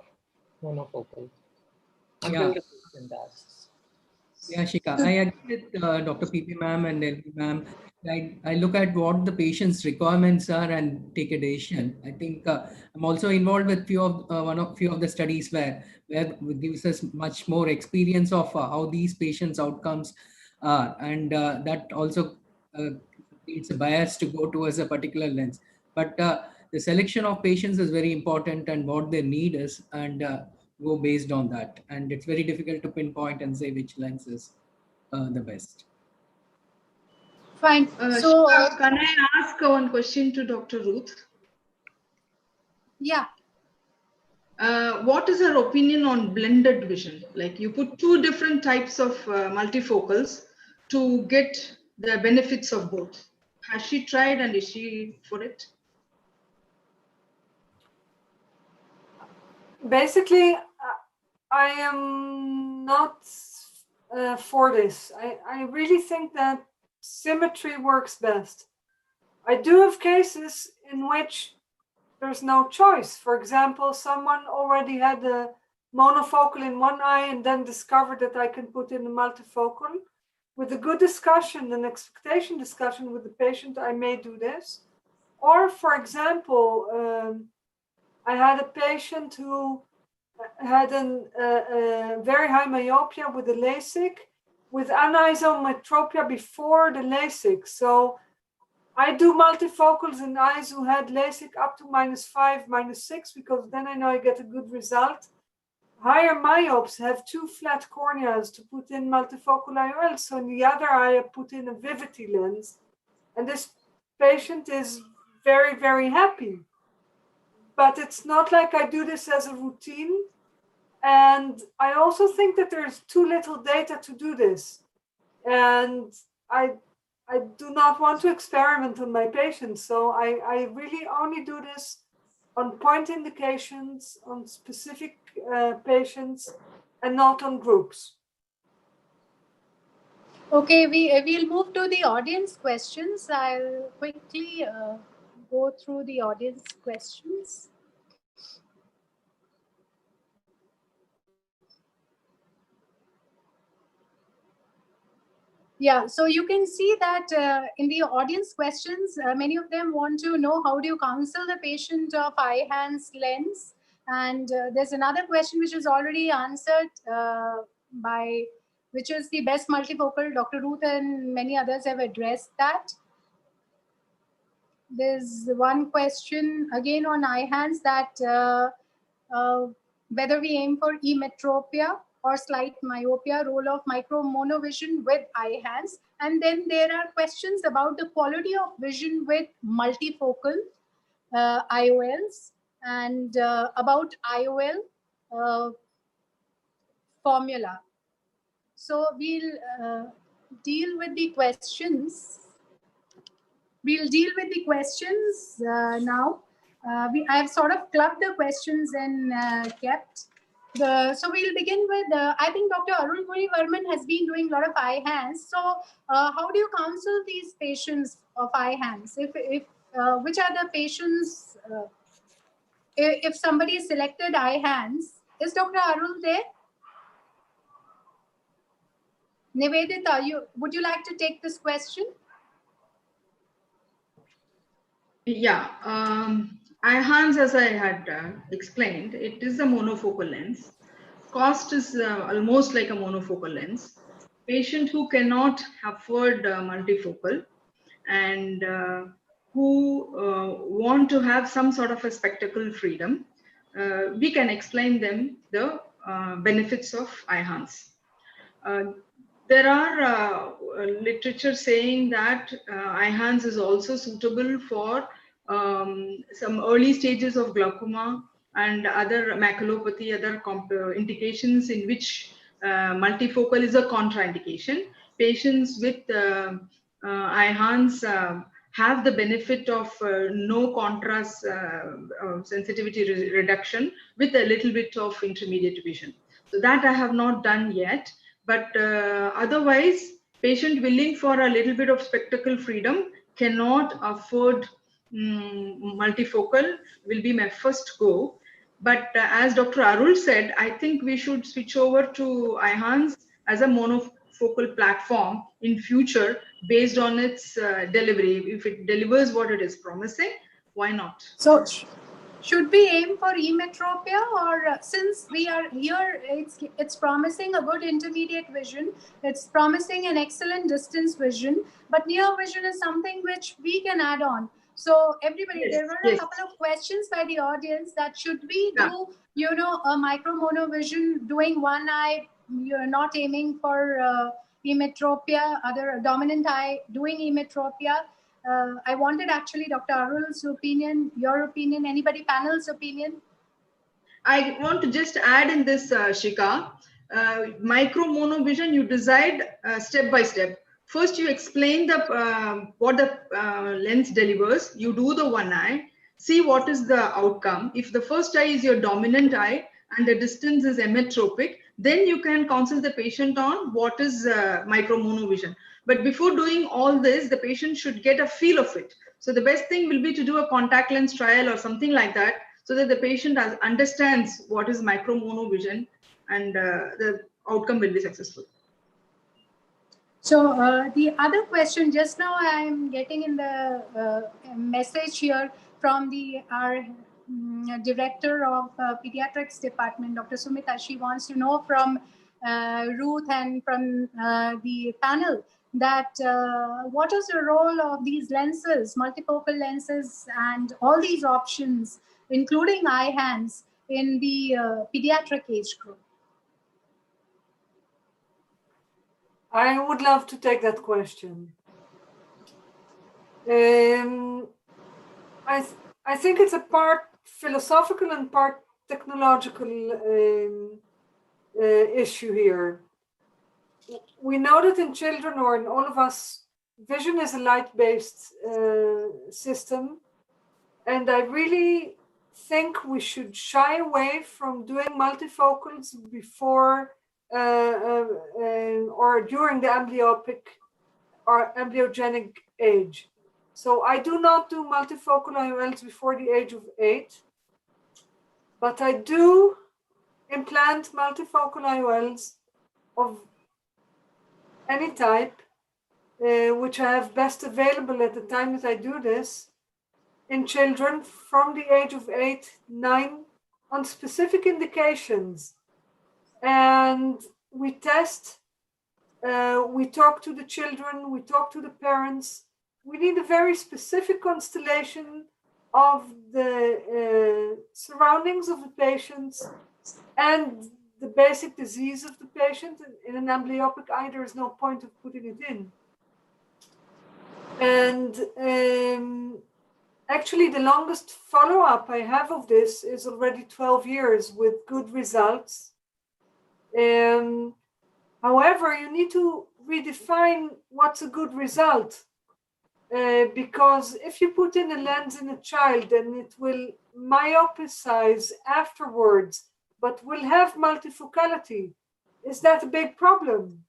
F: monofocal until the patient asks.
A: Yeah, Shika, I agree with Dr. PP ma'am and LV ma'am. I look at what the patient's requirements are and take a decision. I think I'm also involved with few of the studies where it gives us much more experience of how these patients' outcomes are, and that also creates a bias to go towards a particular lens. But the selection of patients is very important, and what their need is, and go based on that. And it's very difficult to pinpoint and say which lens is the best.
B: Fine. So,
J: Shika, can I ask one question to Dr. Ruth?
B: yeah.
J: What is her opinion on blended vision? Like you put two different types of multifocals to get the benefits of both. Has she tried and is she for it?
I: Basically, I am not for this. I really think that symmetry works best. I do have cases in which there's no choice. For example, someone already had a monofocal in one eye and then discovered that I can put in a multifocal. With a good discussion, an expectation discussion with the patient, I may do this. Or, for example, I had a patient who had a very high myopia with a LASIK, with anisometropia before the LASIK. So I do multifocals in eyes who had LASIK up to -5, -6, because then I know I get a good result. Higher myopes have two flat corneas to put in multifocal IOL. So in the other eye, I put in a Vivity lens. And this patient is very, very happy. But it's not like I do this as a routine. And I also think that there's too little data to do this. And I do not want to experiment on my patients. So I really only do this on point indications, on specific patients, and not on groups.
B: Okay, we'll move to the audience questions. I'll quickly go through the audience questions. Yeah, so you can see that in the audience questions, many of them want to know how do you counsel the patient of eye-hands lens. And there's another question which is already answered by, which is the best multifocal. Dr. Ruth and many others have addressed that. There's one question again on eye-hands that whether we aim for emetropia or slight myopia, role of micro-monovision with eye hands. And then there are questions about the quality of vision with multifocal IOLs and about IOL formula. So we'll deal with the questions. We'll deal with the questions now. I have sort of clubbed the questions and kept. So we'll begin with, I think Dr. Arul Varman has been doing a lot of eye hands. So how do you counsel these patients of eye hands? Which are the patients, if somebody selected eye hands, is Dr. Arul there? Nivedita, would you like to take this question?
J: Yeah, eye hands, as I had explained, it is a monofocal lens. Cost is almost like a monofocal lens. Patient who cannot afford multifocal and who want to have some sort of a spectacle freedom, we can explain them the benefits of eye hands. There are literature saying that eye hands is also suitable for some early stages of glaucoma and other maculopathy, other indications in which multifocal is a contraindication. Patients with eye hands have the benefit of no contrast sensitivity reduction with a little bit of intermediate vision. So that I have not done yet. But otherwise, patient willing for a little bit of spectacle freedom cannot afford multifocal will be my first go. But as Dr. Arul said, I think we should switch over to eye hands as a multifocal platform in future based on its delivery. If it delivers what it is promising, why not?
B: So should we aim for emetropia, or since we are here, it's promising a good intermediate vision, it's promising an excellent distance vision, but near vision is something which we can add on. So everybody,
J: Yes,
B: there were a couple of questions by the audience that should we do, you know, a micro mono vision, doing one eye, you're not aiming for emetropia, other dominant eye, doing emetropia. I wanted actually Dr. Arul's opinion, your opinion, anybody panel's opinion.
J: I want to just add in this, Shika, micro mono vision, you decide step by step. First, you explain the what the lens delivers. You do the one eye, see what is the outcome. If the first eye is your dominant eye and the distance is emetropic, then you can counsel the patient on what is micro mono vision. But before doing all this, the patient should get a feel of it. So the best thing will be to do a contact lens trial or something like that, so that the patient understands what is micro mono vision, and the outcome will be successful.
B: So the other question, just now I'm getting in the message here from our director of pediatrics department, Dr. Sumita. She wants to know from Ruth and from the panel that what is the role of these lenses, multifocal lenses, and all these options, including eye hands, in the pediatric age group?
I: I would love to take that question. I think it's a part philosophical and part technological issue here. We know that in children, or in all of us, vision is a light-based system, and I really think we should shy away from doing multifocals before or during the amblyopic or amblyogenic age. So I do not do multifocal IOLs before the age of 8, but I do implant multifocal IOLs of any type, which I have best available at the time that I do this, in children from the age of 8, 9, on specific indications. And we test, we talk to the children, we talk to the parents. We need a very specific constellation of the surroundings of the patients and the basic disease of the patient. In an amblyopic eye, there is no point of putting it in. And actually, the longest follow-up I have of this is already 12 years with good results. However, you need to redefine what's a good result. Because if you put in a lens in a child, then it will myopicize afterwards, but will have multifocality. Is that a big problem?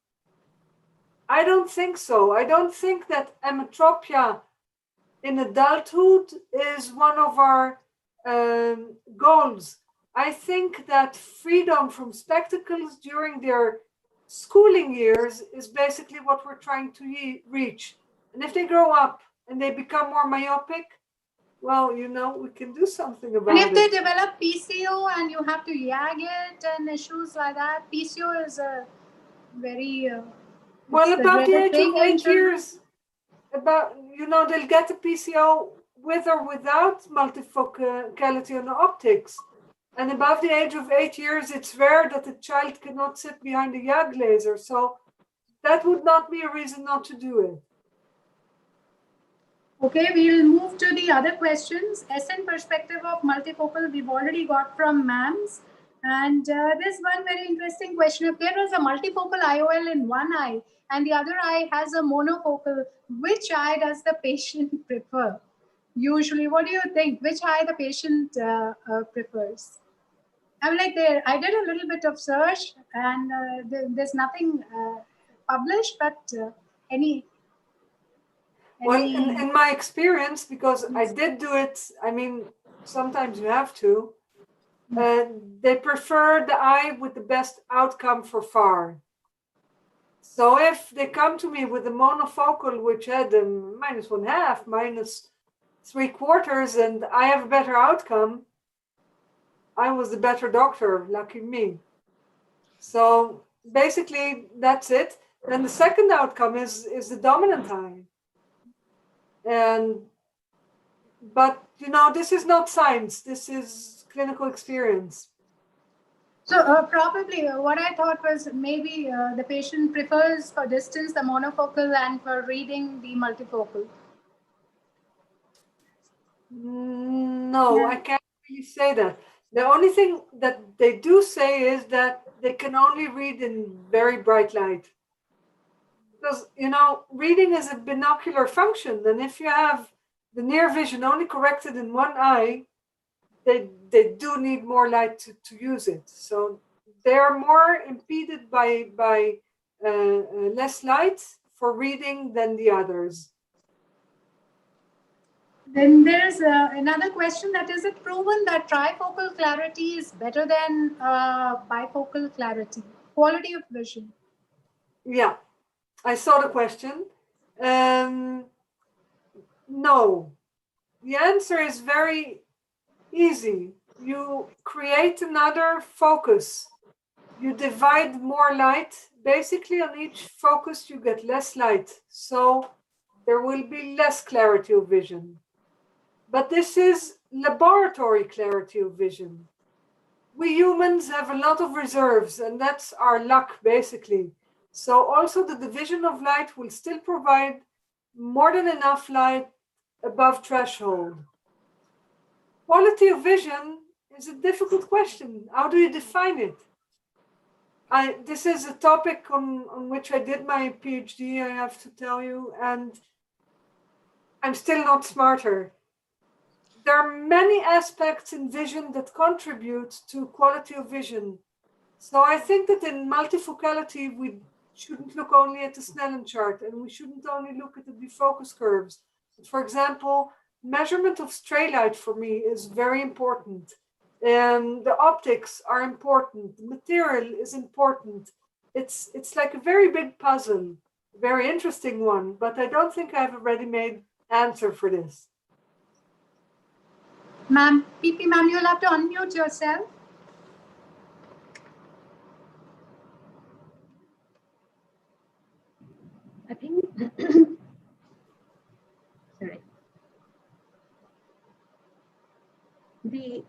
I: I don't think so. I don't think that emetropia in adulthood is one of our goals. I think that freedom from spectacles during their schooling years is basically what we're trying to reach. And if they grow up and they become more myopic, well, you know, we can do something about it.
B: And if they develop PCO and you have to YAG it and issues like that, PCO is a very...
I: well, about the age of 8 years, they'll get a PCO with or without multifocality on the optics. And above the age of 8 years, it's rare that a child cannot sit behind a YAG laser. So that would not be a reason not to do it.
B: Okay, we'll move to the other questions. SN perspective of multifocal, we've already got from MAMS. And there's one very interesting question. If there is a multifocal IOL in one eye and the other eye has a monofocal, which eye does the patient prefer? Usually, what do you think? Which eye the patient prefers? I'm like there. I did a little bit of search, and there's nothing published, but
I: Well, in my experience, because I did do it, I mean, sometimes you have to, they prefer the eye with the best outcome for far. So if they come to me with a monofocal, which had a -1/2, -3/4, and I have a better outcome, I was the better doctor, lucky me. So basically, that's it. Then the second outcome is the dominant eye. But you know, this is not science. This is clinical experience.
B: So probably what I thought was maybe the patient prefers for distance the monofocal and for reading the multifocal.
I: No, I can't really say that. The only thing that they do say is that they can only read in very bright light. Because, you know, reading is a binocular function. And if you have the near vision only corrected in one eye, they do need more light to use it. So they are more impeded by less light for reading than the others.
B: Then there's another question, that is it proven that trifocal clarity is better than bifocal clarity, quality of vision?
I: Yeah, I saw the question. No, the answer is very easy. You create another focus. You divide more light. Basically, on each focus, you get less light. So there will be less clarity of vision. But this is laboratory clarity of vision. We humans have a lot of reserves, and that's our luck, basically. So also the division of light will still provide more than enough light above threshold. Quality of vision is a difficult question. How do you define it? This is a topic on which I did my PhD, I have to tell you, and I'm still not smarter. There are many aspects in vision that contribute to quality of vision. So I think that in multifocality, we shouldn't look only at the Snellen chart, and we shouldn't only look at the defocus curves. For example, measurement of stray light for me is very important. And the optics are important. The material is important. It's like a very big puzzle, a very interesting one, but I don't think I have a ready-made answer for this.
B: Ma'am, PP ma'am, you'll have to unmute yourself.
D: I think, sorry. The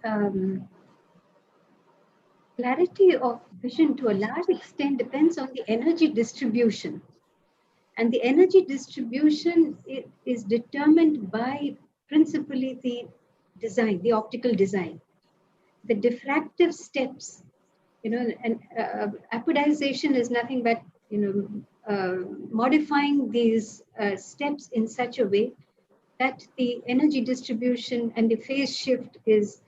D: clarity of vision to a large extent depends on the energy distribution. And the energy distribution is determined by principally the design, the optical design. The diffractive steps, you know, and apodization is nothing but, you know, modifying these steps in such a way that the energy distribution and the phase shift is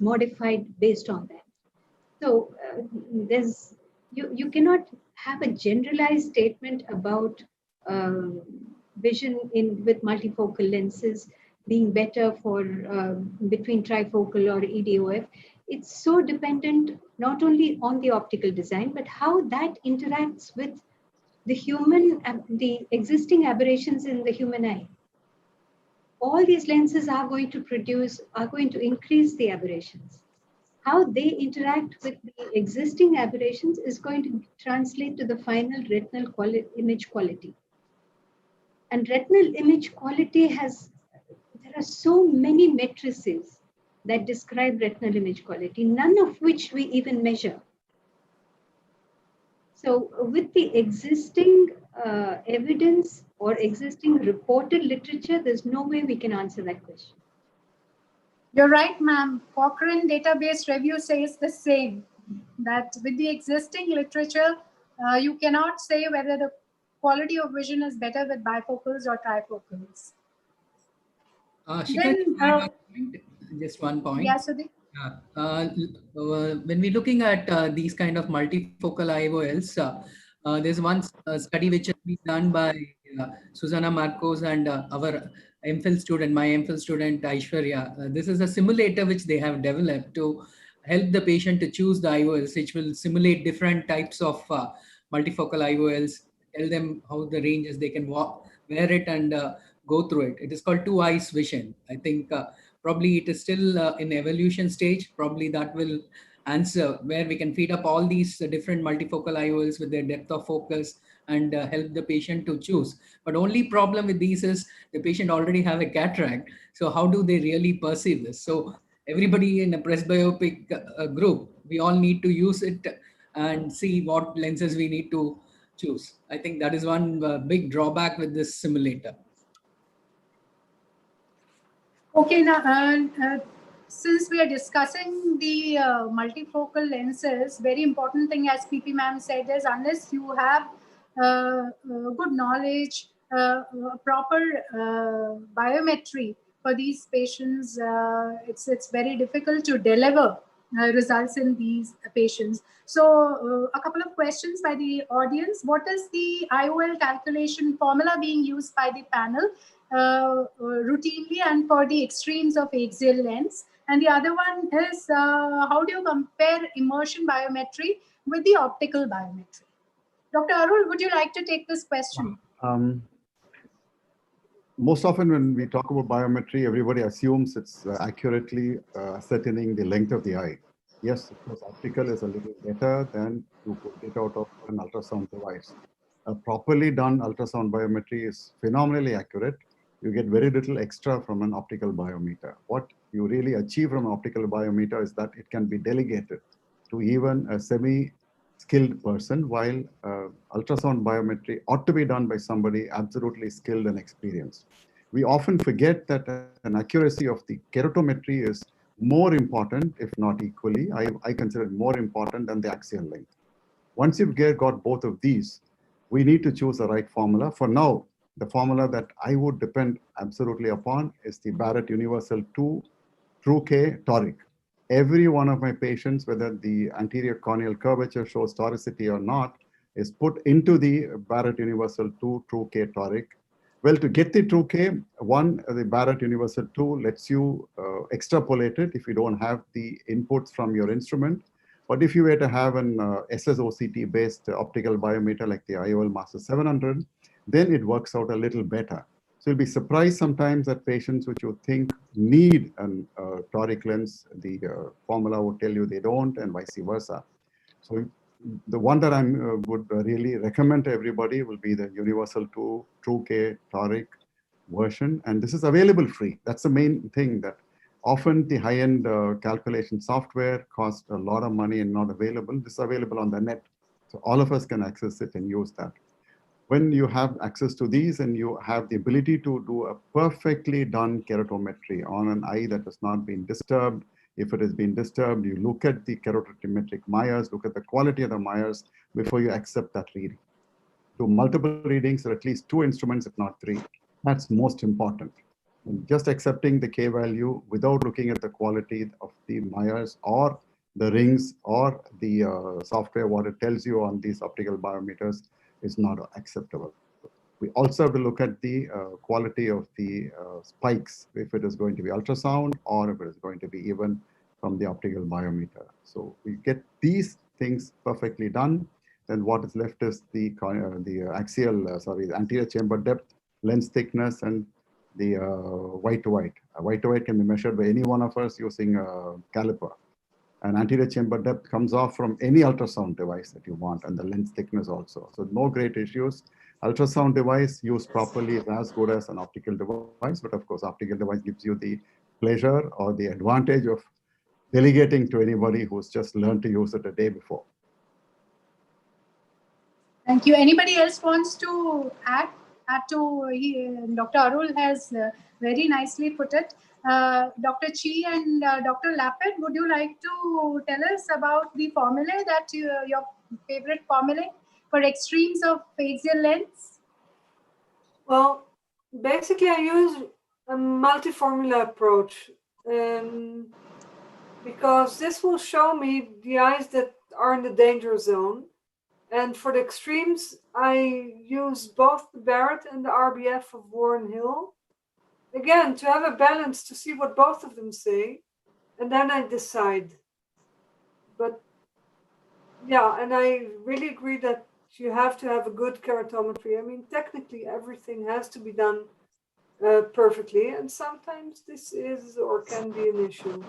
D: modified based on that. So you cannot have a generalized statement about vision with multifocal lenses being better for between trifocal or EDOF. It's so dependent not only on the optical design, but how that interacts with the existing aberrations in the human eye. All these lenses are going to increase the aberrations. How they interact with the existing aberrations is going to translate to the final retinal image quality. And retinal image quality there are so many matrices that describe retinal image quality, none of which we even measure. So with the existing evidence or existing reported literature, there's no way we can answer that question.
B: You're right, ma'am. Cochrane database review says the same, that with the existing literature, you cannot say whether the quality of vision is better with bifocals or trifocals.
A: Shika, just one point.
B: Yeah, Sudhi.
A: When we're looking at these kind of multifocal IOLs, there's one study which has been done by Susanna Marcos and our MPhil student, my MPhil student Aishwarya. This is a simulator which they have developed to help the patient to choose the IOLs, which will simulate different types of multifocal IOLs, tell them how the range is, they can wear it and go through it. It is called two eyes vision. I think probably it is still in evolution stage. Probably that will answer where we can feed up all these different multifocal IOLs with their depth of focus and help the patient to choose. But only problem with these is the patient already have a cataract. So how do they really perceive this? So everybody in a presbyopic group, we all need to use it and see what lenses we need to choose. I think that is one big drawback with this simulator.
B: Okay, now since we are discussing the multifocal lenses, very important thing, as PP ma'am said, is unless you have good knowledge, proper biometry for these patients, it's very difficult to deliver results in these patients. So a couple of questions by the audience. What is the IOL calculation formula being used by the panel routinely and for the extremes of axial lens? And the other one is how do you compare immersion biometry with the optical biometry? Dr. Arul, would you like to take this question?
E: Most often when we talk about biometry, everybody assumes it's accurately ascertaining the length of the eye. Yes, of course, optical is a little better than to put it out of an ultrasound device. A properly done ultrasound biometry is phenomenally accurate. You get very little extra from an optical biometer. What you really achieve from an optical biometer is that it can be delegated to even a semi-skilled person, while ultrasound biometry ought to be done by somebody absolutely skilled and experienced. We often forget that an accuracy of the keratometry is more important, if not equally. I consider it more important than the axial length. Once you've got both of these, we need to choose the right formula. For now, the formula that I would depend absolutely upon is the Barrett Universal 2 True K Toric. Every one of my patients, whether the anterior corneal curvature shows toricity or not, is put into the Barrett Universal 2 True K Toric. Well, to get the True K, the Barrett Universal 2 lets you extrapolate it if you don't have the inputs from your instrument. But if you were to have an SSOCT based optical biometer like the IOL Master 700, then it works out a little better. So you'll be surprised sometimes that patients which you think need an toric lens, the formula would tell you they don't, and vice versa. So the one that I would really recommend to everybody will be the Universal 2 True K toric version. And this is available free. That's the main thing, that often the high-end calculation software costs a lot of money and not available. This is available on the net. So all of us can access it and use that. When you have access to these and you have the ability to do a perfectly done keratometry on an eye that has not been disturbed, if it has been disturbed, you look at the keratometric Myers, look at the quality of the Myers before you accept that reading. Do multiple readings, or at least 2 instruments, if not 3. That's most important. And just accepting the K value without looking at the quality of the Myers or the rings or the software, what it tells you on these optical biometers, is not acceptable. We also have to look at the quality of the spikes, if it is going to be ultrasound or if it is going to be even from the optical biometer. So we get these things perfectly done, then what is left is the anterior chamber depth, lens thickness, and the white to white. White to white can be measured by any one of us using a caliper. And anterior chamber depth comes off from any ultrasound device that you want, and the lens thickness also. So no great issues. Ultrasound device used properly is as good as an optical device, but of course, optical device gives you the pleasure or the advantage of delegating to anybody who's just learned to use it a day before.
B: Thank you. Anybody else wants to add to? Dr. Arul has very nicely put it. Dr. Chi and Dr. Lapid, would you like to tell us about the formulae that your favorite formulae for extremes of axial lens?
I: Well, basically I use a multi-formula approach because this will show me the eyes that are in the danger zone. And for the extremes, I use both the Barrett and the RBF of Warren Hill. Again, to have a balance, to see what both of them say, and then I decide. But yeah, and I really agree that You have to have a good keratometry. I mean, technically, everything has to be done perfectly, and sometimes this is or can be an issue.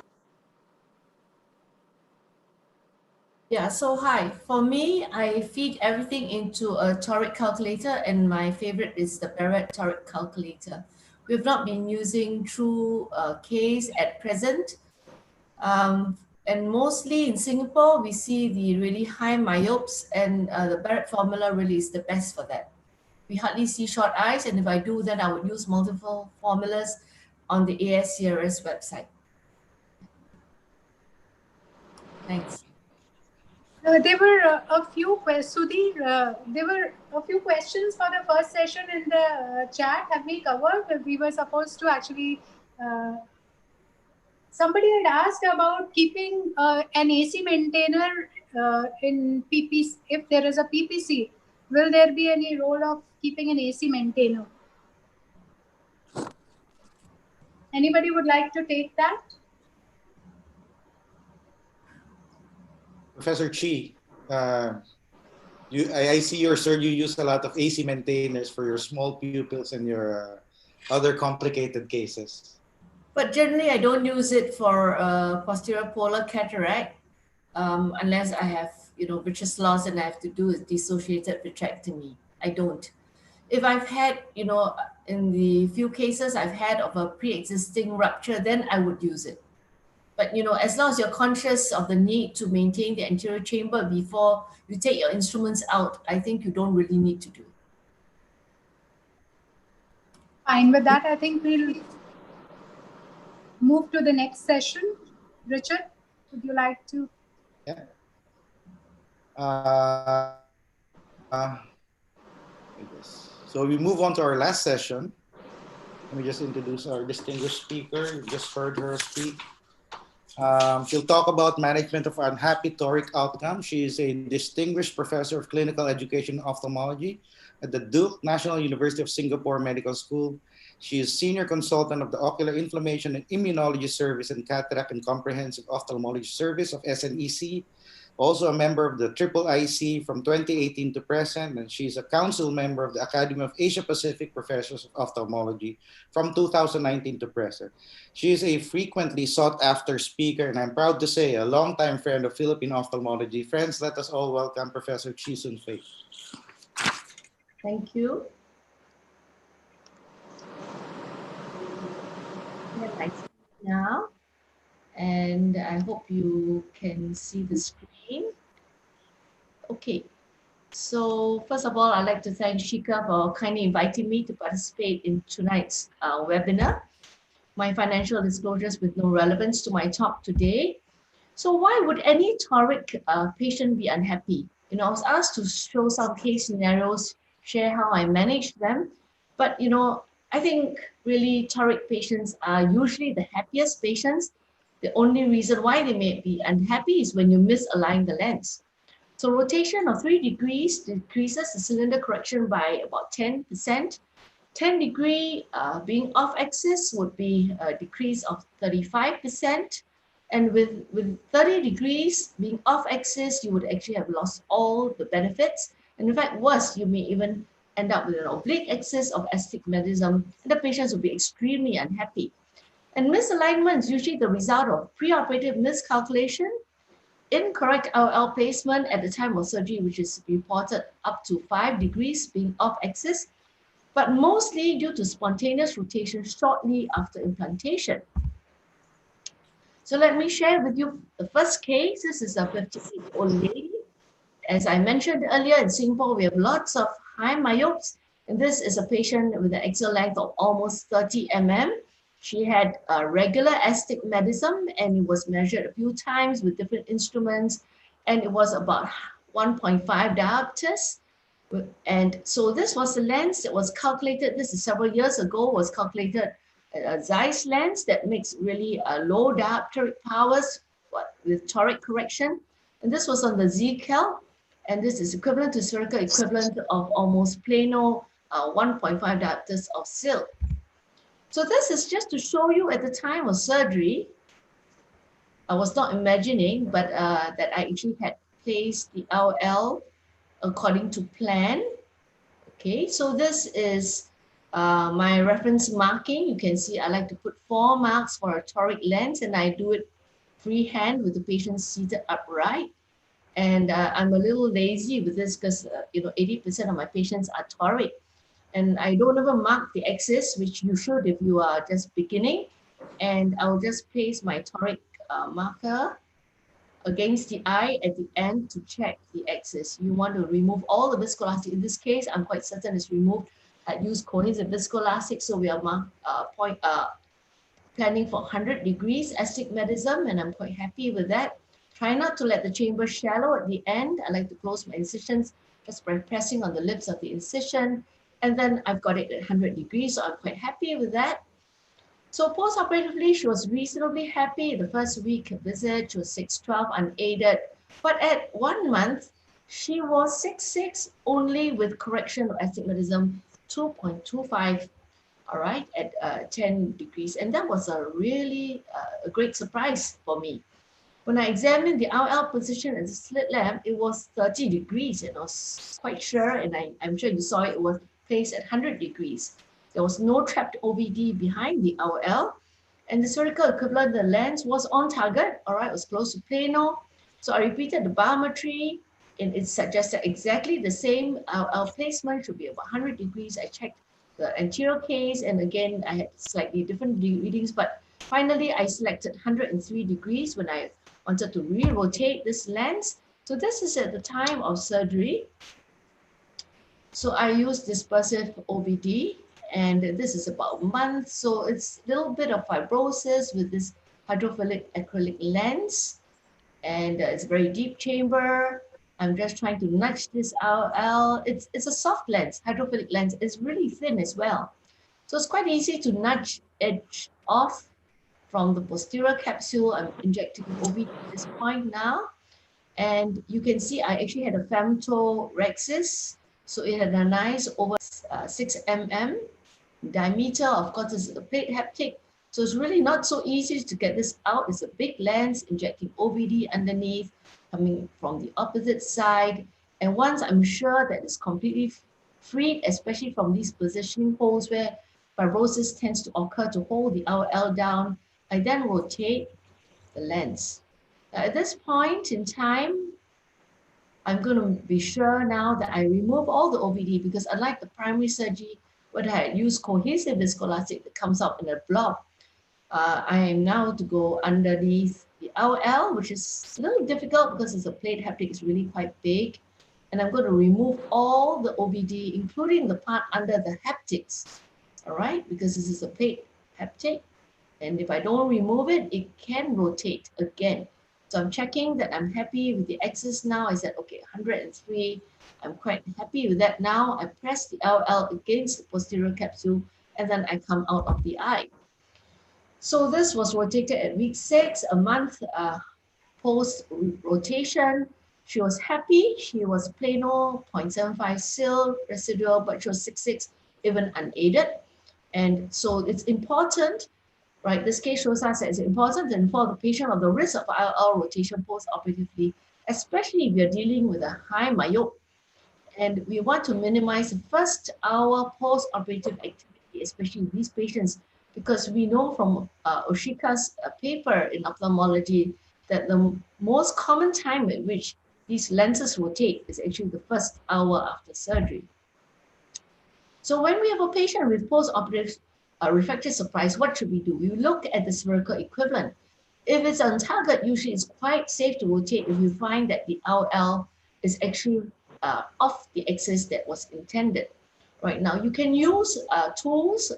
G: Yeah, so hi. For me, I feed everything into a toric calculator, and my favorite is the Barrett toric calculator. We've not been using true case at present. And mostly in Singapore, we see the really high myopes, and the Barrett formula really is the best for that. We hardly see short eyes, and if I do, then I would use multiple formulas on the ASCRS website. Thanks.
B: There were a few questions, Sudhir, there were a few questions for the first session in the chat. Have we covered? We were supposed to actually, somebody had asked about keeping an AC maintainer in PPC. If there is a PPC, will there be any role of keeping an AC maintainer? Anybody would like to take that?
C: Professor Chi, I see your sir, you use a lot of AC maintainers for your small pupils and your other complicated cases.
G: But generally, I don't use it for posterior polar cataract unless I have, vitreous loss and I have to do a dissociated vitrectomy. I don't. If I've had, in the few cases I've had of a pre-existing rupture, then I would use it. But, as long as you're conscious of the need to maintain the anterior chamber before you take your instruments out, I think you don't really need to do it.
B: Fine with that. I think we'll move to the next session. Richard, would you like to?
C: Yeah. So we move on to our last session. Let me just introduce our distinguished speaker. You just heard her speak. She'll talk about management of unhappy toric outcome. She is a distinguished professor of clinical education and ophthalmology at the Duke National University of Singapore Medical School. She is senior consultant of the Ocular Inflammation and Immunology Service and Cataract and Comprehensive Ophthalmology Service of SNEC. Also a member of the IIIC from 2018 to present, and she's a council member of the Academy of Asia Pacific Professors of Ophthalmology from 2019 to present. She is a frequently sought after speaker, and I'm proud to say a longtime friend of Philippine ophthalmology. Friends, let us all welcome Professor Chi Sun Fei.
G: Thank you. Now, and I hope you can see the screen. Okay, so first of all, I'd like to thank Shika for kindly inviting me to participate in tonight's webinar, my financial disclosures with no relevance to my talk today. So why would any toric patient be unhappy? I was asked to show some case scenarios, share how I manage them, but I think really toric patients are usually the happiest patients. The only reason why they may be unhappy is when you misalign the lens. So rotation of 3 degrees decreases the cylinder correction by about 10%. 10 degree being off axis would be a decrease of 35%. And with 30 degrees being off axis, you would actually have lost all the benefits. And in fact, worse, you may even end up with an oblique axis of astigmatism, and the patients will be extremely unhappy. And misalignment is usually the result of preoperative miscalculation, incorrect IOL placement at the time of surgery, which is reported up to 5 degrees being off axis, but mostly due to spontaneous rotation shortly after implantation. So let me share with you the first case. This is a 58-year-old lady. As I mentioned earlier, in Singapore, we have lots of high myopes, and this is a patient with an axial length of almost 30 mm. She had regular astigmatism, and it was measured a few times with different instruments, and it was about 1.5 diopters. And so this was the lens that was calculated, this is several years ago, was calculated a Zeiss lens that makes really low diopteric powers with toric correction. And this was on the Z-Cal, and this is equivalent to spherical equivalent of almost plano 1.5 diopters of silk. So this is just to show you at the time of surgery, I was not imagining, but that I actually had placed the LL according to plan. Okay, so this is my reference marking. You can see I like to put 4 marks for a toric lens, and I do it freehand with the patient seated upright. And I'm a little lazy with this because 80% of my patients are toric, and I don't ever mark the axis, which you should if you are just beginning. And I'll just place my toric marker against the eye at the end to check the axis. You want to remove all the viscoelastic. In this case, I'm quite certain it's removed. I used cohesive viscoelastic, so we are planning for 100 degrees astigmatism, and I'm quite happy with that. Try not to let the chamber shallow at the end. I like to close my incisions just by pressing on the lips of the incision, and then I've got it at 100 degrees, so I'm quite happy with that. So post-operatively, she was reasonably happy. The first week visit, she was 6'12", unaided. But at 1 month, she was 6'6", only with correction of astigmatism 2.25, all right, at 10 degrees. And that was a really a great surprise for me. When I examined the RL position at the slit lamp, it was 30 degrees, and I was quite sure, and I'm sure you saw it was placed at 100 degrees. There was no trapped OVD behind the RL, and the spherical equivalent, the lens was on target, all right, it was close to plano. So I repeated the biometry, and it suggested exactly the same. Our placement should be about 100 degrees. I checked the anterior case, and again, I had slightly different readings, but finally I selected 103 degrees when I wanted to re-rotate this lens. So this is at the time of surgery. So I use dispersive OVD, and this is about a month. So it's a little bit of fibrosis with this hydrophilic acrylic lens, and it's a very deep chamber. I'm just trying to nudge this RL. It's a soft lens, hydrophilic lens. It's really thin as well. So it's quite easy to nudge edge off from the posterior capsule. I'm injecting OVD at this point now. And you can see I actually had a femtorexis. So it had a nice over 6 mm diameter. Of course, it's a plate haptic. So it's really not so easy to get this out. It's a big lens, injecting OVD underneath, coming from the opposite side. And once I'm sure that it's completely freed, especially from these positioning holes where fibrosis tends to occur to hold the RL down, I then rotate the lens. Now, at this point in time, I'm going to be sure now that I remove all the OVD, because unlike the primary surgery, where I had used cohesive viscoelastic that comes out in a blob, I am now to go underneath the RL, which is a little difficult because it's a plate haptic, it's really quite big. And I'm going to remove all the OVD, including the part under the haptics, all right? Because this is a plate haptic. And if I don't remove it, it can rotate again. So I'm checking that I'm happy with the axis now. I said, okay, 103. I'm quite happy with that now. I press the LL against the posterior capsule, and then I come out of the eye. So this was rotated at week 6, a month post-rotation. She was happy. She was plano, 0.75 SIL residual, but she was 6'6", even unaided. And so it's important, right? This case shows us that it's important to inform the patient of the risk of IOL rotation post-operatively, especially if you're dealing with a high myope. And we want to minimize the first hour post-operative activity, especially in these patients, because we know from Oshika's paper in ophthalmology that the most common time at which these lenses rotate is actually the first hour after surgery. So when we have a patient with post-operative refractive surprise, what should we do? We look at the spherical equivalent. If it's on target, usually it's quite safe to rotate if you find that the RL is actually off the axis that was intended. Right now, you can use tools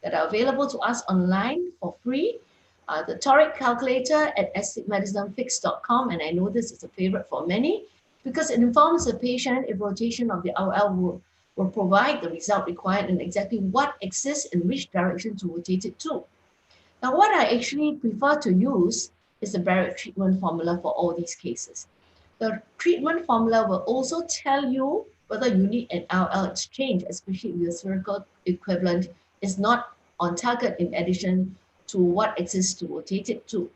G: that are available to us online for free. The toric calculator at astigmatismfix.com, and I know this is a favorite for many because it informs the patient if rotation of the RL will provide the result required and exactly what axis and which direction to rotate it to. Now, what I actually prefer to use is the Barrett treatment formula for all these cases. The treatment formula will also tell you whether you need an RL exchange, especially if your spherical equivalent is not on target in addition to what axis to rotate it to.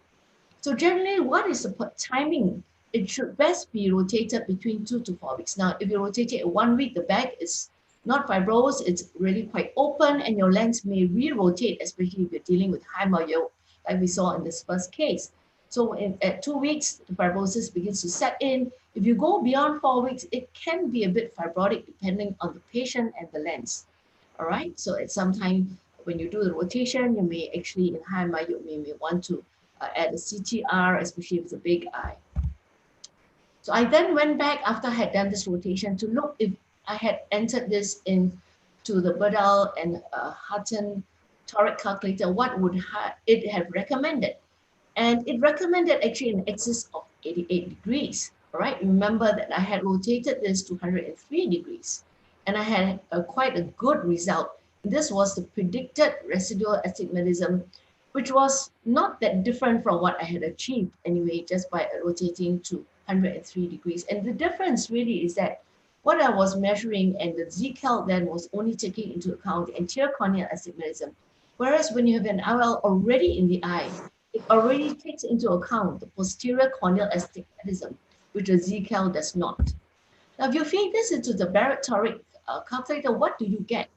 G: So generally, what is the timing it should best be rotated between 2 to 4 weeks. Now, if you rotate it 1 week, the bag is not fibrous, it's really quite open, and your lens may re-rotate, especially if you're dealing with high myo, like we saw in this first case. So at 2 weeks, the fibrosis begins to set in. If you go beyond 4 weeks, it can be a bit fibrotic depending on the patient and the lens. All right, so at some time when you do the rotation, you may actually in high myopia, you may want to add a CTR, especially if it's a big eye. So I then went back after I had done this rotation to look if I had entered this into the Birdal and Hutton toric calculator, what would it have recommended? And it recommended actually an excess of 88 degrees. All right, remember that I had rotated this to 103 degrees and I had quite a good result. This was the predicted residual astigmatism, which was not that different from what I had achieved anyway, just by rotating to 103 degrees. And the difference really is that what I was measuring and the Z-Cal then was only taking into account the anterior corneal astigmatism. Whereas when you have an IOL already in the eye, it already takes into account the posterior corneal astigmatism, which the Z-Cal does not. Now, if you feed this into the Barrett toric calculator, what do you get?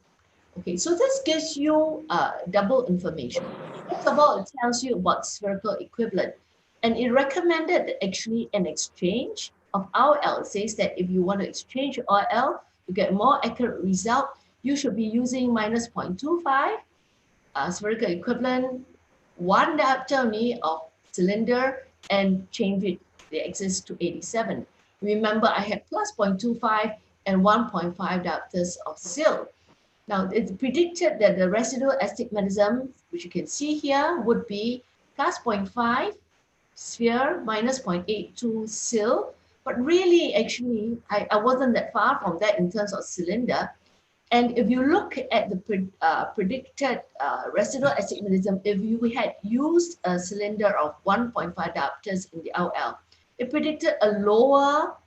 G: Okay, so this gives you double information. First of all, it tells you about spherical equivalent, and it recommended actually an exchange of RL. It says that if you want to exchange RL to get more accurate result, you should be using minus 0.25 spherical equivalent, 1 diopter only of cylinder, and change it, the axis to 87. Remember, I had plus 0.25 and 1.5 diopters of SIL. Now, it's predicted that the residual astigmatism, which you can see here, would be plus 0.5 sphere minus 0.82 SIL. But really, actually, I wasn't that far from that in terms of cylinder. And if you look at the predicted residual astigmatism, if you had used a cylinder of 1.5 diopters in the RL, it predicted a lower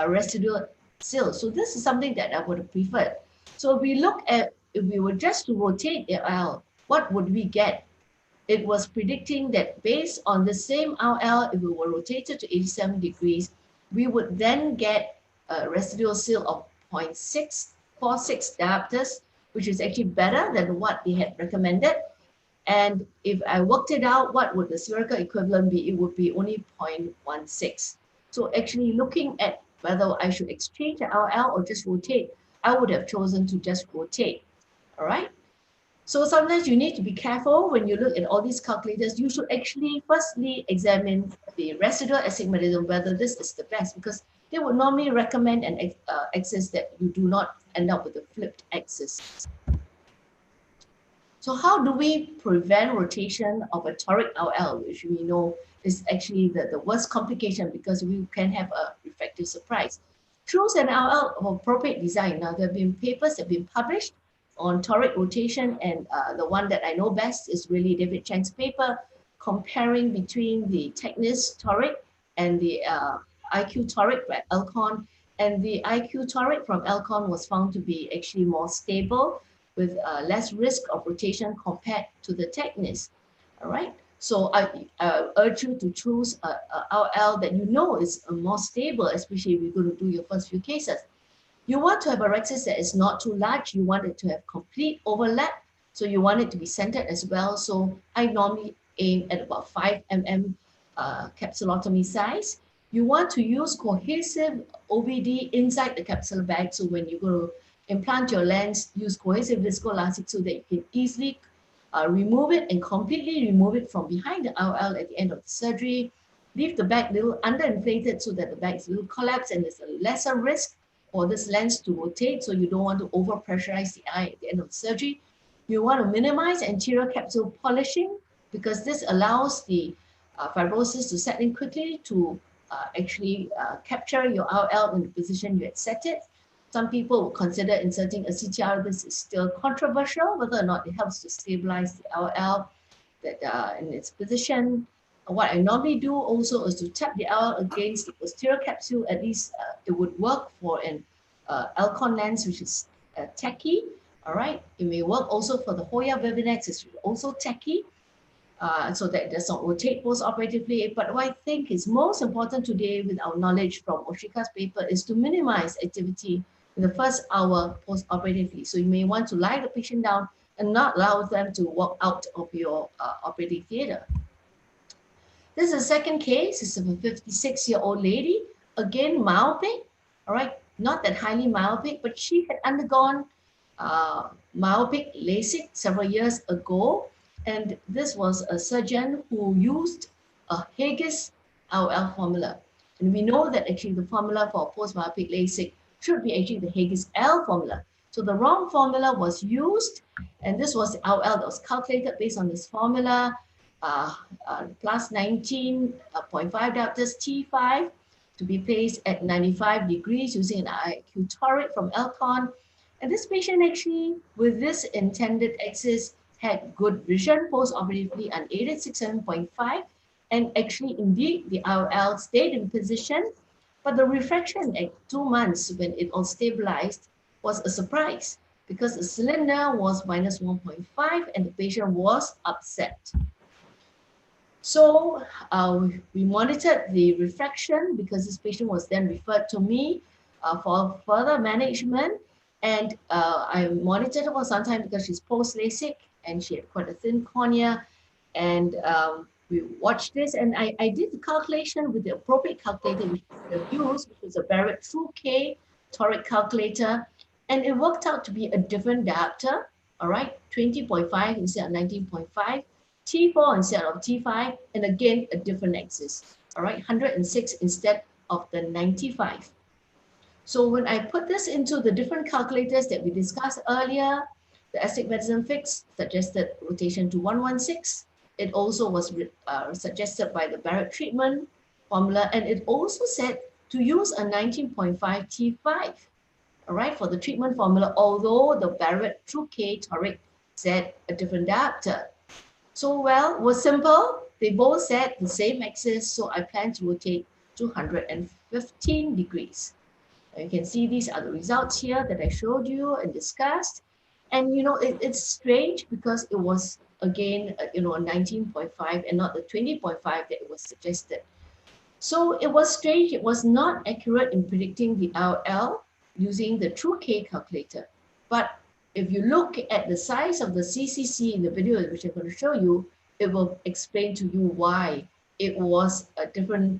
G: residual SIL. So this is something that I would have preferred. So if we look at, if we were just to rotate the RL, what would we get? It was predicting that based on the same RL, if we were rotated to 87 degrees, we would then get a residual SIL of 0.646 diopters, which is actually better than what they had recommended. And if I worked it out, what would the spherical equivalent be? It would be only 0.16. So actually looking at whether I should exchange the RL or just rotate, I would have chosen to just rotate, all right? So sometimes you need to be careful when you look at all these calculators. You should actually firstly examine the residual astigmatism, whether this is the best, because they would normally recommend an axis that you do not end up with a flipped axis. So how do we prevent rotation of a toric RL, which we know is actually the worst complication because we can have a refractive surprise? Choose an RL of appropriate design. Now, there have been papers that have been published on toric rotation, and the one that I know best is really David Chang's paper comparing between the Technis toric and the IQ toric by Alcon. And the IQ toric from Alcon was found to be actually more stable with less risk of rotation compared to the Technis. All right. So I urge you to choose a RL that you know is more stable, especially if you're going to do your first few cases. You want to have a rexis that is not too large. You want it to have complete overlap. So you want it to be centered as well. So I normally aim at about 5 mm capsulotomy size. You want to use cohesive OVD inside the capsular bag. So when you go to implant your lens, use cohesive viscoelastic so that you can easily remove it and completely remove it from behind the RL at the end of the surgery. Leave the bag a little underinflated so that the bag is a little collapsed and there's a lesser risk for this lens to rotate, so you don't want to over pressurize the eye at the end of the surgery. You want to minimize anterior capsule polishing because this allows the fibrosis to set in quickly to actually capture your RL in the position you had set it. Some people will consider inserting a CTR. This is still controversial, whether or not it helps to stabilize the RL that, in its position. What I normally do also is to tap the RL against the posterior capsule. At least it would work for an Alcon lens, which is tacky. All right, it may work also for the Hoya Vivinex, it's also tacky. so that it does not rotate post-operatively. But what I think is most important today with our knowledge from Oshika's paper is to minimize activity in the first hour post-operatively. So you may want to lie the patient down and not allow them to walk out of your operating theater. This is a second case. It's a 56-year-old lady, again myopic, all right, not that highly myopic, but she had undergone myopic LASIK several years ago. And this was a surgeon who used a Haigis LL formula. And we know that actually the formula for post-myopic LASIK should be actually the Haigis L formula. So the wrong formula was used, and this was the LL that was calculated based on this formula, plus 19.5 diopters T5 to be placed at 95 degrees using an IQ toric from Elcon. And this patient actually, with this intended axis, had good vision post-operatively, unaided 6.7.5, and actually indeed the IOL stayed in position, but the refraction at 2 months when it all stabilized was a surprise because the cylinder was minus 1.5 and the patient was upset. So we monitored the refraction because this patient was then referred to me for further management. And I monitored her for some time because she's post-LASIK and she had quite a thin cornea. And we watched this, and I did the calculation with the appropriate calculator which we have used, which was a Barrett True-K toric calculator. And it worked out to be a different diopter, all right, 20.5 instead of 19.5. T4 instead of T5, and again, a different axis, all right, 106 instead of the 95. So when I put this into the different calculators that we discussed earlier, the astigmatism fix suggested rotation to 116. It also was suggested by the Barrett treatment formula, and it also said to use a 19.5 T5, all right, for the treatment formula, although the Barrett True-K toric said a different diopter. So, well, it was simple. They both said the same axis, so I plan to rotate 215 degrees. And you can see these are the results here that I showed you and discussed. And, you know, it's strange because it was, again, you know, a 19.5 and not the 20.5 that it was suggested. So it was strange. It was not accurate in predicting the LL using the True-K calculator. But if you look at the size of the CCC in the video, which I'm going to show you, it will explain to you why it was a different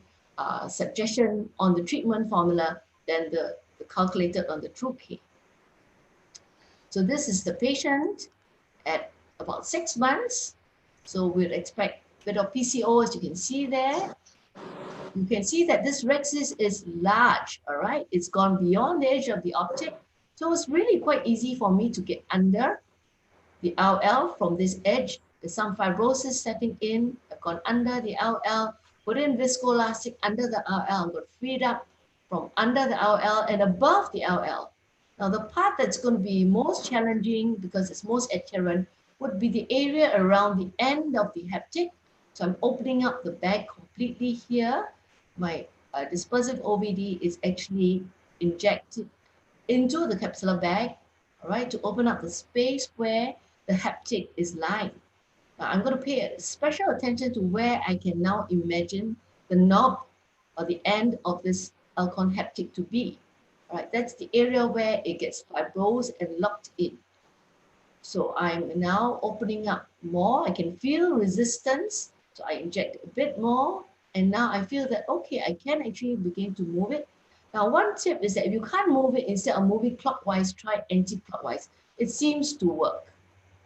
G: suggestion on the treatment formula than the calculated on the True-K. So this is the patient at about 6 months. So we'd expect a bit of PCO, as you can see there. You can see that this rexis is large, all right? It's gone beyond the edge of the optic. So it's really quite easy for me to get under the LL from this edge. There's some fibrosis setting in. I've gone under the LL, put in viscoelastic under the LL, got freed up from under the LL and above the LL. Now the part that's going to be most challenging because it's most adherent would be the area around the end of the haptic. So I'm opening up the bag completely here. My dispersive OVD is actually injected into the capsular bag, all right, to open up the space where the haptic is lying. Now I'm going to pay special attention to where I can now imagine the knob or the end of this Elcon haptic to be. All right, that's the area where it gets fibrosed and locked in. So I'm now opening up more. I can feel resistance. So I inject a bit more. And now I feel that, okay, I can actually begin to move it. Now, one tip is that if you can't move it, instead of moving clockwise, try anti-clockwise. It seems to work,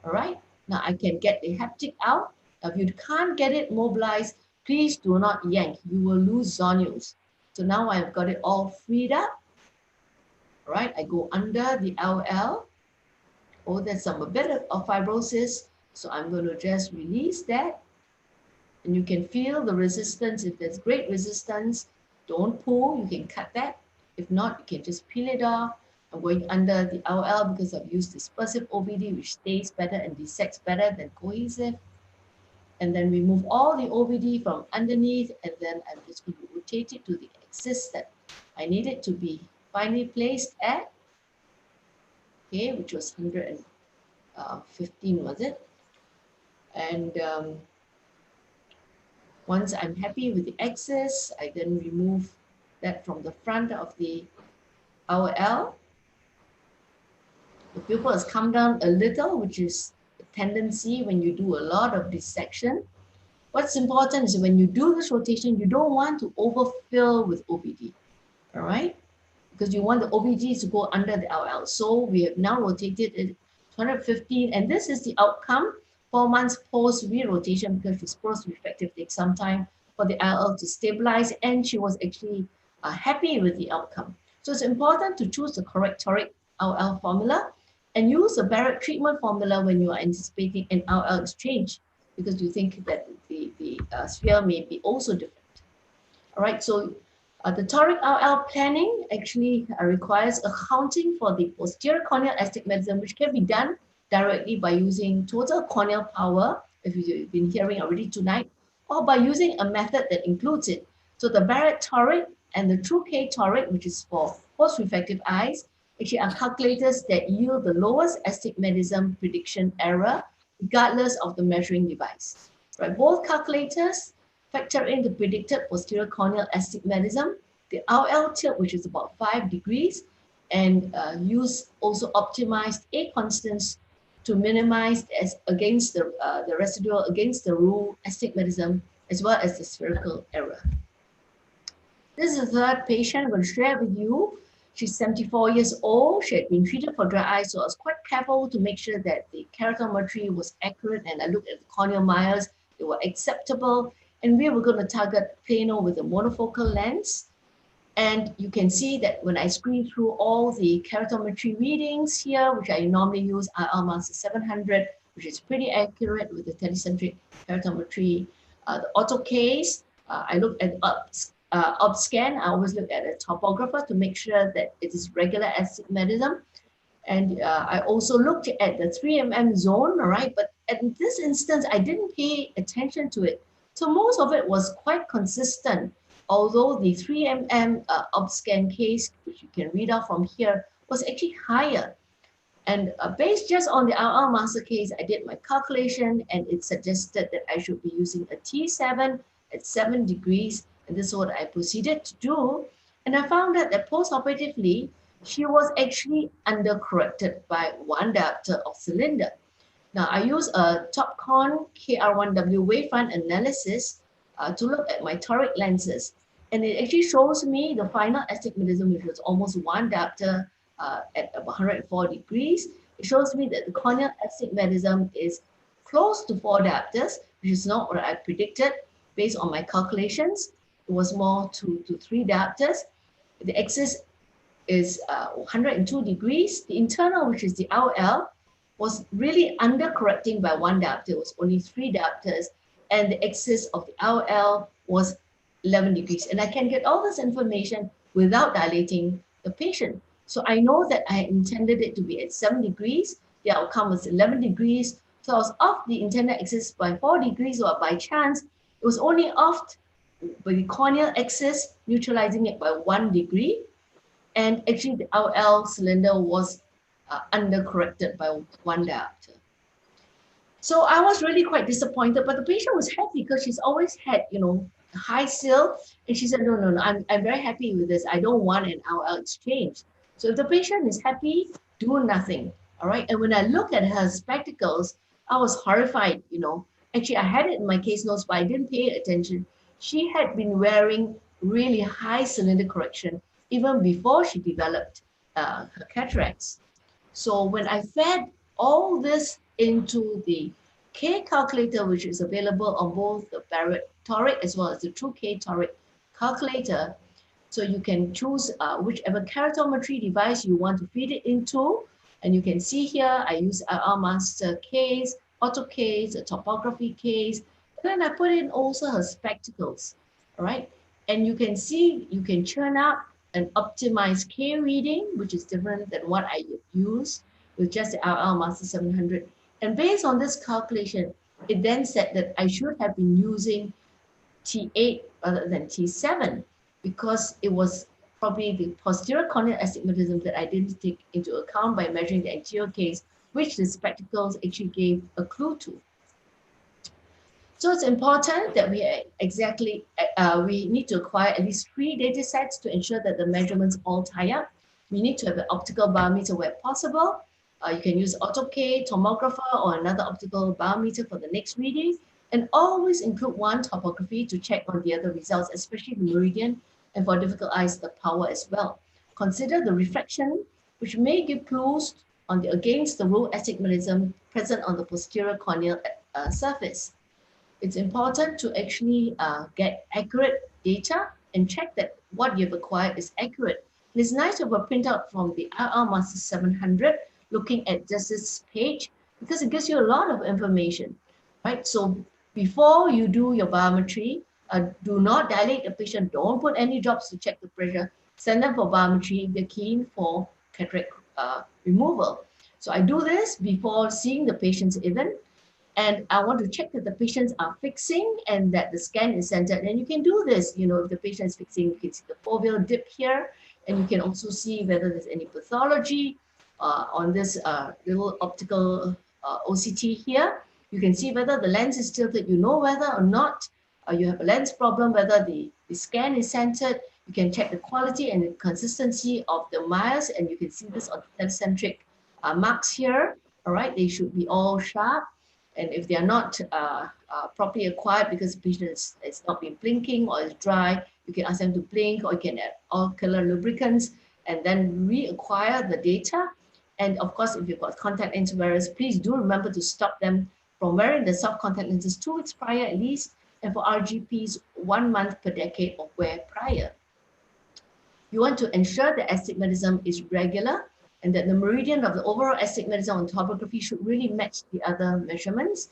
G: all right? Now, I can get the haptic out. If you can't get it mobilized, please do not yank. You will lose zonules. So now I've got it all freed up, all right? I go under the LL. Oh, there's a bit of fibrosis. So I'm going to just release that. And you can feel the resistance. If there's great resistance, don't pull, you can cut that. If not, you can just peel it off. I'm going under the LL because I've used dispersive OVD, which stays better and dissects better than cohesive. And then remove all the OVD from underneath, and then I'm just going to rotate it to the axis that I need it to be finally placed at, okay, which was 115, was it? And Once I'm happy with the axis, I then remove that from the front of the RL. The pupil has come down a little, which is a tendency when you do a lot of dissection. What's important is when you do this rotation, you don't want to overfill with OBD, all right? Because you want the OBD to go under the LL. So we have now rotated it 215, and this is the outcome 4 months post re-rotation, because she's post-refractive, takes some time for the LL to stabilize, and she was actually happy with the outcome. So it's important to choose the correct toric LL formula and use the Barrett treatment formula when you are anticipating an LL exchange, because you think that the sphere may be also different. All right, so the toric RL planning actually requires accounting for the posterior corneal astigmatism, which can be done directly by using total corneal power, if you've been hearing already tonight, or by using a method that includes it. So the Barrett toric and the True K toric, which is for post-refractive eyes, actually are calculators that yield the lowest astigmatism prediction error, regardless of the measuring device. Right, both calculators factor in the predicted posterior corneal astigmatism, the RL tilt, which is about 5 degrees, and use also optimized A constants to minimize against the residual against the rule astigmatism, as well as the spherical error. This is the third patient I'm going to share with you. She's 74 years old. She had been treated for dry eye, so I was quite careful to make sure that the keratometry was accurate, and I looked at the corneal Myers, they were acceptable, and we were going to target plano with a monofocal lens. And you can see that when I screen through all the keratometry readings here, which I normally use IR Master 700, which is pretty accurate with the telecentric keratometry. The auto case, I look at scan. I always look at a topographer to make sure that it is regular astigmatism. And I also looked at the 3 mm zone, all right? But at this instance, I didn't pay attention to it. So most of it was quite consistent, although the 3 mm scan case, which you can read out from here, was actually higher. And based just on the RR master case, I did my calculation, and it suggested that I should be using a T7 at 7 degrees. And this is what I proceeded to do. And I found out that post-operatively, she was actually undercorrected by 1 diopter of cylinder. Now, I use a TopCon KR1W wavefront analysis to look at my toric lenses. And it actually shows me the final astigmatism, which was almost 1 diopter at 104 degrees. It shows me that the corneal astigmatism is close to 4 diopters, which is not what I predicted based on my calculations. It was more 2 to 3 diopters. The axis is 102 degrees. The internal, which is the RL, was really undercorrecting by 1 diopter. It was only 3 diopters, and the axis of the RL was 11 degrees. And I can get all this information without dilating the patient. So I know that I intended it to be at 7 degrees. The outcome was 11 degrees. So I was off the intended axis by 4 degrees, or by chance, it was only off by the corneal axis, neutralizing it by 1 degree. And actually the RL cylinder was undercorrected by 1 diopter. So I was really quite disappointed, but the patient was happy because she's always had, high seal. And she said, no, I'm very happy with this. I don't want an RL exchange. So if the patient is happy, do nothing, all right? And when I look at her spectacles, I was horrified, Actually, I had it in my case notes, but I didn't pay attention. She had been wearing really high cylinder correction even before she developed her cataracts. So when I fed all this into the K calculator, which is available on both the Barrett toric as well as the True K toric calculator, so you can choose whichever keratometry device you want to feed it into. And you can see here, I use IR master case, auto case, a topography case, and then I put in also her spectacles, all right? And you can see, you can churn out an optimized K reading, which is different than what I use with just the RL Master 700. And based on this calculation, it then said that I should have been using T8 rather than T7, because it was probably the posterior corneal astigmatism that I didn't take into account by measuring the anterior case, which the spectacles actually gave a clue to. So it's important that we need to acquire at least 3 data sets to ensure that the measurements all tie up. We need to have an optical biometer where possible. You can use AutoK, tomographer, or another optical biometer for the next reading, and always include one topography to check on the other results, especially the meridian, and for difficult eyes, the power as well. Consider the refraction, which may give clues against the rule astigmatism present on the posterior corneal surface. It's important to actually get accurate data and check that what you've acquired is accurate. And it's nice to have a printout from the IR Master 700 looking at just this page because it gives you a lot of information, right? So before you do your biometry, do not dilate the patient. Don't put any drops to check the pressure. Send them for biometry if they're keen for cataract removal. So I do this before seeing the patients even. And I want to check that the patients are fixing and that the scan is centered. And you can do this, if the patient is fixing, you can see the foveal dip here, and you can also see whether there's any pathology on this little optical OCT here. You can see whether the lens is tilted, whether or not you have a lens problem, whether the scan is centered. You can check the quality and the consistency of the miles, and you can see this on the centric marks here. All right, they should be all sharp. And if they are not properly acquired because the patient is not been blinking or is dry, you can ask them to blink, or you can add ocular lubricants and then reacquire the data. And of course, if you've got contact lens wearers, please do remember to stop them from wearing the soft contact lenses 2 weeks prior at least, and for RGPs, 1 month per decade of wear prior. You want to ensure that astigmatism is regular and that the meridian of the overall astigmatism on topography should really match the other measurements.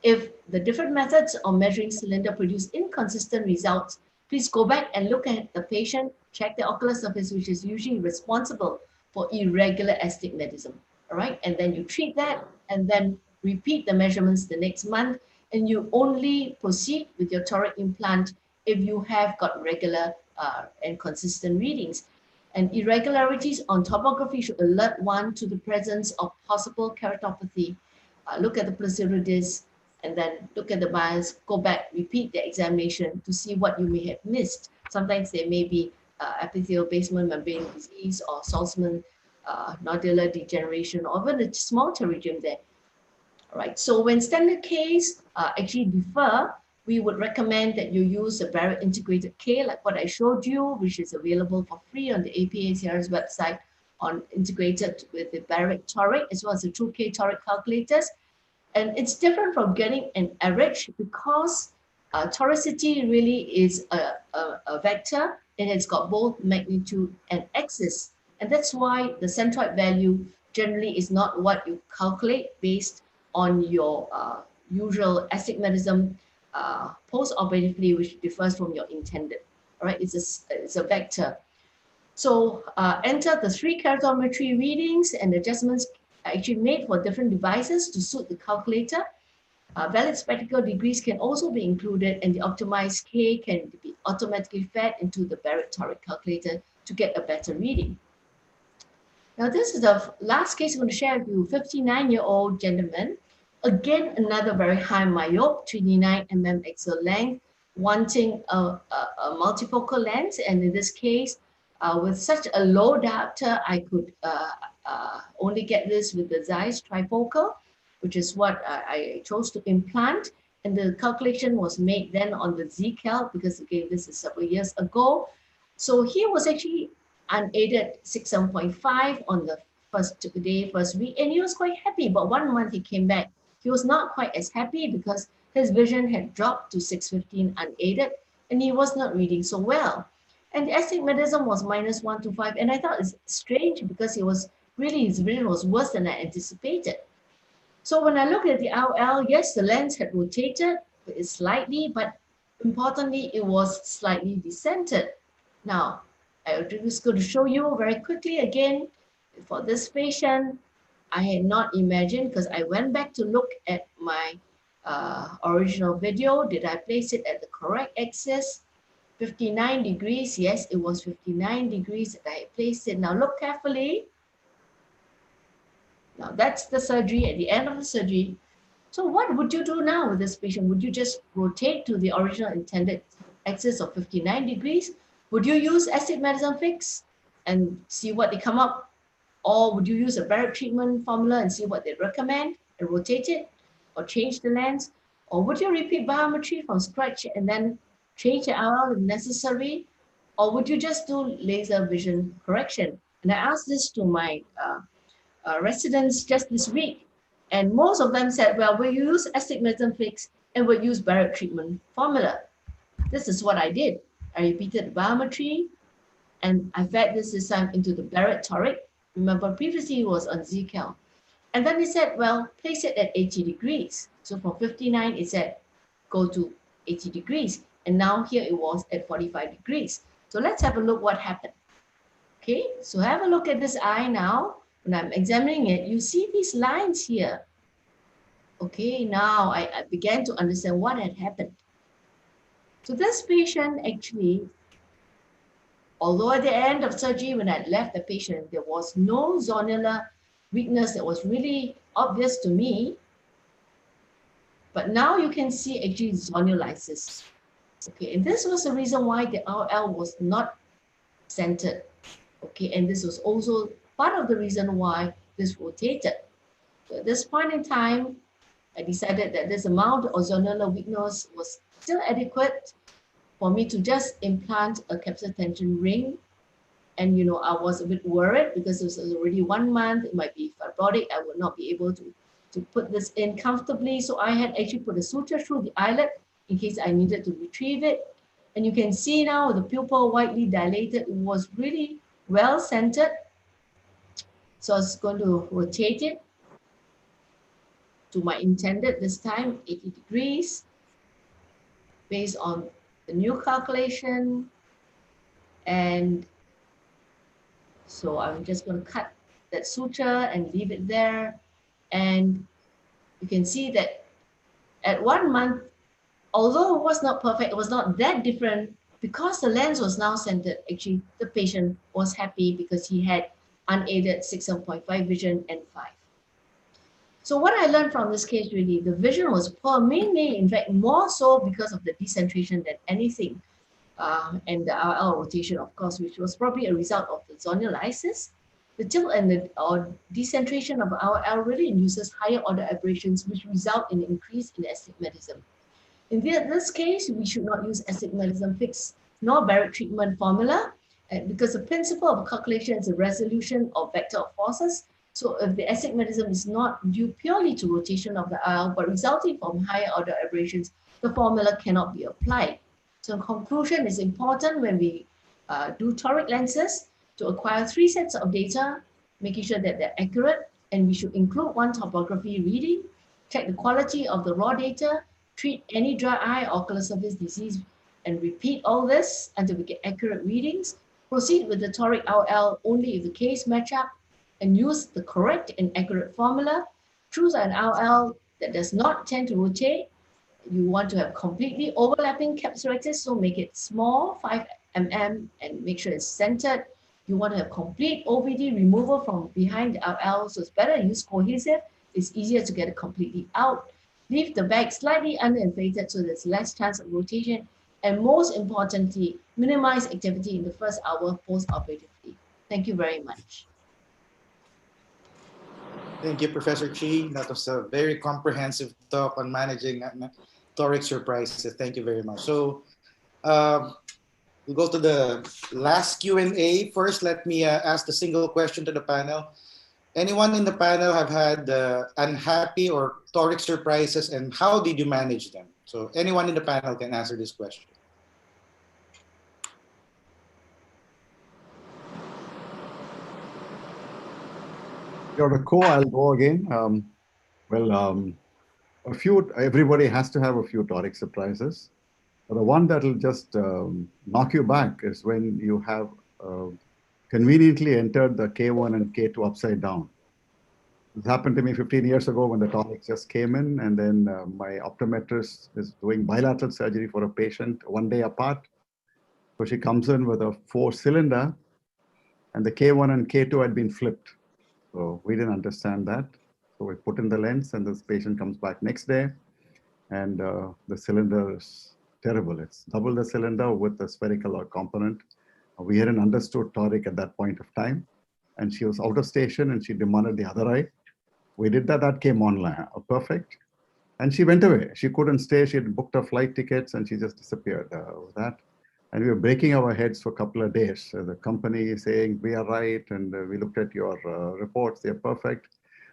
G: If the different methods of measuring cylinder produce inconsistent results, please go back and look at the patient, check the ocular surface, which is usually responsible for irregular astigmatism, all right? And then you treat that and then repeat the measurements the next month, and you only proceed with your toric implant if you have got regular and consistent readings. And irregularities on topography should alert one to the presence of possible keratopathy. Look at the placido disc and then look at the bias, go back, repeat the examination to see what you may have missed. Sometimes there may be epithelial basement membrane disease or Salzmann nodular degeneration or even a small pterygium there. All right, so when standard case actually differ, we would recommend that you use a Barrett integrated K, like what I showed you, which is available for free on the APACR's website, integrated with the Barrett toric, as well as the True K toric calculators. And it's different from getting an average because toricity really is a vector, and it's got both magnitude and axis. And that's why the centroid value generally is not what you calculate based on your usual astigmatism post-operatively, which differs from your intended. All right, it's a vector. So enter the 3 keratometry readings, and adjustments are actually made for different devices to suit the calculator. Valid spectacle degrees can also be included, and the optimized K can be automatically fed into the Barrett toric calculator to get a better reading. Now, this is the last case I'm going to share with you. 59-year-old gentleman. Again, another very high myope, 29 mm axial length, wanting a multifocal lens. And in this case, with such a low diopter, I could only get this with the Zeiss trifocal, which is what I chose to implant. And the calculation was made then on the Z-Cal, because again, this is several years ago. So he was actually unaided 6.7.5 on the first week, and he was quite happy. But 1 month he came back. He was not quite as happy because his vision had dropped to 6.15 unaided, and he was not reading so well. And the astigmatism was -1 to 5, and I thought it's strange because his vision was worse than I anticipated. So when I looked at the IOL, yes, the lens had rotated slightly, but importantly, it was slightly decentered. Now, I'm just going to show you very quickly again for this patient. I had not imagined, because I went back to look at my original video. Did I place it at the correct axis? 59 degrees. Yes, it was 59 degrees that I placed it. Now look carefully. Now that's the surgery. At the end of the surgery, So what would you do now with this patient? Would you just rotate to the original intended axis of 59 degrees? Would you use astigmatism fix and see what they come up? Or would you use a Verge treatment formula and see what they recommend and rotate it or change the lens? Or would you repeat biometry from scratch and then change the IOL if necessary? Or would you just do laser vision correction? And I asked this to my residents just this week. And most of them said, well, we'll use astigmatism fix and we'll use Verge treatment formula. This is what I did. I repeated biometry and I fed this system into the Verge toric. Remember, previously it was on ZCal. And then they said, well, place it at 80 degrees. So from 59, it said, go to 80 degrees. And now here it was at 45 degrees. So let's have a look what happened. Okay, so have a look at this eye now. When I'm examining it, you see these lines here. Okay, now I began to understand what had happened. So this patient actually, although at the end of surgery, when I left the patient, there was no zonular weakness that was really obvious to me. But now you can see actually zonulisis. Okay, and this was the reason why the RL was not centered. Okay, and this was also part of the reason why this rotated. So at this point in time, I decided that this amount of zonular weakness was still adequate for me to just implant a capsular tension ring. And you know, I was a bit worried because it was already 1 month, it might be fibrotic, I would not be able to put this in comfortably. So I had actually put a suture through the eyelid in case I needed to retrieve it. And you can see now the pupil widely dilated, it was really well centered. So I was going to rotate it to my intended this time, 80 degrees, based on the new calculation. And so I'm just going to cut that suture and leave it there. And you can see that at 1 month, although it was not perfect, it was not that different because the lens was now centered. Actually, the patient was happy because he had unaided 6.5 vision and 5. So what I learned from this case really, the vision was poor, mainly in fact more so because of the decentration than anything. And the RL rotation, of course, which was probably a result of the zonulisis. The tilt and the decentration of RL really induces higher order aberrations, which result in an increase in astigmatism. In this case, we should not use astigmatism fix nor Verge treatment formula because the principle of calculation is a resolution of vector of forces. So if the astigmatism is not due purely to rotation of the IOL, but resulting from higher order aberrations, the formula cannot be applied. So in conclusion, it's important when we do toric lenses to acquire 3 sets of data, making sure that they're accurate, and we should include 1 topography reading, check the quality of the raw data, treat any dry eye or ocular surface disease, and repeat all this until we get accurate readings. Proceed with the toric IOL only if the case match up, and use the correct and accurate formula. Choose an IOL that does not tend to rotate. You want to have completely overlapping capsularitis, so make it small, 5 mm, and make sure it's centered. You want to have complete OVD removal from behind the IOL, so it's better to use cohesive. It's easier to get it completely out. Leave the bag slightly underinflated so there's less chance of rotation. And most importantly, minimize activity in the first hour post-operatively. Thank you very much.
C: Thank you, Professor Chi. That was a very comprehensive talk on managing toric surprises. Thank you very much. So we'll go to the last Q&A. First, let me ask the single question to the panel. Anyone in the panel have had unhappy or toric surprises, and how did you manage them? So anyone in the panel can answer this question.
E: Dr. Ko, I'll go again. Everybody has to have a few toric surprises. But the one that will just knock you back is when you have conveniently entered the K1 and K2 upside down. This happened to me 15 years ago when the toric just came in, and then my optometrist is doing bilateral surgery for a patient 1 day apart. So she comes in with a 4-cylinder, and the K1 and K2 had been flipped. So we didn't understand that. So So we put in the lens and this patient comes back next day and the cylinder is terrible. It's double the cylinder with the spherical component. We hadn't understood toric at that point of time. And she was out of station and she demanded the other eye. We did that, that came online, perfect. And she went away. She couldn't stay. She had booked her flight tickets and she just disappeared with that. And we were breaking our heads for a couple of days. The company saying, we are right. And we looked at your reports, they're perfect.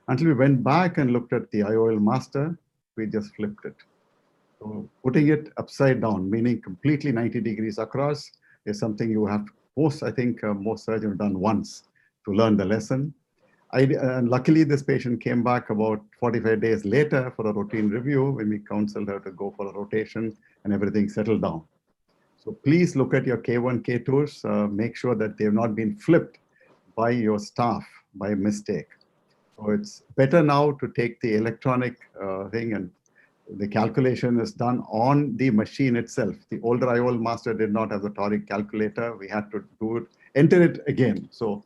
E: Until we went back and looked at the IOL master, we just flipped it. So putting it upside down, meaning completely 90 degrees across, is something you have, I think most surgeons have done once to learn the lesson. And luckily, this patient came back about 45 days later for a routine review when we counseled her to go for a rotation and everything settled down. So please look at your K1, K2s, make sure that they have not been flipped by your staff by mistake. So it's better now to take the electronic thing and the calculation is done on the machine itself. The older IOL master did not have the toric calculator. We had to do it, enter it again. So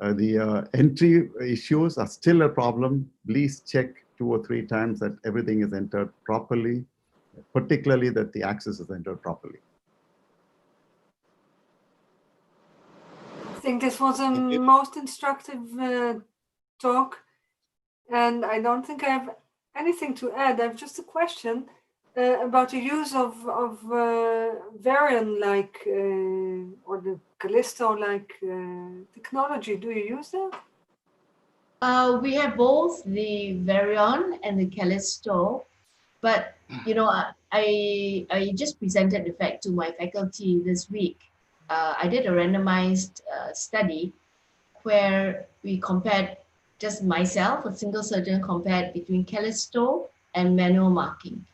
E: the entry issues are still a problem. Please check 2 or 3 times that everything is entered properly, particularly that the axis is entered properly.
I: I think this was a most instructive talk, and I don't think I have anything to add. I have just a question about the use of Varian-like or the Callisto-like technology. Do you use that?
G: We have both the Varion and the Callisto, but you know, I just presented the fact to my faculty this week. I did a randomized study where we compared, just myself, a single surgeon, compared between Callisto and manual marking.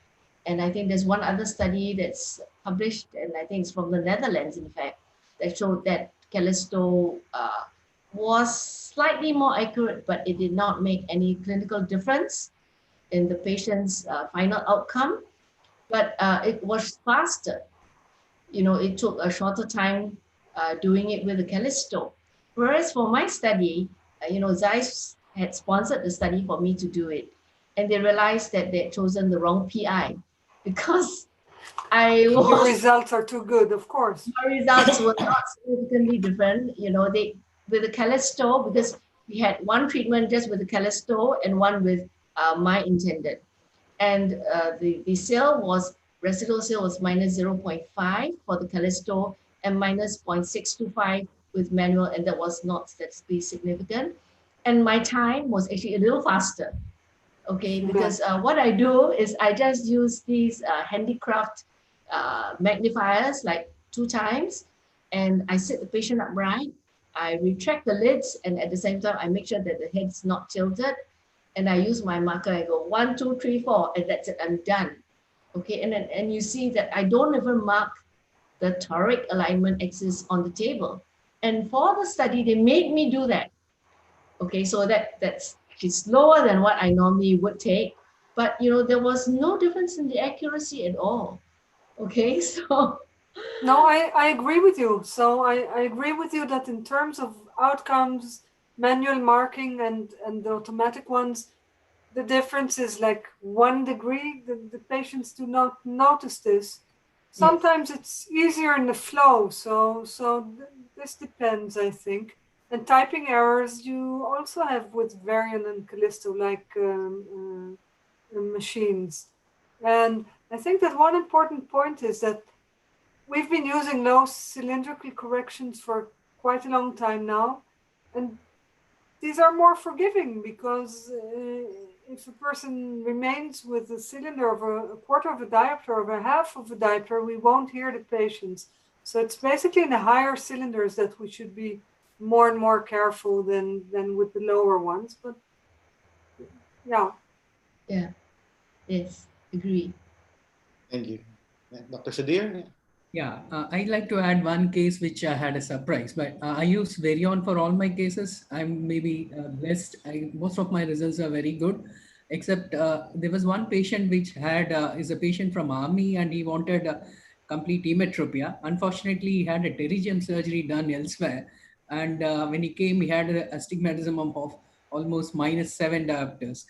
G: And I think there's one other study that's published, and I think it's from the Netherlands, in fact, that showed that Callisto was slightly more accurate, but it did not make any clinical difference in the patient's final outcome. But it was faster. You know, it took a shorter time doing it with the Callisto. Whereas for my study, you know, Zeiss had sponsored the study for me to do it. And they realized that they had chosen the wrong PI because
I: Your results are too good, of course.
G: My results were not significantly different. You know, with the Callisto, because we had one treatment just with the Callisto and one with my intended. And the sale was, residual sale was minus 0.5 for the Callisto and minus 0.625 with manual, and that was not statistically significant. And my time was actually a little faster, okay? Because what I do is I just use these handicraft magnifiers like 2 times, and I sit the patient upright, I retract the lids, and at the same time, I make sure that the head's not tilted, and I use my marker, I go 1, 2, 3, 4, and that's it, I'm done. Okay, and you see that I don't even mark the toric alignment axis on the table. And for the study, they made me do that. Okay, so that's slower than what I normally would take, but you know, there was no difference in the accuracy at all. Okay, so.
I: No, I agree with you. So I agree with you that in terms of outcomes, manual marking and the automatic ones, the difference is like 1 degree. The patients do not notice this. Sometimes it's easier in the flow. So this depends, I think. And typing errors you also have with Varian and Callisto like machines. And I think that one important point is that we've been using low cylindrical corrections for quite a long time now. And these are more forgiving because if a person remains with a cylinder of a quarter of a diopter or a half of a diopter, we won't hear the patients. So it's basically in the higher cylinders that we should be more and more careful than with the lower ones. But yeah.
G: Yeah, yes, agree.
C: Thank you. Dr. Shadir?
A: Yeah, I'd like to add one case which I had a surprise, but I use Varion for all my cases. I'm maybe blessed. Most of my results are very good, except there was one patient which had, is a patient from army and he wanted complete hemetropia. Unfortunately, he had a pterygium surgery done elsewhere. And when he came, he had a astigmatism of almost -7 diopters.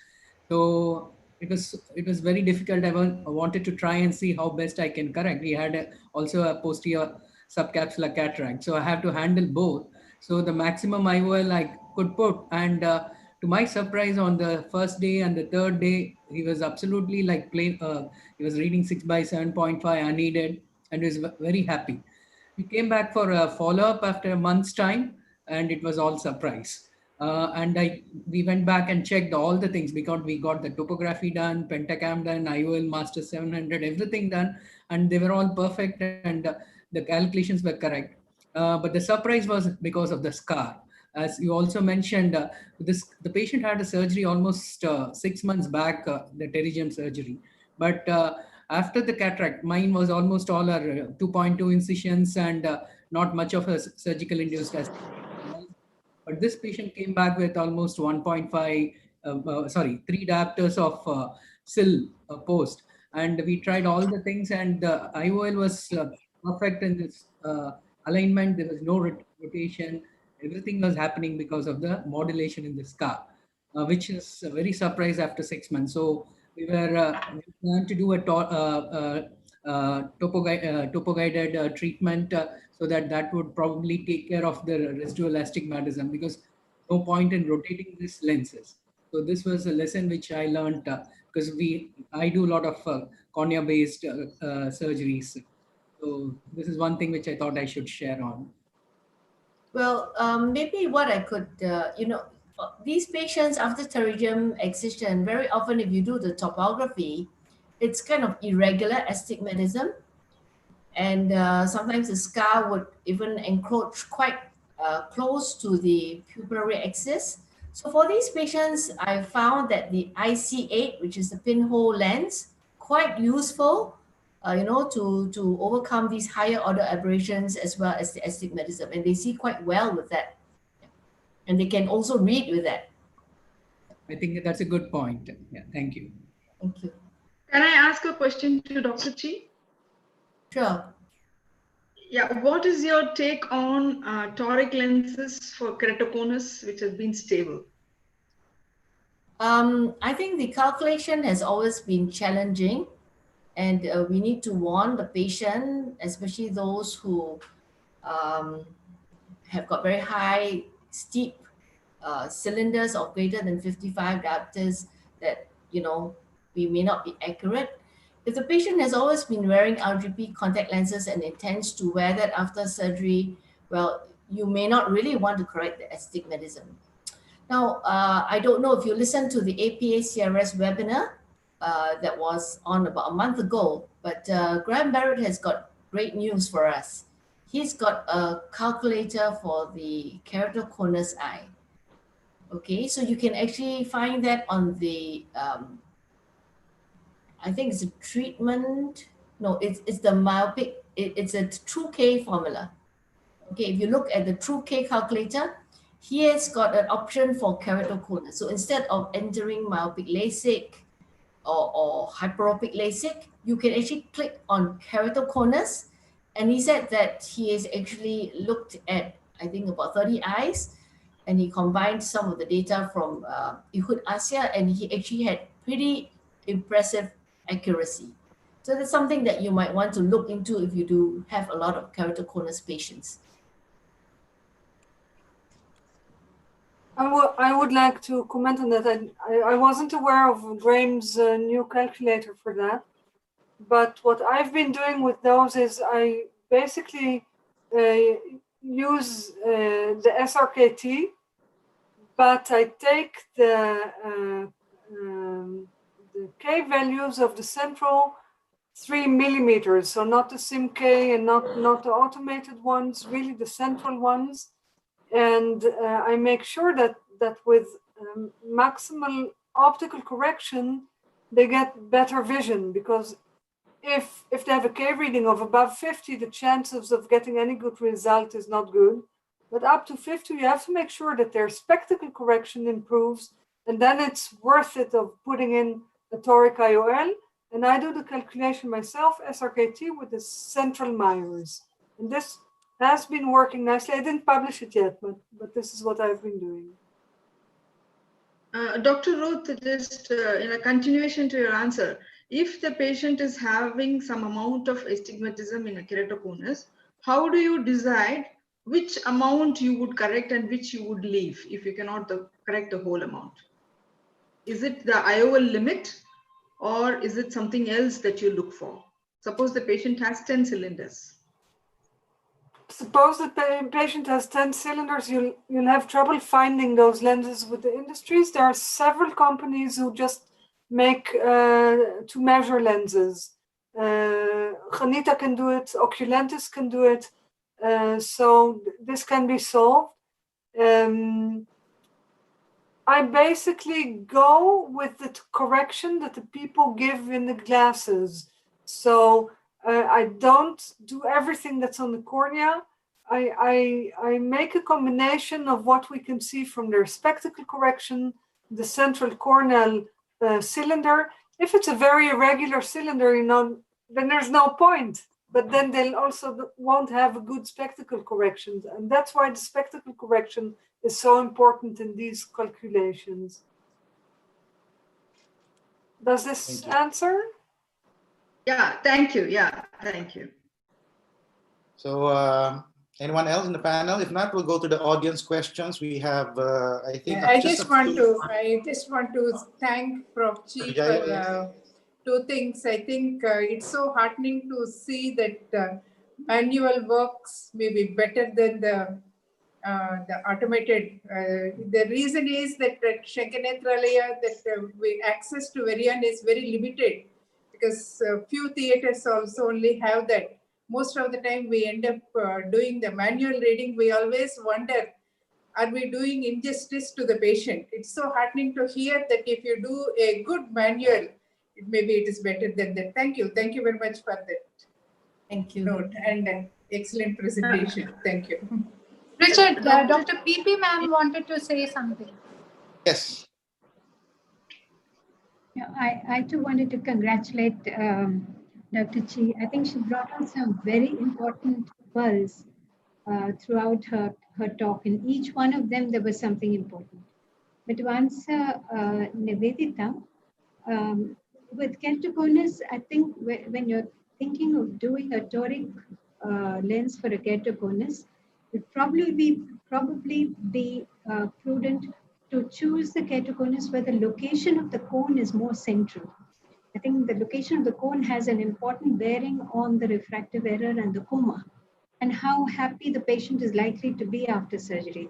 A: So it was very difficult. I wanted to try and see how best I can correct. We had also a posterior subcapsular cataract, so I have to handle both. So the maximum IOL I could put, and to my surprise, on the first day and the third day, he was absolutely like plain. He was reading 6/7.5 unneeded, and he was very happy. We came back for a follow-up after a month's time, and it was all surprise. And we went back and checked all the things, because we got the topography done, pentacam done, IOL Master 700, everything done, and they were all perfect, and the calculations were correct. But the surprise was because of the scar. As you also mentioned, the patient had a surgery almost 6 months back, the pterygium surgery. But after the cataract, mine was almost all our 2.2 incisions, and not much of a surgical induced astigmatism. But this patient came back with almost 1.5, sorry, 3 diopters of SIL post. And we tried all the things, and the IOL was perfect in this alignment. There was no rotation. Everything was happening because of the modulation in the scar, which is a very surprise after 6 months. So we planned to do a topo guided treatment, so that would probably take care of the residual astigmatism, because no point in rotating these lenses. So this was a lesson which I learned, because I do a lot of cornea based surgeries. So this is one thing which I thought I should share on.
G: Well, maybe what I could, these patients after pterygium excision, very often if you do the topography, it's kind of irregular astigmatism. And sometimes the scar would even encroach quite close to the pupillary axis. So for these patients, I found that the IC8, which is the pinhole lens, quite useful, to overcome these higher order aberrations as well as the astigmatism. And they see quite well with that. And they can also read with that.
A: I think that's a good point. Yeah, thank you.
G: Thank you.
J: Can I ask a question to Dr. Chi?
G: Sure.
J: Yeah, what is your take on toric lenses for keratoconus, which has been stable?
G: I think the calculation has always been challenging, and we need to warn the patient, especially those who have got very high, steep cylinders of greater than 55 diopters, that, we may not be accurate. If the patient has always been wearing RGP contact lenses and intends to wear that after surgery, well, you may not really want to correct the astigmatism. Now, I don't know if you listened to the APA CRS webinar that was on about a month ago, but Graham Barrett has got great news for us. He's got a calculator for the keratoconus eye. Okay, so you can actually find that on the, I think it's a treatment, no, it's the myopic, it's a true K formula. Okay, if you look at the true K calculator, he has got an option for keratoconus. So instead of entering myopic LASIK or hyperopic LASIK, you can actually click on keratoconus. And he said that he has actually looked at, I think, about 30 eyes, and he combined some of the data from Ehud Asia, and he actually had pretty impressive accuracy. So that's something that you might want to look into if you do have a lot of keratoconus patients.
I: I would like to comment on that. I wasn't aware of Graham's new calculator for that. But what I've been doing with those is I basically use the SRKT, but I take the K values of the central 3 millimeters, so not the SIM-K and not the automated ones, really the central ones. And I make sure that with maximal optical correction, they get better vision, because if they have a K reading of above 50, the chances of getting any good result is not good. But up to 50, you have to make sure that their spectacle correction improves, and then it's worth it of putting in a toric IOL. And I do the calculation myself, SRKT, with the central Myers. And this has been working nicely. I didn't publish it yet, but this is what I've been doing.
J: Dr. Ruth, just in a continuation to your answer, if the patient is having some amount of astigmatism in a keratoconus, how do you decide which amount you would correct and which you would leave if you cannot correct the whole amount? Is it the IOL limit or is it something else that you look for? Suppose the patient has 10 cylinders.
I: Suppose the patient has 10 cylinders, you'll have trouble finding those lenses with the industries. There are several companies who just make to measure lenses. Granita can do it, Oculentis can do it. So this can be solved. I basically go with the correction that the people give in the glasses. So I don't do everything that's on the cornea. I make a combination of what we can see from their spectacle correction, the central corneal cylinder. If it's a very irregular cylinder, then there's no point. But then they'll also won't have a good spectacle correction. And that's why the spectacle correction is so important in these calculations. Does this answer?
J: Yeah, thank you. Yeah, thank you.
C: So anyone else in the panel? If not, we'll go to the audience questions. We have, I think,
H: I just want to thank Prof. Chi for two things. I think it's so heartening to see that manual works may be better than the automated. The reason is that at Sankara Nethralaya, that access to Varian is very limited because few theaters also only have that. Most of the time we end up doing the manual reading. We always wonder, are we doing injustice to the patient? It's so heartening to hear that if you do a good manual, maybe it is better than that. Thank you. Thank you very much for that.
G: Thank you.
H: Note and excellent presentation. Thank you.
B: Richard, Dr. PP ma'am wanted to say something.
C: Yes.
D: Yeah, I too wanted to congratulate Dr. Chi. I think she brought on some very important pearls throughout her talk. In each one of them, there was something important. But to answer Nivedita, with keratoconus, I think when you're thinking of doing a toric lens for a keratoconus, it would probably be prudent to choose the keratoconus where the location of the cone is more central. I think the location of the cone has an important bearing on the refractive error and the coma, and how happy the patient is likely to be after surgery.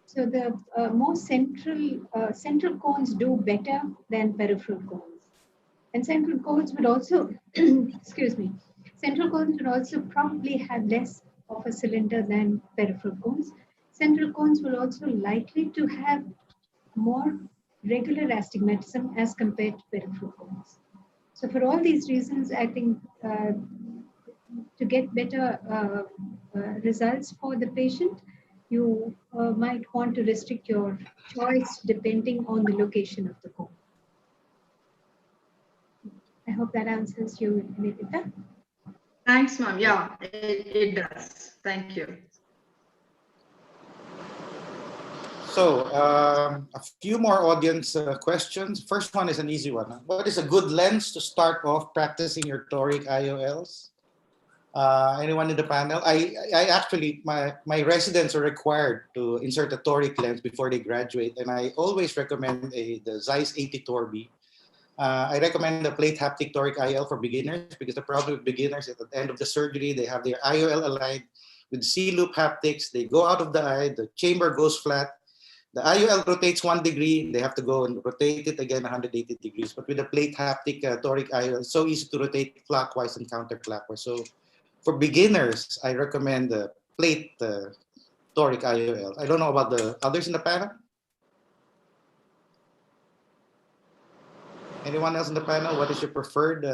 D: So the more central cones do better than peripheral cones. And central cones would also, excuse me, central cones would also probably have less of a cylinder than peripheral cones. Central cones will also likely to have more regular astigmatism as compared to peripheral cones. So for all these reasons, I think to get better results for the patient, you might want to restrict your choice depending on the location of the cone. I hope that answers you, Nivedita.
J: Thanks, ma'am. Yeah, it does. Thank you.
C: So a few more audience questions. First one is an easy one. What is a good lens to start off practicing your toric IOLs? Anyone in the panel? I actually, my residents are required to insert a toric lens before they graduate, and I always recommend the Zeiss 80 Torbi. I recommend the plate haptic toric IOL for beginners because the problem with beginners is at the end of the surgery, they have their IOL aligned with C-loop haptics. They go out of the eye, the chamber goes flat. The IOL rotates 1 degree. They have to go and rotate it again 180 degrees. But with the plate haptic toric IOL, it's so easy to rotate clockwise and counterclockwise. So for beginners, I recommend the plate toric IOL. I don't know about the others in the panel. Anyone else in the panel? What is your preferred?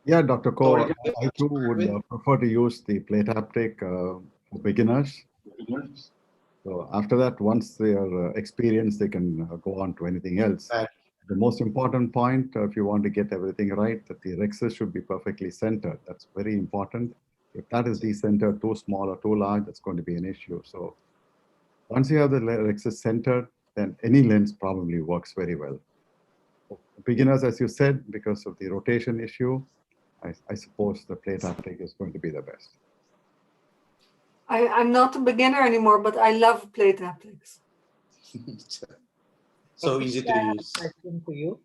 E: Yeah, Dr. Ko, I too would prefer to use the plate haptic for beginners. So after that, once they are experienced, they can go on to anything else. The most important point, if you want to get everything right, that the rexus should be perfectly centered. That's very important. If that is decentered, too small or too large, that's going to be an issue. So once you have the rexus centered, then any lens probably works very well. Beginners, as you said, because of the rotation issue, I suppose the plate optic is going to be the best.
I: I'm not a beginner anymore, but I love plate optics.
C: So easy to use.
F: Question for you.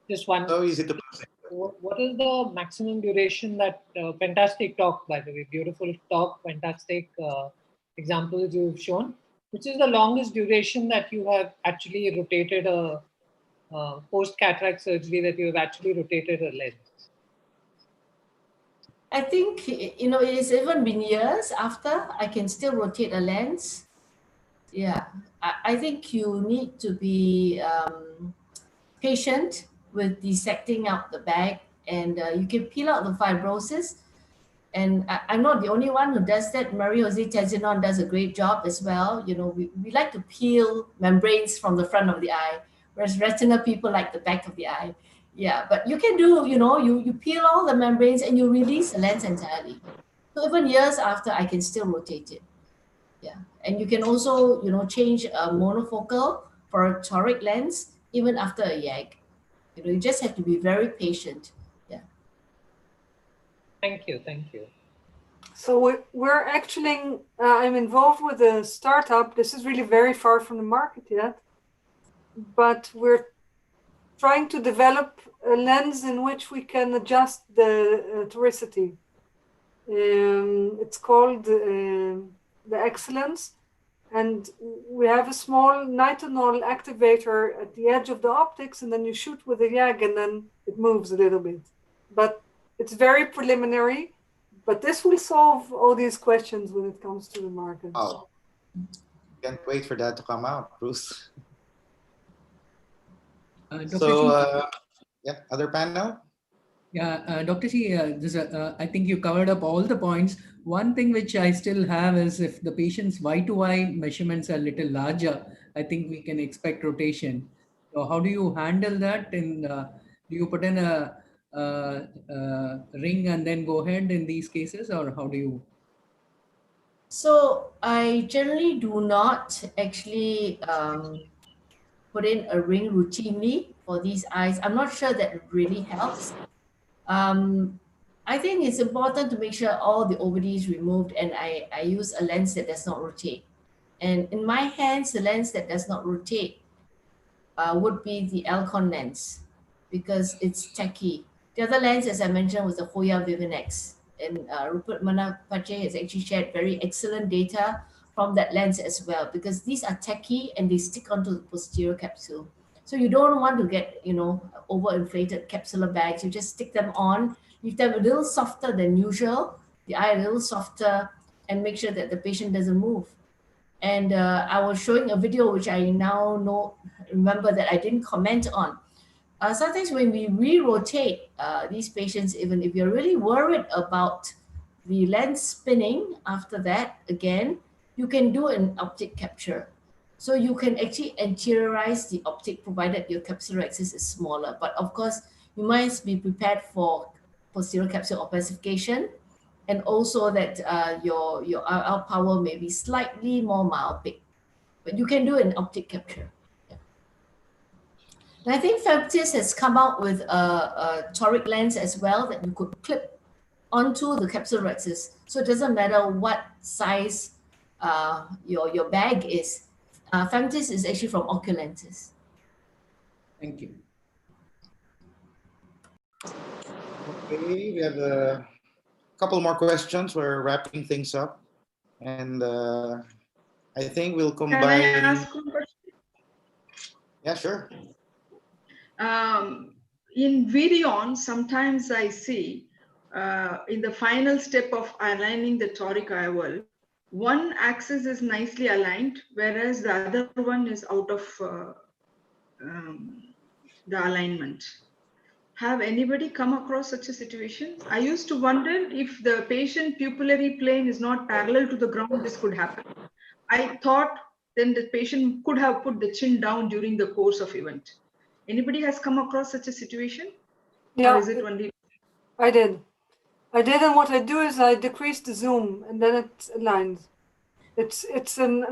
F: Just one.
C: So easy to process.
F: What is the maximum duration that, fantastic talk, by the way, beautiful talk, fantastic examples you've shown. Which is the longest duration that you have actually rotated a post-cataract surgery, that you have actually rotated a lens?
G: I think, you know, it's even been years after I can still rotate a lens. Yeah, I think you need to be patient with dissecting out the bag, and you can peel out the fibrosis. And I'm not the only one who does that. Marie-José Tezinon does a great job as well. You know, we like to peel membranes from the front of the eye, whereas retina people like the back of the eye. Yeah, but you can do, you know, you peel all the membranes and you release the lens entirely. So even years after, I can still rotate it. Yeah, and you can also, you know, change a monofocal for a toric lens even after a YAG. You know, you just have to be very patient. Yeah.
F: Thank you, thank you.
I: So we're actually, I'm involved with a startup. This is really very far from the market yet, but we're trying to develop a lens in which we can adjust the toricity. It's called the Excellence, and we have a small nitinol activator at the edge of the optics, and then you shoot with a YAG and then it moves a little bit. But it's very preliminary, but this will solve all these questions when it comes to the market.
C: Oh, can't wait for that to come out, Bruce. So, yeah, other panel?
A: Yeah, Dr. Shi, I think you covered up all the points. One thing which I still have is if the patient's Y-to-Y measurements are a little larger, I think we can expect rotation. So how do you handle that? And do you put in a ring and then go ahead in these cases, or how do you?
G: So I generally do not actually put in a ring routinely for these eyes. I'm not sure that it really helps. I think it's important to make sure all the OVD is removed, and I use a lens that does not rotate. And in my hands, the lens that does not rotate would be the Alcon lens because it's tacky. The other lens, as I mentioned, was the Hoya Vivinex. And Rupert Manapache has actually shared very excellent data from that lens as well, because these are tacky and they stick onto the posterior capsule. So you don't want to get, you know, overinflated capsular bags. You just stick them on, leave them a little softer than usual, the eye a little softer, and make sure that the patient doesn't move. And I was showing a video which I now remember that I didn't comment on. Sometimes when we re-rotate these patients, even if you're really worried about the lens spinning after that, again, you can do an optic capture. So you can actually anteriorize the optic provided your capsular axis is smaller. But of course, you must be prepared for posterior capsule opacification, and also that your IR power may be slightly more myopic. But you can do an optic capture. And I think faculties has come out with a toric lens as well that you could clip onto the capsular axis. So it doesn't matter what size your bag is. Faculties is actually from Oculentis.
A: Thank you.
C: Okay, we have a couple more questions. We're wrapping things up. And I think we'll combine.
J: Can I ask one question?
C: Yeah, sure.
J: In Virion, sometimes I see in the final step of aligning the toric IOL, one axis is nicely aligned, whereas the other one is out of the alignment. Have anybody come across such a situation? I used to wonder if the patient pupillary plane is not parallel to the ground, this could happen. I thought then the patient could have put the chin down during the course of event. Anybody has come across such a situation?
I: Yeah,
J: or is it only?
I: I did, and what I do is I decrease the zoom, and then it aligns. It's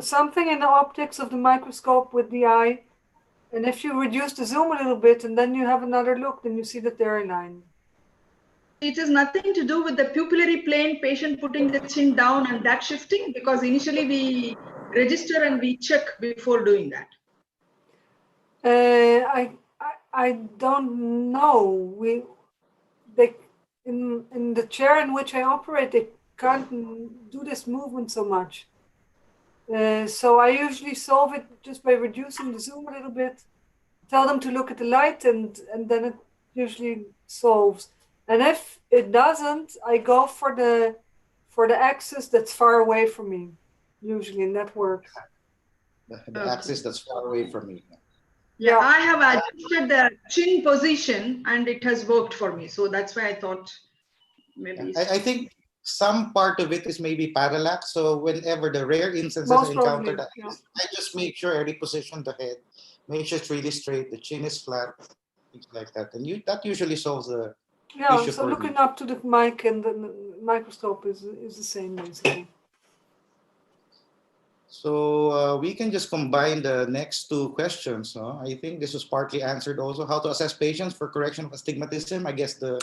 I: something in the optics of the microscope with the eye And if you reduce the zoom a little bit and then you have another look, then you see that they're aligned.
J: It has nothing to do with the pupillary plane, patient putting the chin down and that shifting, because initially we register and we check before doing that.
I: I don't know. They in the chair in which I operate, they can't do this movement so much. So I usually solve it just by reducing the zoom a little bit. Tell them to look at the light, and then it usually solves. And if it doesn't, I go for the axis that's far away from me, usually, and that works.
C: The axis that's far away from me.
J: Yeah, I have adjusted the chin position and it has worked for me. So that's why I thought maybe.
C: I think some part of it is maybe parallax. So whenever the rare instances
I: Most
C: I encounter
I: probably,
C: that,
I: yeah.
C: I just make sure I reposition the head, make sure it's really straight, the chin is flat, things like that. And that usually solves the issue
I: So
C: for
I: looking
C: me.
I: up to the mic and the microscope is the same, basically.
C: So we can just combine the next two questions. No? I think this was partly answered also. How to assess patients for correction of astigmatism. I guess the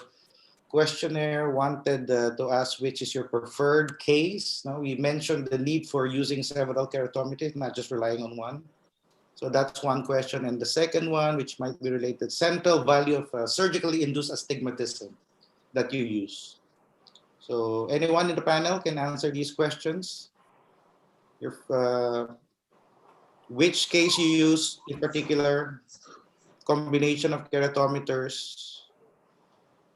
C: questionnaire wanted to ask which is your preferred case. Now we mentioned the need for using several keratometers, not just relying on one. So that's one question. And the second one, which might be related, central value of surgically induced astigmatism that you use. So anyone in the panel can answer these questions. Which case you use in particular, combination of keratometers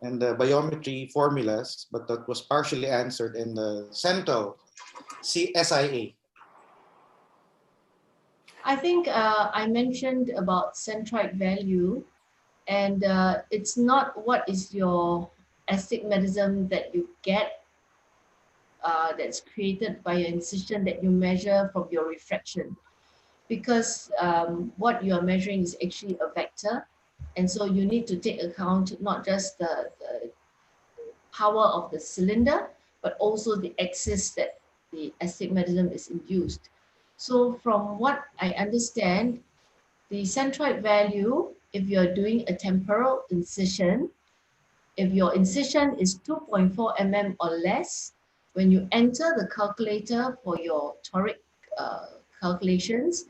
C: and the biometry formulas, but that was partially answered in the central SIA.
G: I think I mentioned about centroid value, and it's not what is your astigmatism that you get that's created by your incision that you measure from your refraction, because what you are measuring is actually a vector, and so you need to take account not just the power of the cylinder, but also the axis that the astigmatism is induced. So from what I understand, the centroid value, if you're doing a temporal incision, if your incision is 2.4 mm or less, when you enter the calculator for your toric calculations,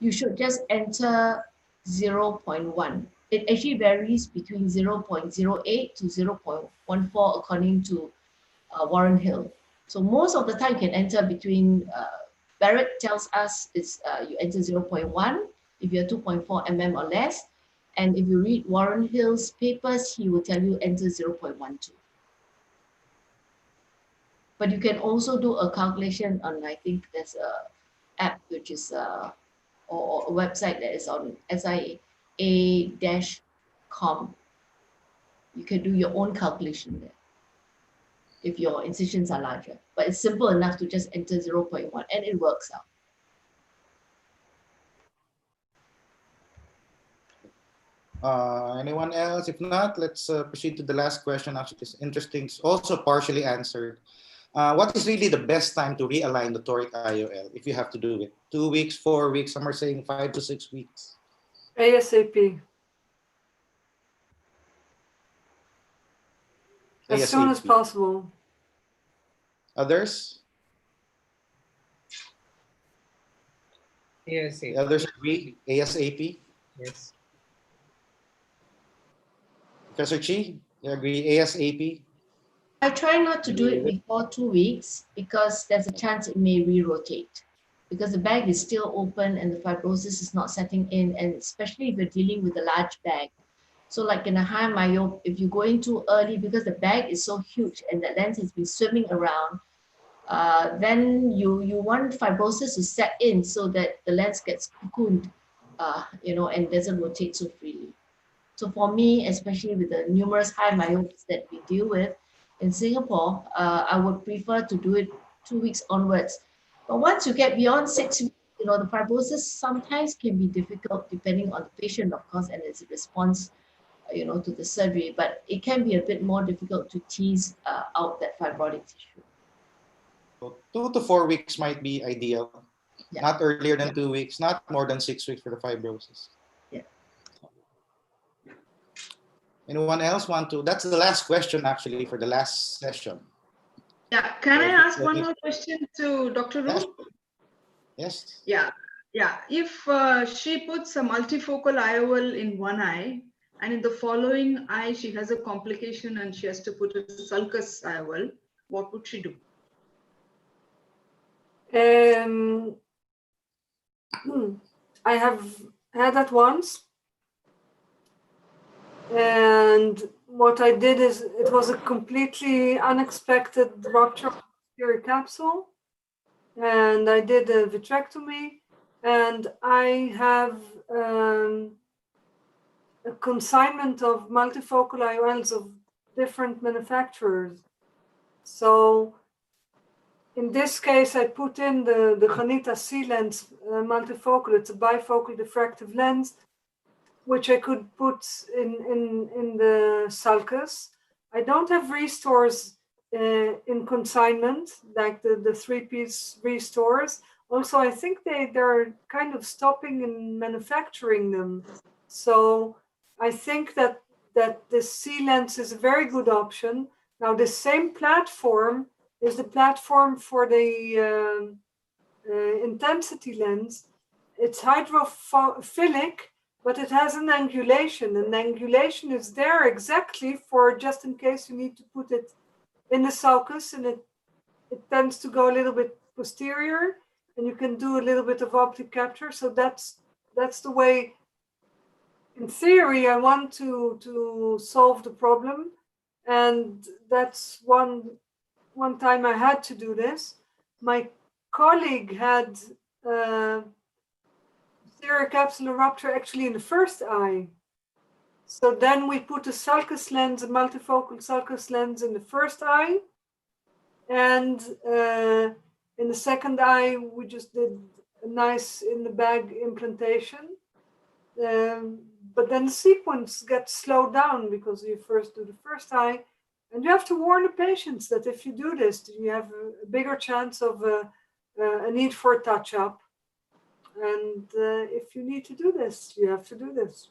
G: you should just enter 0.1. It actually varies between 0.08 to 0.14 according to Warren Hill. So most of the time you can enter between, Barrett tells us it's, you enter 0.1 if you're 2.4 mm or less. And if you read Warren Hill's papers, he will tell you enter 0.12. But you can also do a calculation on, I think there's a app which is, or a website that is on SIA-com. You can do your own calculation there if your incisions are larger. But it's simple enough to just enter 0.1 and it works out.
C: Anyone else? If not, let's proceed to the last question. Actually, it's interesting. It's also partially answered. What is really the best time to realign the toric IOL if you have to do it? 2 weeks, 4 weeks, some are saying 5 to 6 weeks.
I: ASAP. As soon as possible.
C: Others?
F: ASAP.
C: Others agree? ASAP?
F: Yes.
C: Professor Chi, you agree ASAP?
G: I try not to do it before 2 weeks because there's a chance it may re-rotate because the bag is still open and the fibrosis is not setting in, and especially if you're dealing with a large bag. So like in a high myope, if you go in too early because the bag is so huge and the lens has been swimming around, then you want fibrosis to set in so that the lens gets cocooned, and doesn't rotate so freely. So for me, especially with the numerous high myopes that we deal with in Singapore, I would prefer to do it 2 weeks onwards. But once you get beyond 6 weeks, the fibrosis sometimes can be difficult depending on the patient, of course, and its response, to the surgery. But it can be a bit more difficult to tease out that fibrotic tissue.
C: So 2 to 4 weeks might be ideal. Yeah. Not earlier than 2 weeks, not more than 6 weeks for the fibrosis.
G: Yeah.
C: Anyone else want to? That's the last question actually for the last session.
J: Yeah, can I ask one more question to Dr.
C: Yes.
J: Ru?
C: Yes.
J: Yeah. If she puts a multifocal IOL in one eye, and in the following eye she has a complication and she has to put a sulcus IOL, what would she do?
I: I have had that once. And what I did is, it was a completely unexpected rupture of the posterior capsule. And I did a vitrectomy, and I have a consignment of multifocal IOLs of different manufacturers. So in this case, I put in the Hanita C lens multifocal. It's a bifocal diffractive lens, which I could put in the sulcus. I don't have restores in consignment, like the three-piece restores. Also, I think they're kind of stopping in manufacturing them. So I think that the C lens is a very good option. Now, the same platform is the platform for the intensity lens. It's hydrophilic, but it has an angulation, and the angulation is there exactly for just in case you need to put it in the sulcus, and it tends to go a little bit posterior, and you can do a little bit of optic capture. So that's the way, in theory, I want to solve the problem. And that's one time I had to do this. My colleague had posterior capsular rupture actually in the first eye. So then we put a sulcus lens, a multifocal sulcus lens in the first eye. And in the second eye, we just did a nice in the bag implantation. But then the sequence gets slowed down because you first do the first eye. And you have to warn the patients that if you do this, you have a bigger chance of a need for a touch-up. And if you need to do this, you have to do this.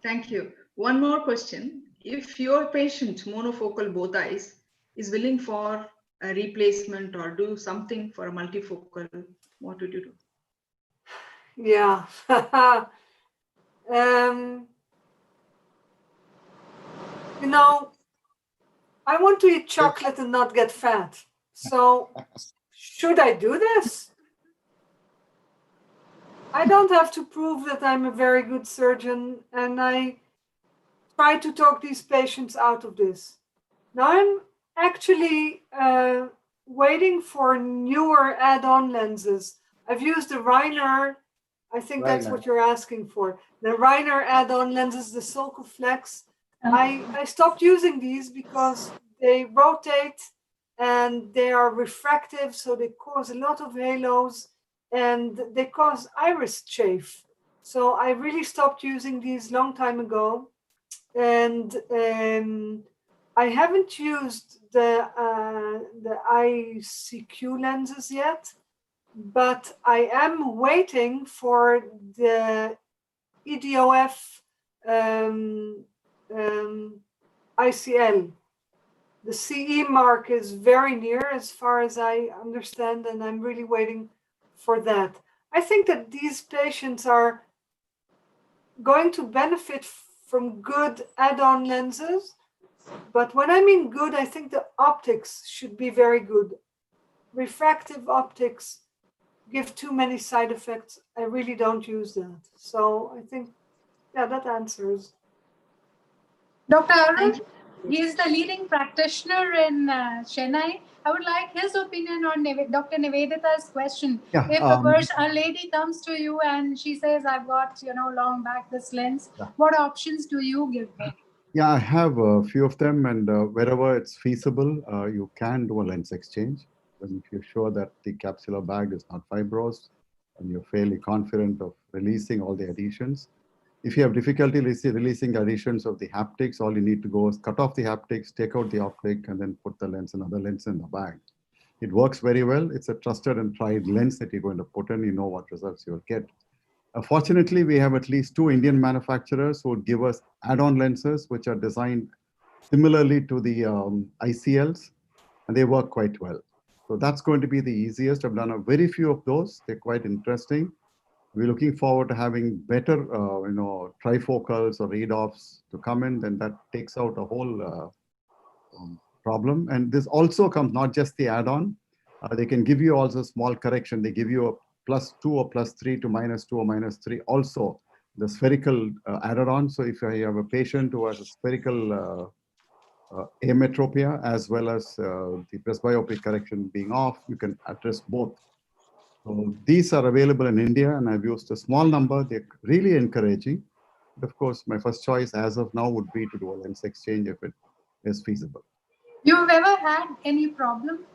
J: Thank you. One more question. If your patient, monofocal both eyes, is willing for a replacement or do something for a multifocal, what would you do?
I: Yeah. You know, I want to eat chocolate and not get fat. So should I do this? I don't have to prove that I'm a very good surgeon, and I try to talk these patients out of this. Now I'm actually waiting for newer add-on lenses. I've used the Reiner, I think that's what you're asking for. The Reiner add-on lenses, the Sulcoflex. I stopped using these because they rotate and they are refractive, so they cause a lot of halos and they cause iris chafe. So I really stopped using these long time ago. And I haven't used the ICQ lenses yet, but I am waiting for the EDOF ICL. The CE mark is very near as far as I understand, and I'm really waiting for that. I think that these patients are going to benefit from good add-on lenses, but when I mean good, I think the optics should be very good. Refractive optics give too many side effects. I really don't use that. So I think, yeah, that answers.
B: Dr. Arun, he is the leading practitioner in Chennai. I would like his opinion on Dr. Nivedita's question.
E: Yeah,
B: If a lady comes to you and she says, I've got, long back this lens, what options do you give her?
E: Yeah, I have a few of them, and wherever it's feasible, you can do a lens exchange. And if you're sure that the capsular bag is not fibrous and you're fairly confident of releasing all the adhesions. If you have difficulty releasing adhesions of the haptics, all you need to go is cut off the haptics, take out the optic, and then put the lens, another lens in the bag. It works very well. It's a trusted and tried lens that you're going to put in. You know what results you'll get. Fortunately, we have at least 2 Indian manufacturers who would give us add-on lenses, which are designed similarly to the ICLs, and they work quite well. So that's going to be the easiest. I've done a very few of those. They're quite interesting. We're looking forward to having better, trifocals or read-offs to come in. Then that takes out a whole problem. And this also comes not just the add-on. They can give you also small correction. They give you a +2 or +3 to -2 or -3. Also, the spherical added on. So if you have a patient who has a spherical ametropia as well as the presbyopic correction being off, you can address both. So these are available in India, and I've used a small number. They're really encouraging. But of course, my first choice as of now would be to do a lens exchange if it is feasible.
B: You've ever had any problem?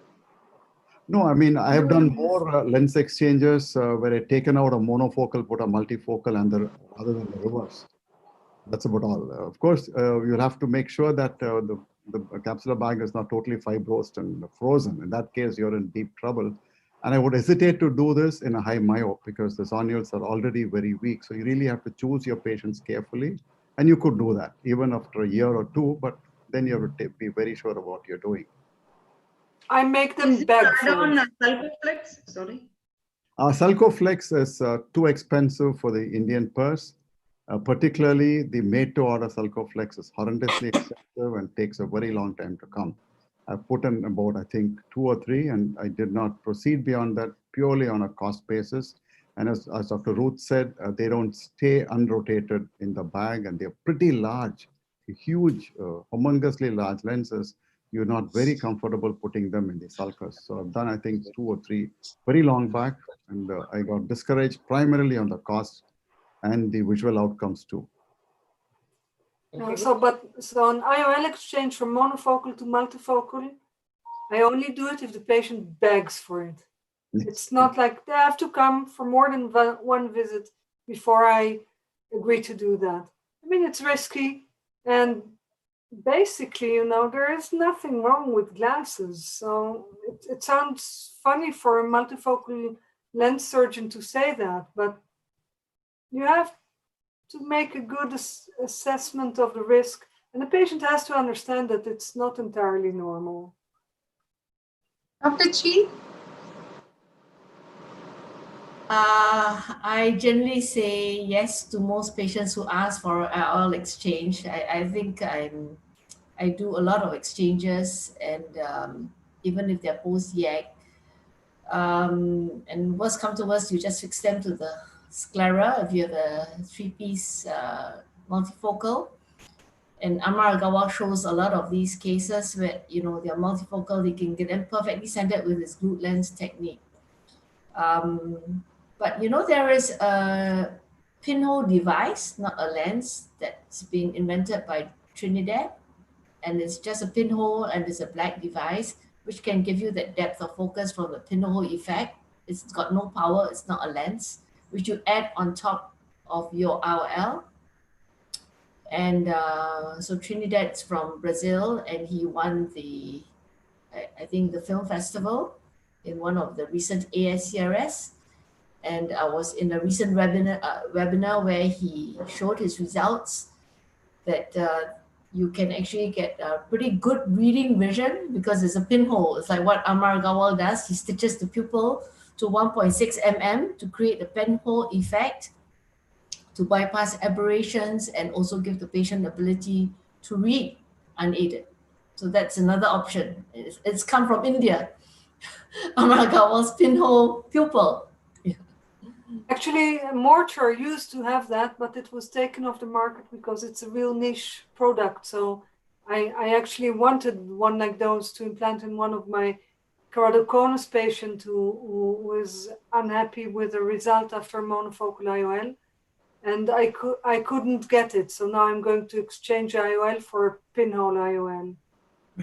E: No, I mean, I have done more lens exchanges where I've taken out a monofocal, put a multifocal, and other than the reverse. That's about all. Of course, you'll have to make sure that the capsular bag is not totally fibrosed and frozen. In that case, you're in deep trouble. And I would hesitate to do this in a high myope because the zonules are already very weak. So you really have to choose your patients carefully. And you could do that even after a year or two, but then you have to be very sure of what you're doing.
I: I make them beg for it.
J: Sulcoflex? Sorry.
E: Sulcoflex is too expensive for the Indian purse. Particularly the made-to-order Sulcoflex is horrendously expensive and takes a very long time to come. I've put in about, I think, 2 or 3, and I did not proceed beyond that purely on a cost basis. And as Dr. Ruth said, they don't stay unrotated in the bag, and they're pretty large, huge, humongously large lenses. You're not very comfortable putting them in the sulcus. So I've done, I think, 2 or 3 very long back, and I got discouraged primarily on the cost and the visual outcomes too.
I: So on IOL exchange from monofocal to multifocal, I only do it if the patient begs for it. It's not like they have to come for more than one visit before I agree to do that. I mean, it's risky, and basically, there is nothing wrong with glasses. So it sounds funny for a multifocal lens surgeon to say that, but you have to make a good assessment of the risk, and the patient has to understand that it's not entirely normal.
B: Dr. Chi?
G: I generally say yes to most patients who ask for IOL exchange. I think I do a lot of exchanges, and even if they're post-YAG, and worst come to worst, you just fix them to the sclera if you have a 3-piece multifocal. And Amar Agawa shows a lot of these cases where they're multifocal, they can get them perfectly centered with this glued lens technique. But there is a pinhole device, not a lens, that's been invented by Trinidad, and it's just a pinhole and it's a black device which can give you that depth of focus from the pinhole effect. It's got no power, it's not a lens, which you add on top of your IOL. And so Trinidad's from Brazil, and he won I think the film festival in one of the recent ASCRS. And I was in a recent webinar where he showed his results that you can actually get a pretty good reading vision because it's a pinhole. It's like what Amar Gawal does. He stitches the pupil to 1.6 mm to create the pinhole effect, to bypass aberrations and also give the patient the ability to read unaided. So that's another option. It's come from India. Amar Gawal's pinhole pupil.
I: Actually, Mortar used to have that, but it was taken off the market because it's a real niche product. So I actually wanted one like those to implant in one of my keratoconus patient who was unhappy with the result after monofocal IOL. And I couldn't get it. So now I'm going to exchange IOL for a pinhole IOL.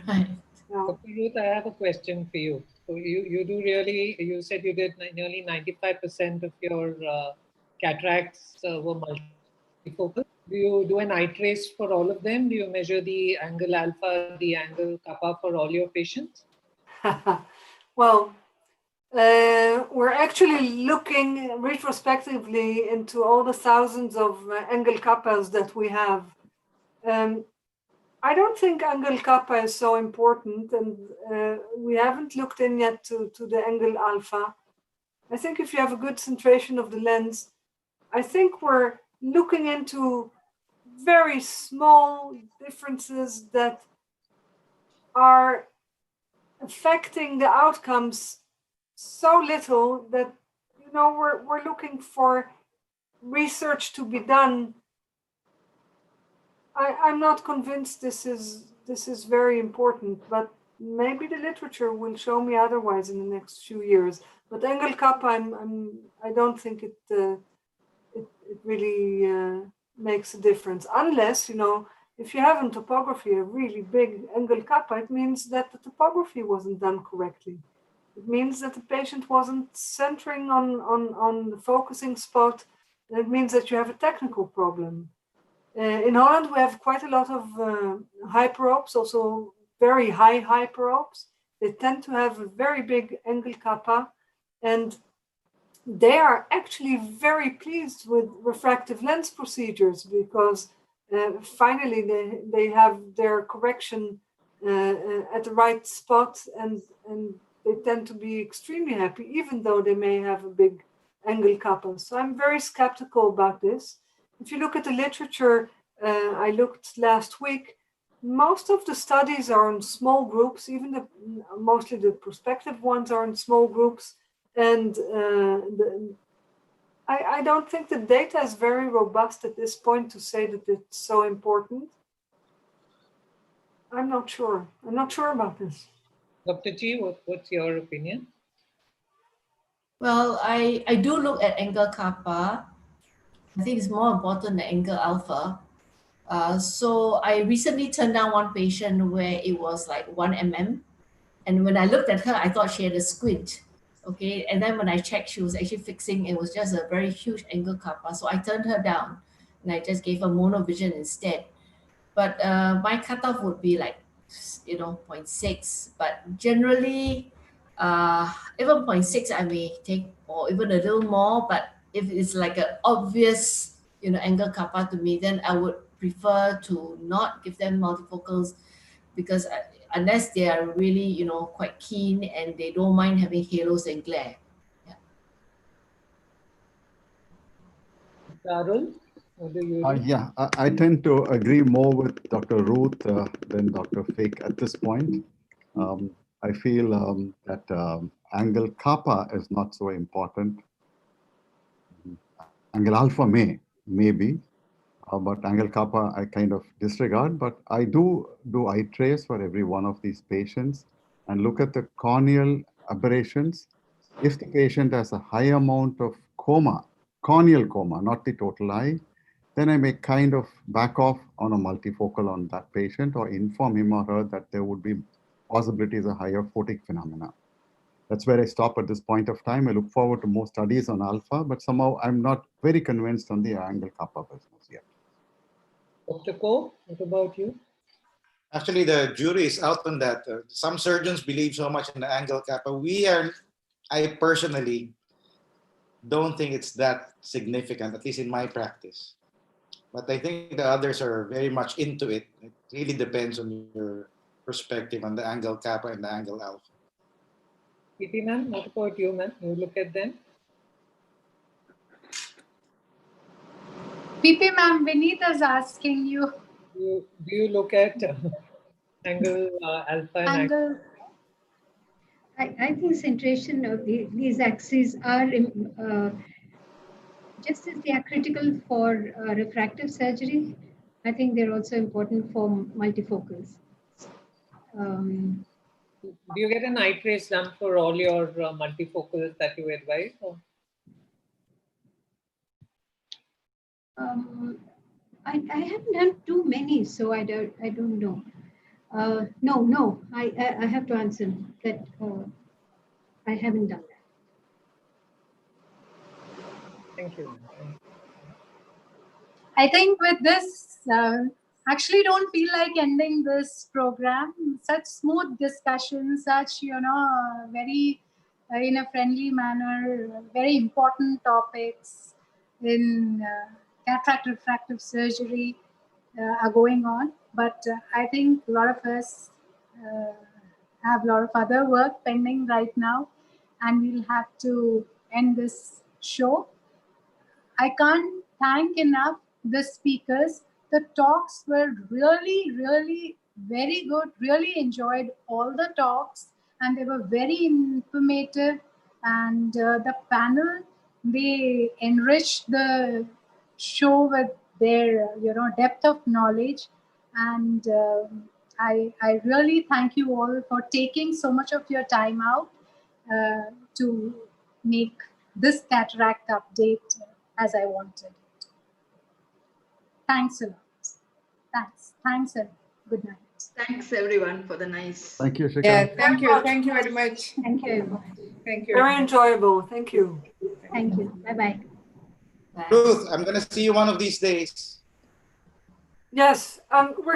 G: Right.
I: Now,
F: Ruth, I have a question for you. So you said you did nearly 95% of your cataracts were multifocal. Do you do an eye trace for all of them? Do you measure the angle alpha, the angle kappa for all your patients?
I: well, we're actually looking retrospectively into all the thousands of angle kappas that we have. I don't think angle kappa is so important, and we haven't looked in yet to the angle alpha. I think if you have a good centration of the lens, I think we're looking into very small differences that are affecting the outcomes so little that, you know, we're looking for research to be done. I'm not convinced this is very important, but maybe the literature will show me otherwise in the next few years. But angle kappa, I don't think it really makes a difference, unless, you know, if you have in topography a really big angle kappa, it means that the topography wasn't done correctly. It means that the patient wasn't centering on the focusing spot. And it means that you have a technical problem. In Holland, we have quite a lot of hyperopes, also very high hyperopes. They tend to have a very big angle kappa, and they are actually very pleased with refractive lens procedures because finally they have their correction at the right spot, and they tend to be extremely happy, even though they may have a big angle kappa. So I'm very skeptical about this. If you look at the literature, I looked last week, most of the studies are in small groups, even mostly the prospective ones are in small groups. And I don't think the data is very robust at this point to say that it's so important. I'm not sure. I'm not sure about this.
F: Dr. G, what's your opinion?
G: Well, I do look at angle kappa. I think it's more important than angle alpha. So I recently turned down one patient where it was like 1 mm. And when I looked at her, I thought she had a squint. Okay. And then when I checked, she was actually fixing, it was just a very huge angle kappa. So I turned her down and I just gave her monovision instead. But my cutoff would be like, you know, 0.6. But generally, even 0.6 I may take, or even a little more. But if it's like an obvious, you know, angle kappa to me, then I would prefer to not give them multifocals, because unless they are really, you know, quite keen and they don't mind having halos and glare. Yeah.
F: Arul, what do you do?
E: Yeah, I tend to agree more with Dr. Ruth than Dr. Fake at this point. I feel that angle kappa is not so important. Angle alpha maybe, but angle kappa I kind of disregard. But I do eye trace for every one of these patients and look at the corneal aberrations. If the patient has a high amount of coma, corneal coma, not the total eye, then I may kind of back off on a multifocal on that patient or inform him or her that there would be possibilities of higher photic phenomena. That's where I stop at this point of time. I look forward to more studies on alpha, but somehow I'm not very convinced on the angle kappa business yet.
F: Dr. Ko, what about you?
C: Actually, the jury is out on that. Some surgeons believe so much in the angle kappa. I personally don't think it's that significant, at least in my practice. But I think the others are very much into it. It really depends on your perspective on the angle kappa and the angle alpha.
F: PP ma'am, what about you, ma'am? You look at them?
B: PP ma'am, Vineet is asking you.
F: Do you look at angle alpha and
B: Angle.
D: I think centration of these axes are just as they are critical for refractive surgery, I think they're also important for multifocals.
F: Do you get an eye trace done for all your multifocals that you advise? Or?
D: I haven't done too many, so I don't know. No, I have to answer that I haven't done that.
F: Thank you.
B: I think with this, actually don't feel like ending this program. Such smooth discussion, such, you know, very in a friendly manner, very important topics in cataract refractive surgery are going on. But I think a lot of us have a lot of other work pending right now, and we'll have to end this show. I can't thank enough the speakers. The talks were really, really very good. Really enjoyed all the talks, and they were very informative. And the panel, they enriched the show with their, depth of knowledge. And I really thank you all for taking so much of your time out to make this cataract update as I wanted it. Thanks a lot. Thanks and good night.
J: Thanks everyone for the nice.
E: Thank you, Shikha.
H: Yeah, thank you. Thank you very much.
D: Thank you, everyone.
H: Thank you.
I: Very enjoyable. Thank you.
D: Thank you. Bye-bye.
C: Ruth, I'm gonna see you one of these days.
I: Yes, we're